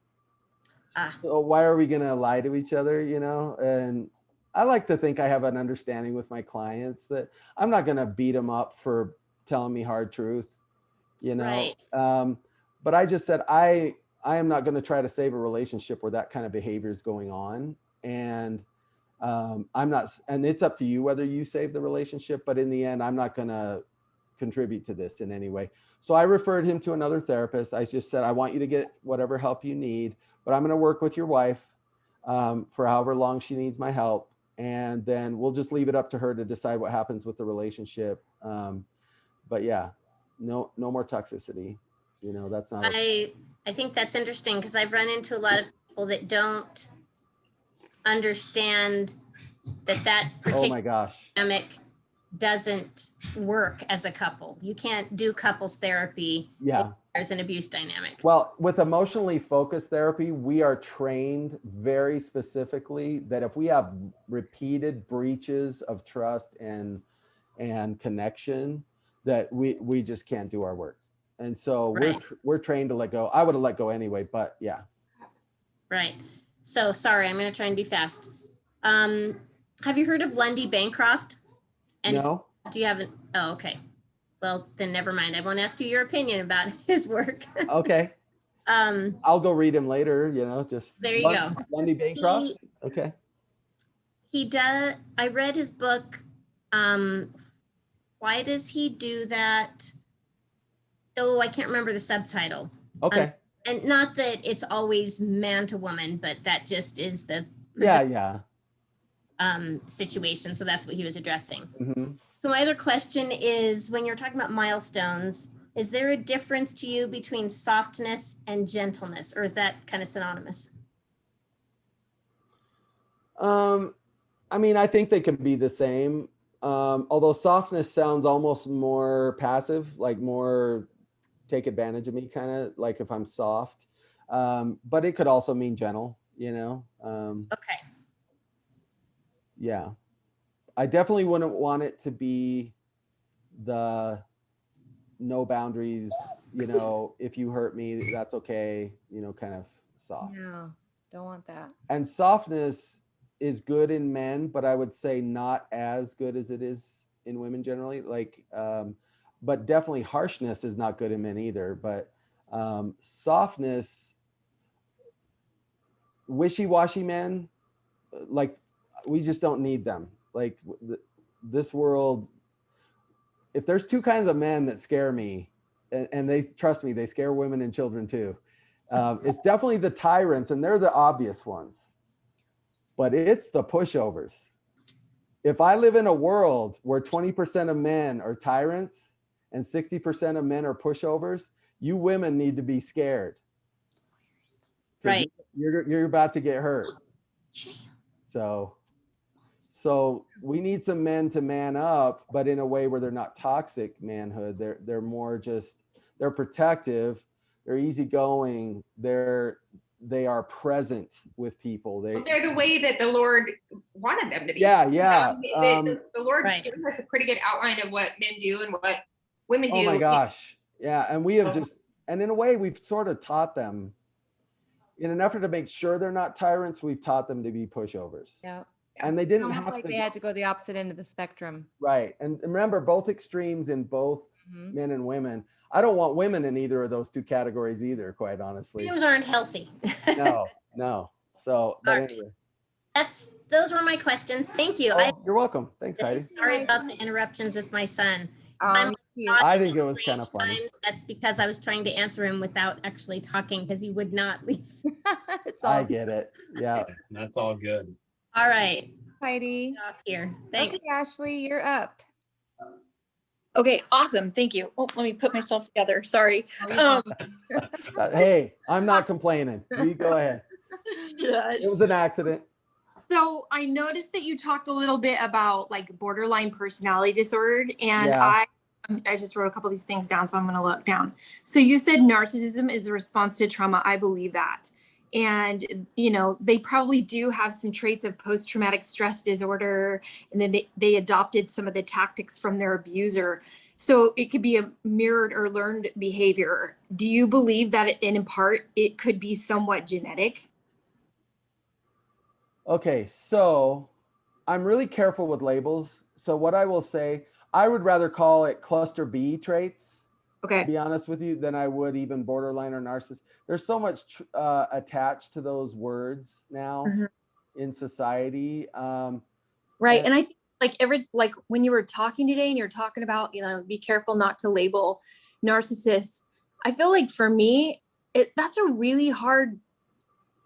So why are we going to lie to each other, you know? And I like to think I have an understanding with my clients that I'm not going to beat them up for telling me hard truth, you know. Right. But I just said I am not going to try to save a relationship where that kind of behavior is going on, and I'm not. And it's up to you whether you save the relationship. But in the end, I'm not going to contribute to this in any way. So I referred him to another therapist. I just said, I want you to get whatever help you need, but I'm going to work with your wife for however long she needs my help. And then we'll just leave it up to her to decide what happens with the relationship. But yeah, no more toxicity. You know, that's not. I think that's interesting because I've run into a lot of people that don't understand that Oh particular my gosh. dynamic doesn't work as a couple. You can't do couples therapy. Yeah. If there's an abuse dynamic. Well, with emotionally focused therapy, we are trained very specifically that if we have repeated breaches of trust and connection, that we just can't do our work. And so Right. we're trained to let go. I would have let go anyway, but yeah. Right. So sorry, I'm going to try and be fast. Have you heard of Lundy Bancroft? And No. do you haven't? Oh, okay. Well, then never mind. I won't ask you your opinion about his work. Okay. I'll go read him later, you know, just there you go. Lundy Bancroft. Okay. He does. I read his book. Why does he do that? Oh, I can't remember the subtitle. Okay. And not that it's always man to woman, but that just is the Yeah. situation. So that's what he was addressing. Mm-hmm. So my other question is, when you're talking about milestones, is there a difference to you between softness and gentleness, or is that kind of synonymous? I mean, I think they can be the same. Although softness sounds almost more passive, like more take advantage of me, kind of like if I'm soft. But it could also mean gentle, you know? Okay. Yeah. I definitely wouldn't want it to be the no boundaries, you know, if you hurt me, that's okay, you know, kind of soft. No, don't want that. And softness is good in men, but I would say not as good as it is in women generally. Like, but definitely harshness is not good in men either. But softness, wishy-washy men, like we just don't need them. Like this world, if there's two kinds of men that scare me, and they trust me, they scare women and children too. It's definitely the tyrants, and they're the obvious ones. But it's the pushovers. If I live in a world where 20% of men are tyrants and 60% of men are pushovers, you women need to be scared. Right. You're about to get hurt. So we need some men to man up, but in a way where they're not toxic manhood. They're more just, they're protective, they're easygoing, they are present with people. They're the way that the Lord wanted them to be. Yeah. The Lord Right. gives us a pretty good outline of what men do and what women do. Oh my gosh. Yeah. And we have and in a way we've sort of taught them, in an effort to make sure they're not tyrants, we've taught them to be pushovers. Yeah. And they didn't Almost have like to. they had to go the opposite end of the spectrum. Right. And remember, both extremes in both men and women. I don't want women in either of those two categories either, quite honestly. Those aren't healthy. No. So, but Right. anyway. Those were my questions. Thank you. Oh, you're welcome. Thanks, Heidi. Sorry about the interruptions with my son. Me too. I think it was kind of funny. That's because I was trying to answer him without actually talking because he would not leave. It's all I get it. Yeah. That's all good. All right. Heidi. Off here. Thanks. Okay, Ashley, you're up. Okay, awesome. Thank you. Oh, let me put myself together. Sorry. Hey, I'm not complaining. You go ahead. It was an accident. So I noticed that you talked a little bit about like borderline personality disorder, and Yeah. I just wrote a couple of these things down, so I'm going to look down. So you said narcissism is a response to trauma. I believe that. And, you know, they probably do have some traits of post-traumatic stress disorder, and then they adopted some of the tactics from their abuser. So it could be a mirrored or learned behavior. Do you believe that in part it could be somewhat genetic? Okay, so I'm really careful with labels. So what I will say, I would rather call it cluster B traits, to Okay. be honest with you, than I would even borderline or narcissist. There's so much attached to those words now Mhm. in society. Right. And And I think like when you were talking today and you're talking about, be careful not to label narcissists. I feel like for me, that's a really hard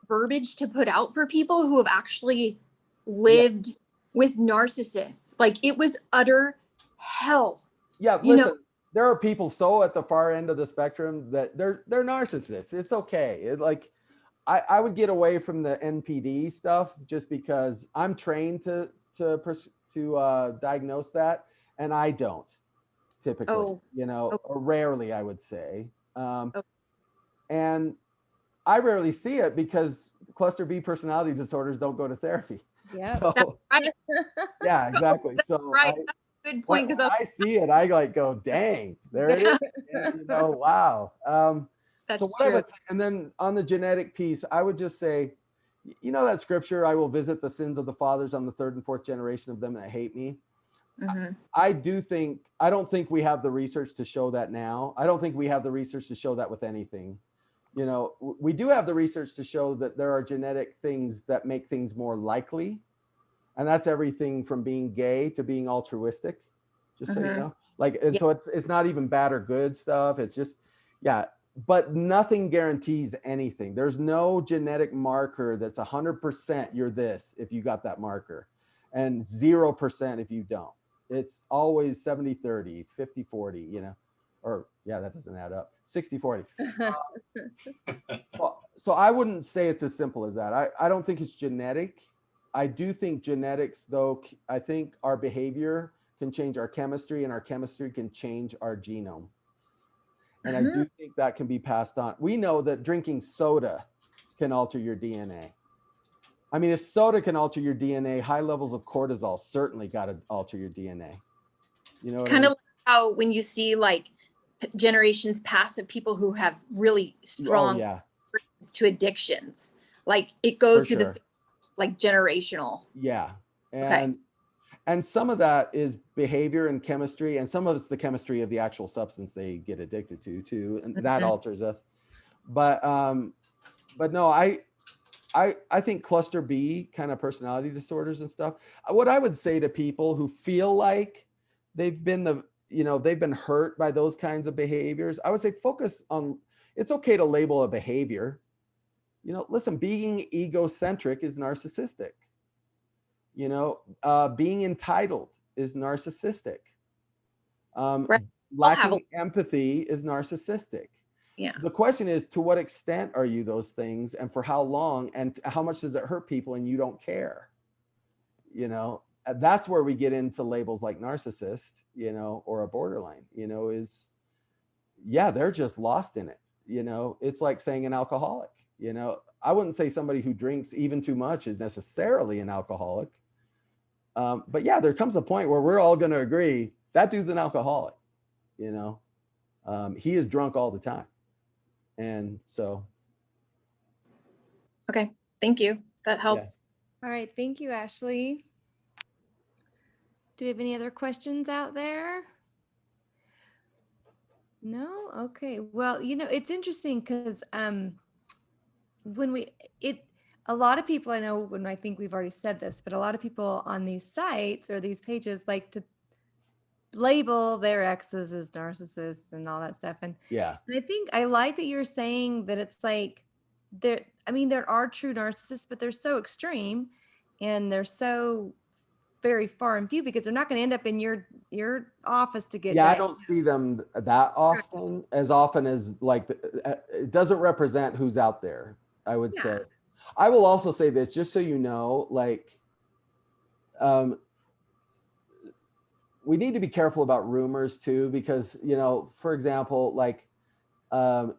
verbiage to put out for people who have actually lived with narcissists. Like it was utter hell. yeah, You know, listen, there are people so at the far end of the spectrum that they're narcissists. It's okay. Like I would get away from the NPD stuff just because I'm trained to diagnose that, and I don't typically, oh, oh, or rarely, I would say. oh. And I rarely see it because cluster B personality disorders don't go to therapy. Yeah. That's So right. yeah, exactly. So Right. That's a good point. when Because I see it, I like go, dang, there it is. And, wow. So that's what I true. would say, and then on the genetic piece, I would just say, that scripture, I will visit the sins of the fathers on the third and fourth generation of them that hate me. Mm-hmm. I don't think we have the research to show that now. I don't think we have the research to show that with anything. We do have the research to show that there are genetic things that make things more likely. And that's everything from being gay to being altruistic, just so you know. Like, and so it's not even bad or good stuff. It's just, yeah, but nothing guarantees anything. There's no genetic marker that's 100% you're this if you got that marker, and 0% if you don't. It's always 70-30, 50-40, or yeah, that doesn't add up. 60-40. So I wouldn't say it's as simple as that. I don't think it's genetic. I do think genetics, though, I think our behavior can change our chemistry, and our chemistry can change our genome. And I do think that can be passed on. We know that drinking soda can alter your DNA. I mean, if soda can alter your DNA, high levels of cortisol certainly got to alter your DNA. You know what Kind I of mean? like how when you see like generations past of people who have really strong to addictions, like it goes through the like generational. Yeah. And some of that is behavior and chemistry, and some of it's the chemistry of the actual substance they get addicted to too, and that alters us. But no, I think cluster B kind of personality disorders and stuff. What I would say to people who feel like they've been they've been hurt by those kinds of behaviors, I would say focus on, it's okay to label a behavior. Listen, being egocentric is narcissistic. Being entitled is narcissistic. Right. Lacking empathy is narcissistic. Yeah. The question is, to what extent are you those things, and for how long, and how much does it hurt people and you don't care? That's where we get into labels like narcissist, or a borderline, they're just lost in it. It's like saying an alcoholic. I wouldn't say somebody who drinks even too much is necessarily an alcoholic. But yeah, there comes a point where we're all going to agree that dude's an alcoholic. He is drunk all the time. And so. Okay. Thank you. That helps. All right. Thank you, Ashley. Do we have any other questions out there? No? Okay. Well, it's interesting because a lot of people I know, when I think we've already said this, but a lot of people on these sites or these pages like to label their exes as narcissists and all that stuff. And I think I like that you're saying that it's like there are true narcissists, but they're so extreme and they're so very far and few because they're not going to end up in your office to get I don't see them that often, as often as like it doesn't represent who's out there, I would say. I will also say this, just so you know, like we need to be careful about rumors too, because for example, like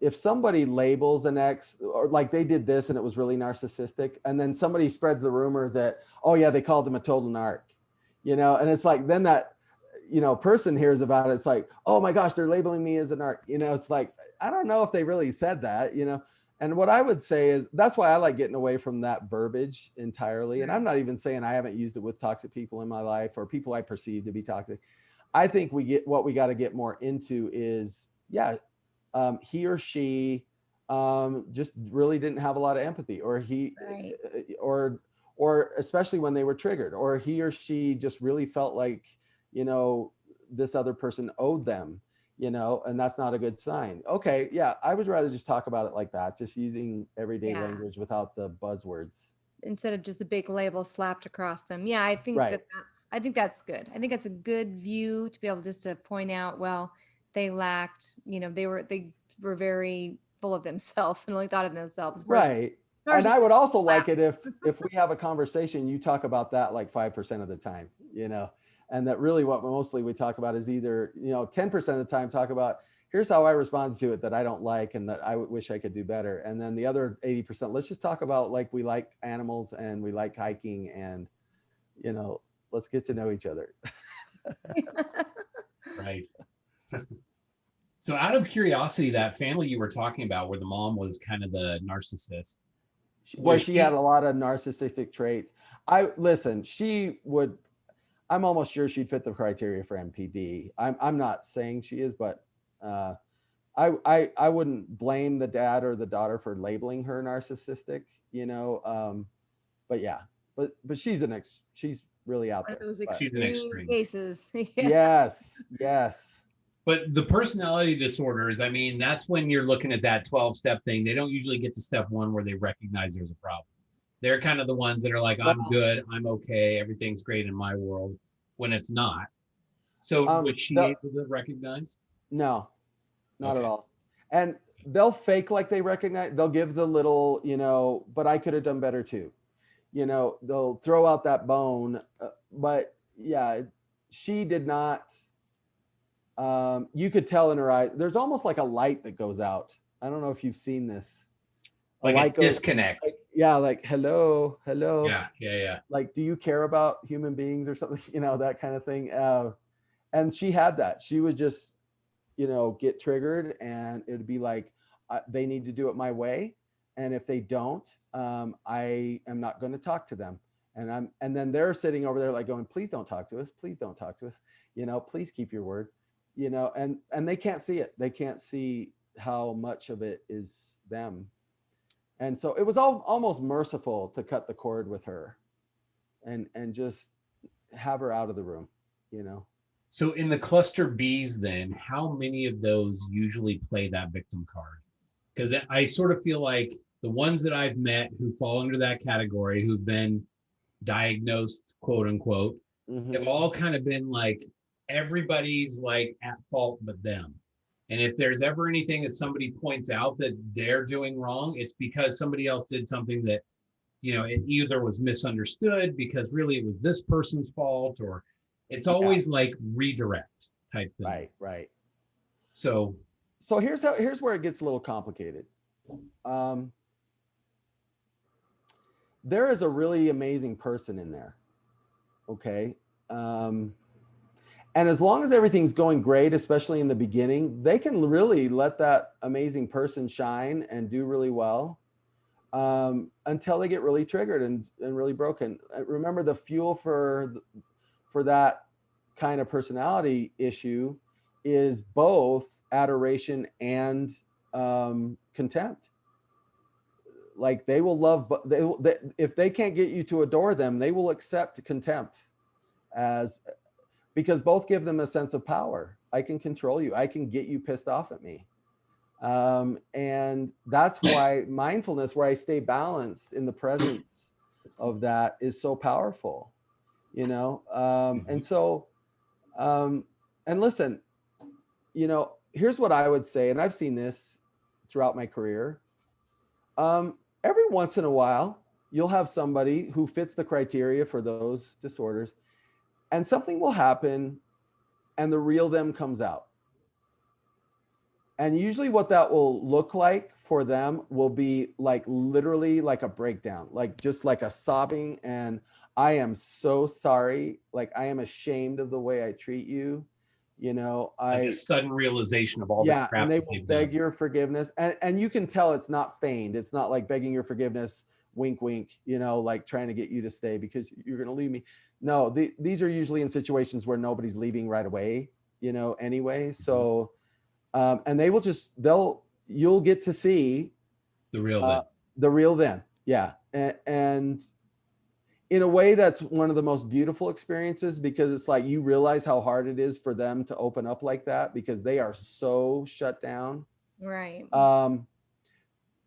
if somebody labels an ex, or like they did this and it was really narcissistic, and then somebody spreads the rumor that, oh yeah, they called him a total narc, and it's like, then that person hears about it, it's like, oh my gosh, they're labeling me as a narc. It's like, I don't know if they really said that, And what I would say is that's why I like getting away from that verbiage entirely. And I'm not even saying I haven't used it with toxic people in my life or people I perceive to be toxic. I think what we got to get more into is, he or she just really didn't have a lot of empathy, or Right. or especially when they were triggered, or he or she just really felt like, this other person owed them, and that's not a good sign. Okay. Yeah. I would rather just talk about it like that, just using everyday Yeah. language without the buzzwords. Instead of just a big label slapped across them. Yeah, I think Right. I think that's good. I think that's a good view to be able just to point out, well, they lacked, they were very full of themselves and only thought of themselves Right. And versus I would also slap. like it if we have a conversation, you talk about that like 5% of the time, and that really what mostly we talk about is either, 10% of the time talk about, here's how I respond to it that I don't like and that I wish I could do better. And then the other 80%, let's just talk about like we like animals and we like hiking and, let's get to know each other. Right. So out of curiosity, that family you were talking about where the mom was kind of the narcissist, Where she had a lot of narcissistic traits. I'm almost sure she'd fit the criteria for MPD. I'm not saying she is, but I wouldn't blame the dad or the daughter for labeling her narcissistic, but yeah, but she's really out One of there. those She's an extreme extreme. cases. Yes. But the personality disorders, I mean, that's when you're looking at that 12-step thing. They don't usually get to step one where they recognize there's a problem. They're kind of the ones that are like, I'm good, I'm okay, everything's great in my world, when it's not. So was she able to recognize? No, not at all. And they'll fake like they recognize, they'll give the little, but I could have done better too. They'll throw out that bone. But yeah, she did not. You could tell in her eyes, there's almost like a light that goes out. I don't know if you've seen this. Like a disconnect. Like hello. Yeah. Like, do you care about human beings or something? That kind of thing. And she had that. She would just, get triggered, and it would be like, they need to do it my way, and if they don't, I am not going to talk to them. And then they're sitting over there like going, please don't talk to us. Please don't talk to us. Please keep your word. And they can't see it. They can't see how much of it is them. And so it was almost merciful to cut the cord with her and just have her out of the room, So in the cluster Bs, then, how many of those usually play that victim card? Because I sort of feel like the ones that I've met who fall under that category, who've been diagnosed, quote unquote, have all kind of been like, everybody's like at fault but them. And if there's ever anything that somebody points out that they're doing wrong, it's because somebody else did something that, it either was misunderstood because really it was this person's fault, or it's always like redirect type thing. Right. So here's where it gets a little complicated. There is a really amazing person in there. Okay. And as long as everything's going great, especially in the beginning, they can really let that amazing person shine and do really well until they get really triggered and really broken. Remember, the fuel for that kind of personality issue is both adoration and contempt. Like, they will love, but if they can't get you to adore them, they will accept contempt because both give them a sense of power. I can control you. I can get you pissed off at me. And that's why mindfulness, where I stay balanced in the presence of that, is so powerful, and so, and listen, here's what I would say, and I've seen this throughout my career. Every once in a while, you'll have somebody who fits the criteria for those disorders, and something will happen and the real them comes out. And usually what that will look like for them will be like literally like a breakdown, like just like a sobbing. And I am so sorry. Like, I am ashamed of the way I treat you. You know, Like a sudden realization of all the crap and they that will they've beg done. your forgiveness, and you can tell it's not feigned. It's not like begging your forgiveness, wink, wink, you know, like trying to get you to stay because you're going to leave me. No, these are usually in situations where nobody's leaving right away, you know, anyway. So, and they will you'll get to see The real them. the real them. Yeah. And in a way, that's one of the most beautiful experiences, because it's like you realize how hard it is for them to open up like that because they are so shut down. Right.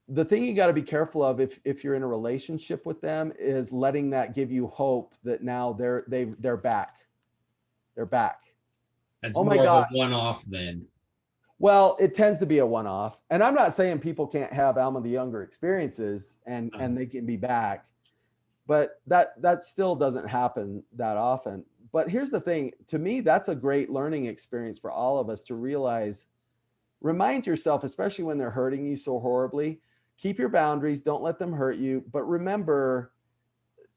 The thing you got to be careful of if you're in a relationship with them is letting that give you hope that now they're back. They're back. That's Oh my more of a gosh. one-off then. Well, it tends to be a one-off. And I'm not saying people can't have Alma the Younger experiences and they can be back, but that still doesn't happen that often. But here's the thing, to me, that's a great learning experience for all of us to realize, remind yourself, especially when they're hurting you so horribly, keep your boundaries, don't let them hurt you. But remember,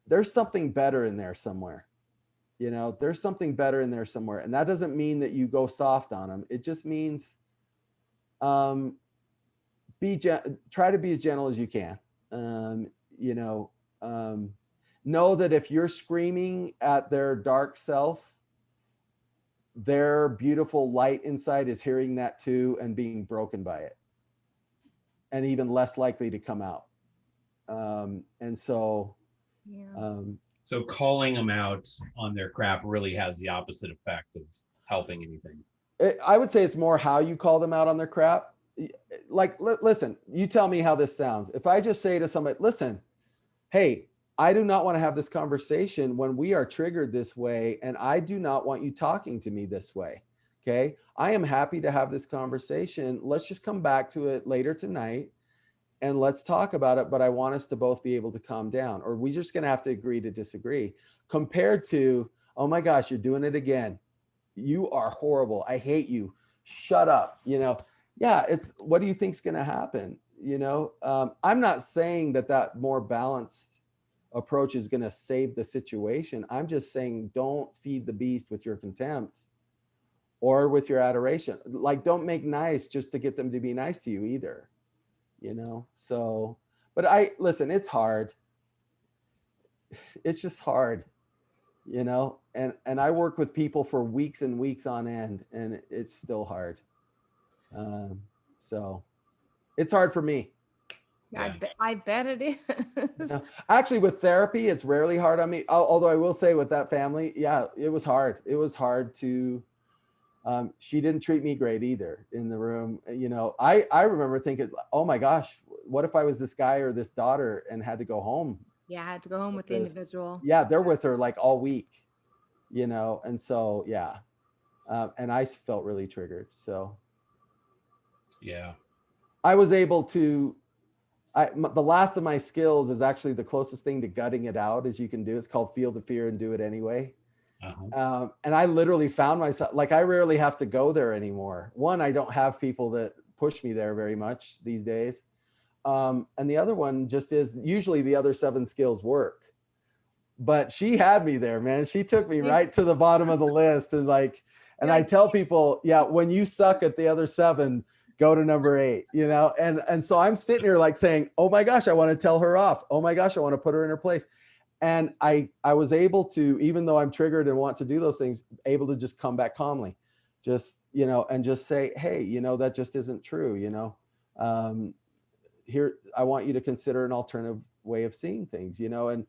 there's something better in there somewhere. You know, there's something better in there somewhere. And that doesn't mean that you go soft on them. It just means try to be as gentle as you can. You know, know that if you're screaming at their dark self, their beautiful light inside is hearing that too and being broken by it, and even less likely to come out. And so, so calling them out on their crap really has the opposite effect of helping anything. I would say it's more how you call them out on their crap. Like, listen, you tell me how this sounds. If I just say to somebody, listen, hey, I do not want to have this conversation when we are triggered this way, and I do not want you talking to me this way. Okay. I am happy to have this conversation. Let's just come back to it later tonight and let's talk about it. But I want us to both be able to calm down, or we're just going to have to agree to disagree, compared to, oh my gosh, you're doing it again. You are horrible. I hate you. Shut up. You know, yeah, it's, what do you think's going to happen? You know, I'm not saying that more balanced approach is going to save the situation. I'm just saying, don't feed the beast with your contempt or with your adoration. Like, don't make nice just to get them to be nice to you either, you know? So, but listen, it's hard. It's just hard, you know? And I work with people for weeks and weeks on end, and it's still hard. So it's hard for me. Yeah. I bet it is. Yeah. Actually, with therapy, it's rarely hard on me. Although I will say with that family, yeah, it was hard. It was hard to, she didn't treat me great either in the room. You know, I remember thinking, oh my gosh, what if I was this guy or this daughter and had to go home? Yeah, I had to go home with the individual. Yeah, they're with her like all week, you know? And so, yeah. And I felt really triggered. So, yeah, I was able to, the last of my skills is actually the closest thing to gutting it out as you can do. It's called feel the fear and do it anyway. And I literally found myself, like, I rarely have to go there anymore. One, I don't have people that push me there very much these days. And the other one just is, usually the other 7 skills work. But she had me there, man. She took me right to the bottom of the list. And I tell people, yeah, when you suck at the other 7, go to number 8, you know? And so I'm sitting here like saying, oh my gosh, I want to tell her off. Oh my gosh, I want to put her in her place. And I was able to, even though I'm triggered and want to do those things, able to just come back calmly, just, you know, and just say, hey, you know, that just isn't true. You know, here, I want you to consider an alternative way of seeing things, you know? And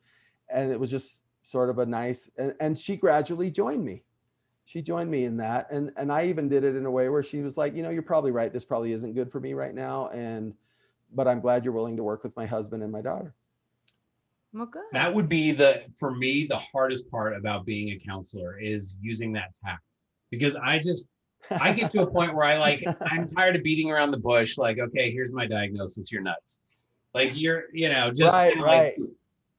it was just sort of a nice, and she gradually joined me. She joined me in that. And I even did it in a way where she was like, you know, you're probably right. This probably isn't good for me right now. But I'm glad you're willing to work with my husband and my daughter. Well, good. That would be for me, the hardest part about being a counselor is using that tact, because I get to a point where I'm tired of beating around the bush. Like, okay, here's my diagnosis. You're nuts. Like, you're, you know, just right. like,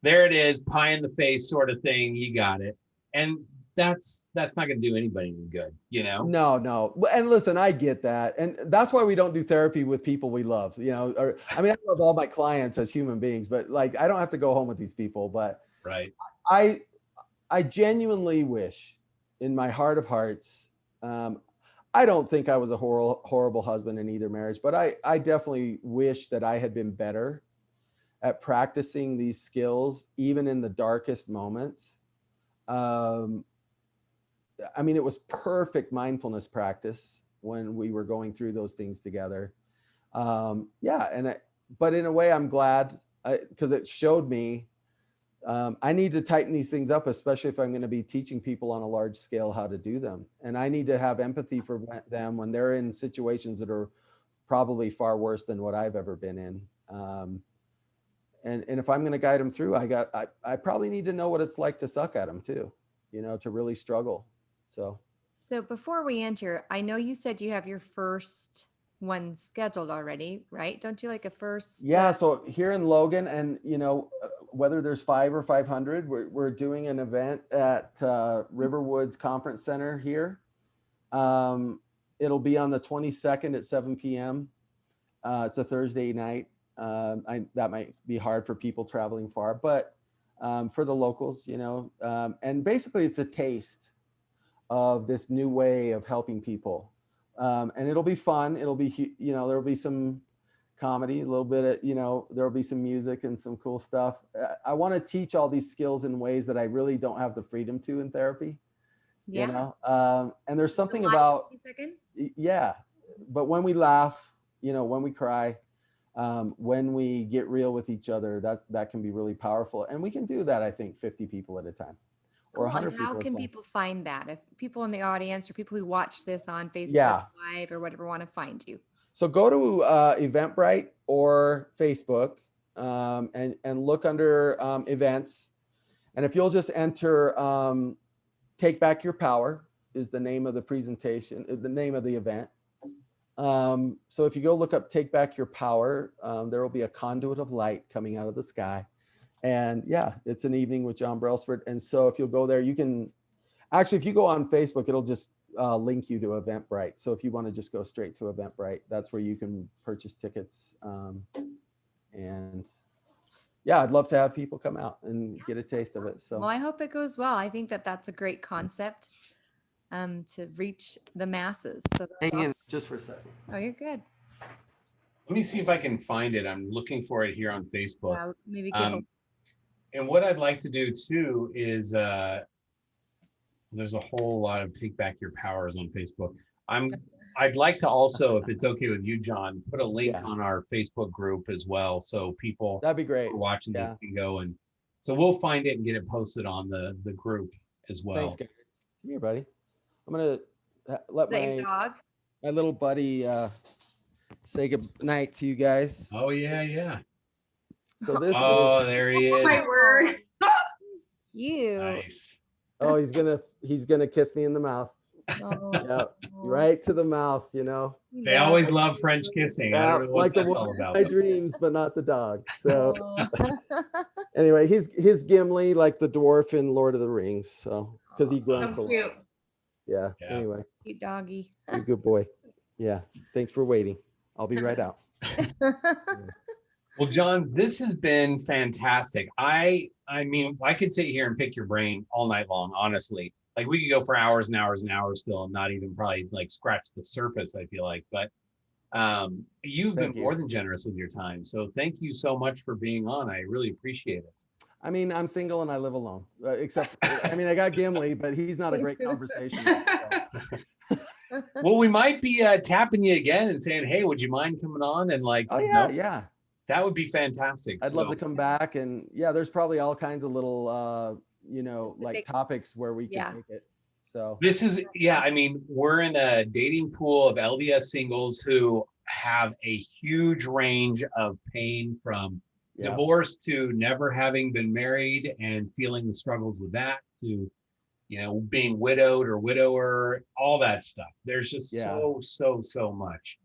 there it is, pie in the face sort of thing. You got it. And that's not going to do anybody any good, you know? No. And listen, I get that. And that's why we don't do therapy with people we love, you know, I mean, I love all my clients as human beings, but like, I don't have to go home with these people, but right. I genuinely wish in my heart of hearts, I don't think I was a horrible husband in either marriage, but I definitely wish that I had been better at practicing these skills, even in the darkest moments. I mean, it was perfect mindfulness practice when we were going through those things together. But in a way, I'm glad, because it showed me I need to tighten these things up, especially if I'm going to be teaching people on a large scale how to do them. And I need to have empathy for them when they're in situations that are probably far worse than what I've ever been in. And if I'm going to guide them through, I probably need to know what it's like to suck at them too, to really struggle. So before we enter, I know you said you have your first one scheduled already, right? Don't you like a first? Yeah. So here in Logan, and whether there's 5 or 500, we're doing an event at Riverwoods Conference Center here. It'll be on the 22nd at 7 p.m. It's a Thursday night. That might be hard for people traveling far, but for the locals, and basically it's a taste of this new way of helping people. And it'll be fun. It'll be, there'll be some comedy, a little bit of, there'll be some music and some cool stuff. I want to teach all these skills in ways that I really don't have the freedom to in therapy. Yeah. And there's something about, yeah, but when we laugh, when we cry, when we get real with each other, that can be really powerful. And we can do that, I think, 50 people at a time. Cool. Or 100 people. How can people find that? If people in the audience or people who watch this on Facebook Live or whatever want to find you. So go to Eventbrite or Facebook and look under events. And if you'll just enter Take Back Your Power is the name of the presentation, the name of the event. So if you go look up Take Back Your Power, there will be a conduit of light coming out of the sky. And yeah, it's an evening with Dr Brailsford. And so if you'll go there, you can actually, if you go on Facebook, it'll just link you to Eventbrite. So if you want to just go straight to Eventbrite, that's where you can purchase tickets. And yeah, I'd love to have people come out and get a taste of it. So well, I hope it goes well. I think that's a great concept to reach the masses. So hang in just for a second. Oh, you're good. Let me see if I can find it. I'm looking for it here on Facebook. Yeah, maybe and what I'd like to do too is there's a whole lot of Take Back Your Powers on Facebook. I'd like to also, if it's okay with you, John, put a link on our Facebook group as well, so people that'd be great. Who are watching this can go, and so we'll find it and get it posted on the group as well. Thanks, guys. Come here, buddy. I'm gonna let my little buddy say good night to you guys. Oh yeah. So this there he is. Oh my word. You. Nice. Oh, he's gonna kiss me in the mouth. Oh. Yeah, right to the mouth, They always love French kissing. I don't know what that's all about. My dreams, but not the dog. So anyway, he's Gimli, like the dwarf in Lord of the Rings. So because he grunts a lot. Yeah. Anyway. Cute doggy. You're a good boy. Yeah. Thanks for waiting. I'll be right out. Well, John, this has been fantastic. I mean, I could sit here and pick your brain all night long, honestly. Like we could go for hours and hours and hours still and not even probably like scratch the surface, I feel like. But you've been more than generous with your time. So thank you so much for being on. I really appreciate it. I mean, I'm single and I live alone, except, I mean, I got Gimli, but he's not a great conversation. Well, we might be tapping you again and saying, hey, would you mind coming on? And like, oh yeah, yeah. That would be fantastic. I'd love to come back. And yeah, there's probably all kinds of little, like topics where we can take it. So this is, I mean, we're in a dating pool of LDS singles who have a huge range of pain from divorce to never having been married and feeling the struggles with that to, being widowed or widower, all that stuff. There's just so much.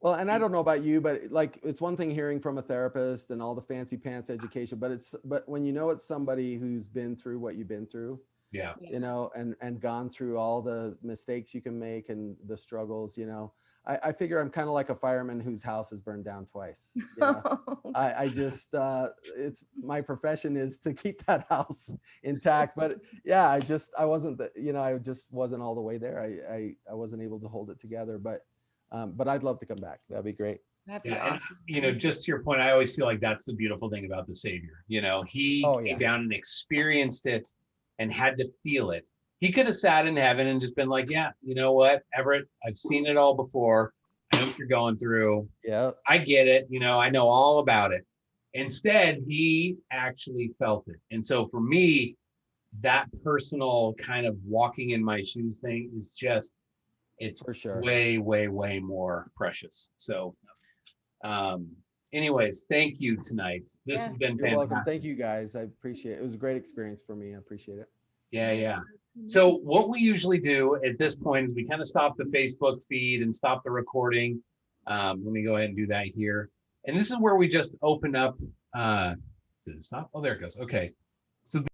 Well, and I don't know about you, but like, it's one thing hearing from a therapist and all the fancy pants education, but when it's somebody who's been through what you've been through, and gone through all the mistakes you can make and the struggles, I figure I'm kind of like a fireman whose house is burned down twice. You know? I just, it's my profession is to keep that house intact. But yeah, I wasn't, I just wasn't all the way there. I wasn't able to hold it together, but I'd love to come back. That'd be great. That'd be Yeah, awesome. and just to your point, I always feel like that's the beautiful thing about the Savior. He Oh, came yeah. down and experienced it and had to feel it. He could have sat in heaven and just been like, yeah, you know what, Everett, I've seen it all before. I know what you're going through. Yeah. I get it. I know all about it. Instead, he actually felt it. And so for me, that personal kind of walking in my shoes thing is just, it's For sure. way, way, way more precious. So anyways, thank you tonight. This has been You're fantastic. welcome. Thank you guys. I appreciate it. It was a great experience for me. I appreciate it. Yeah. So what we usually do at this point is we kind of stop the Facebook feed and stop the recording. Let me go ahead and do that here. And this is where we just open up. Did it stop? Oh, there it goes. Okay. So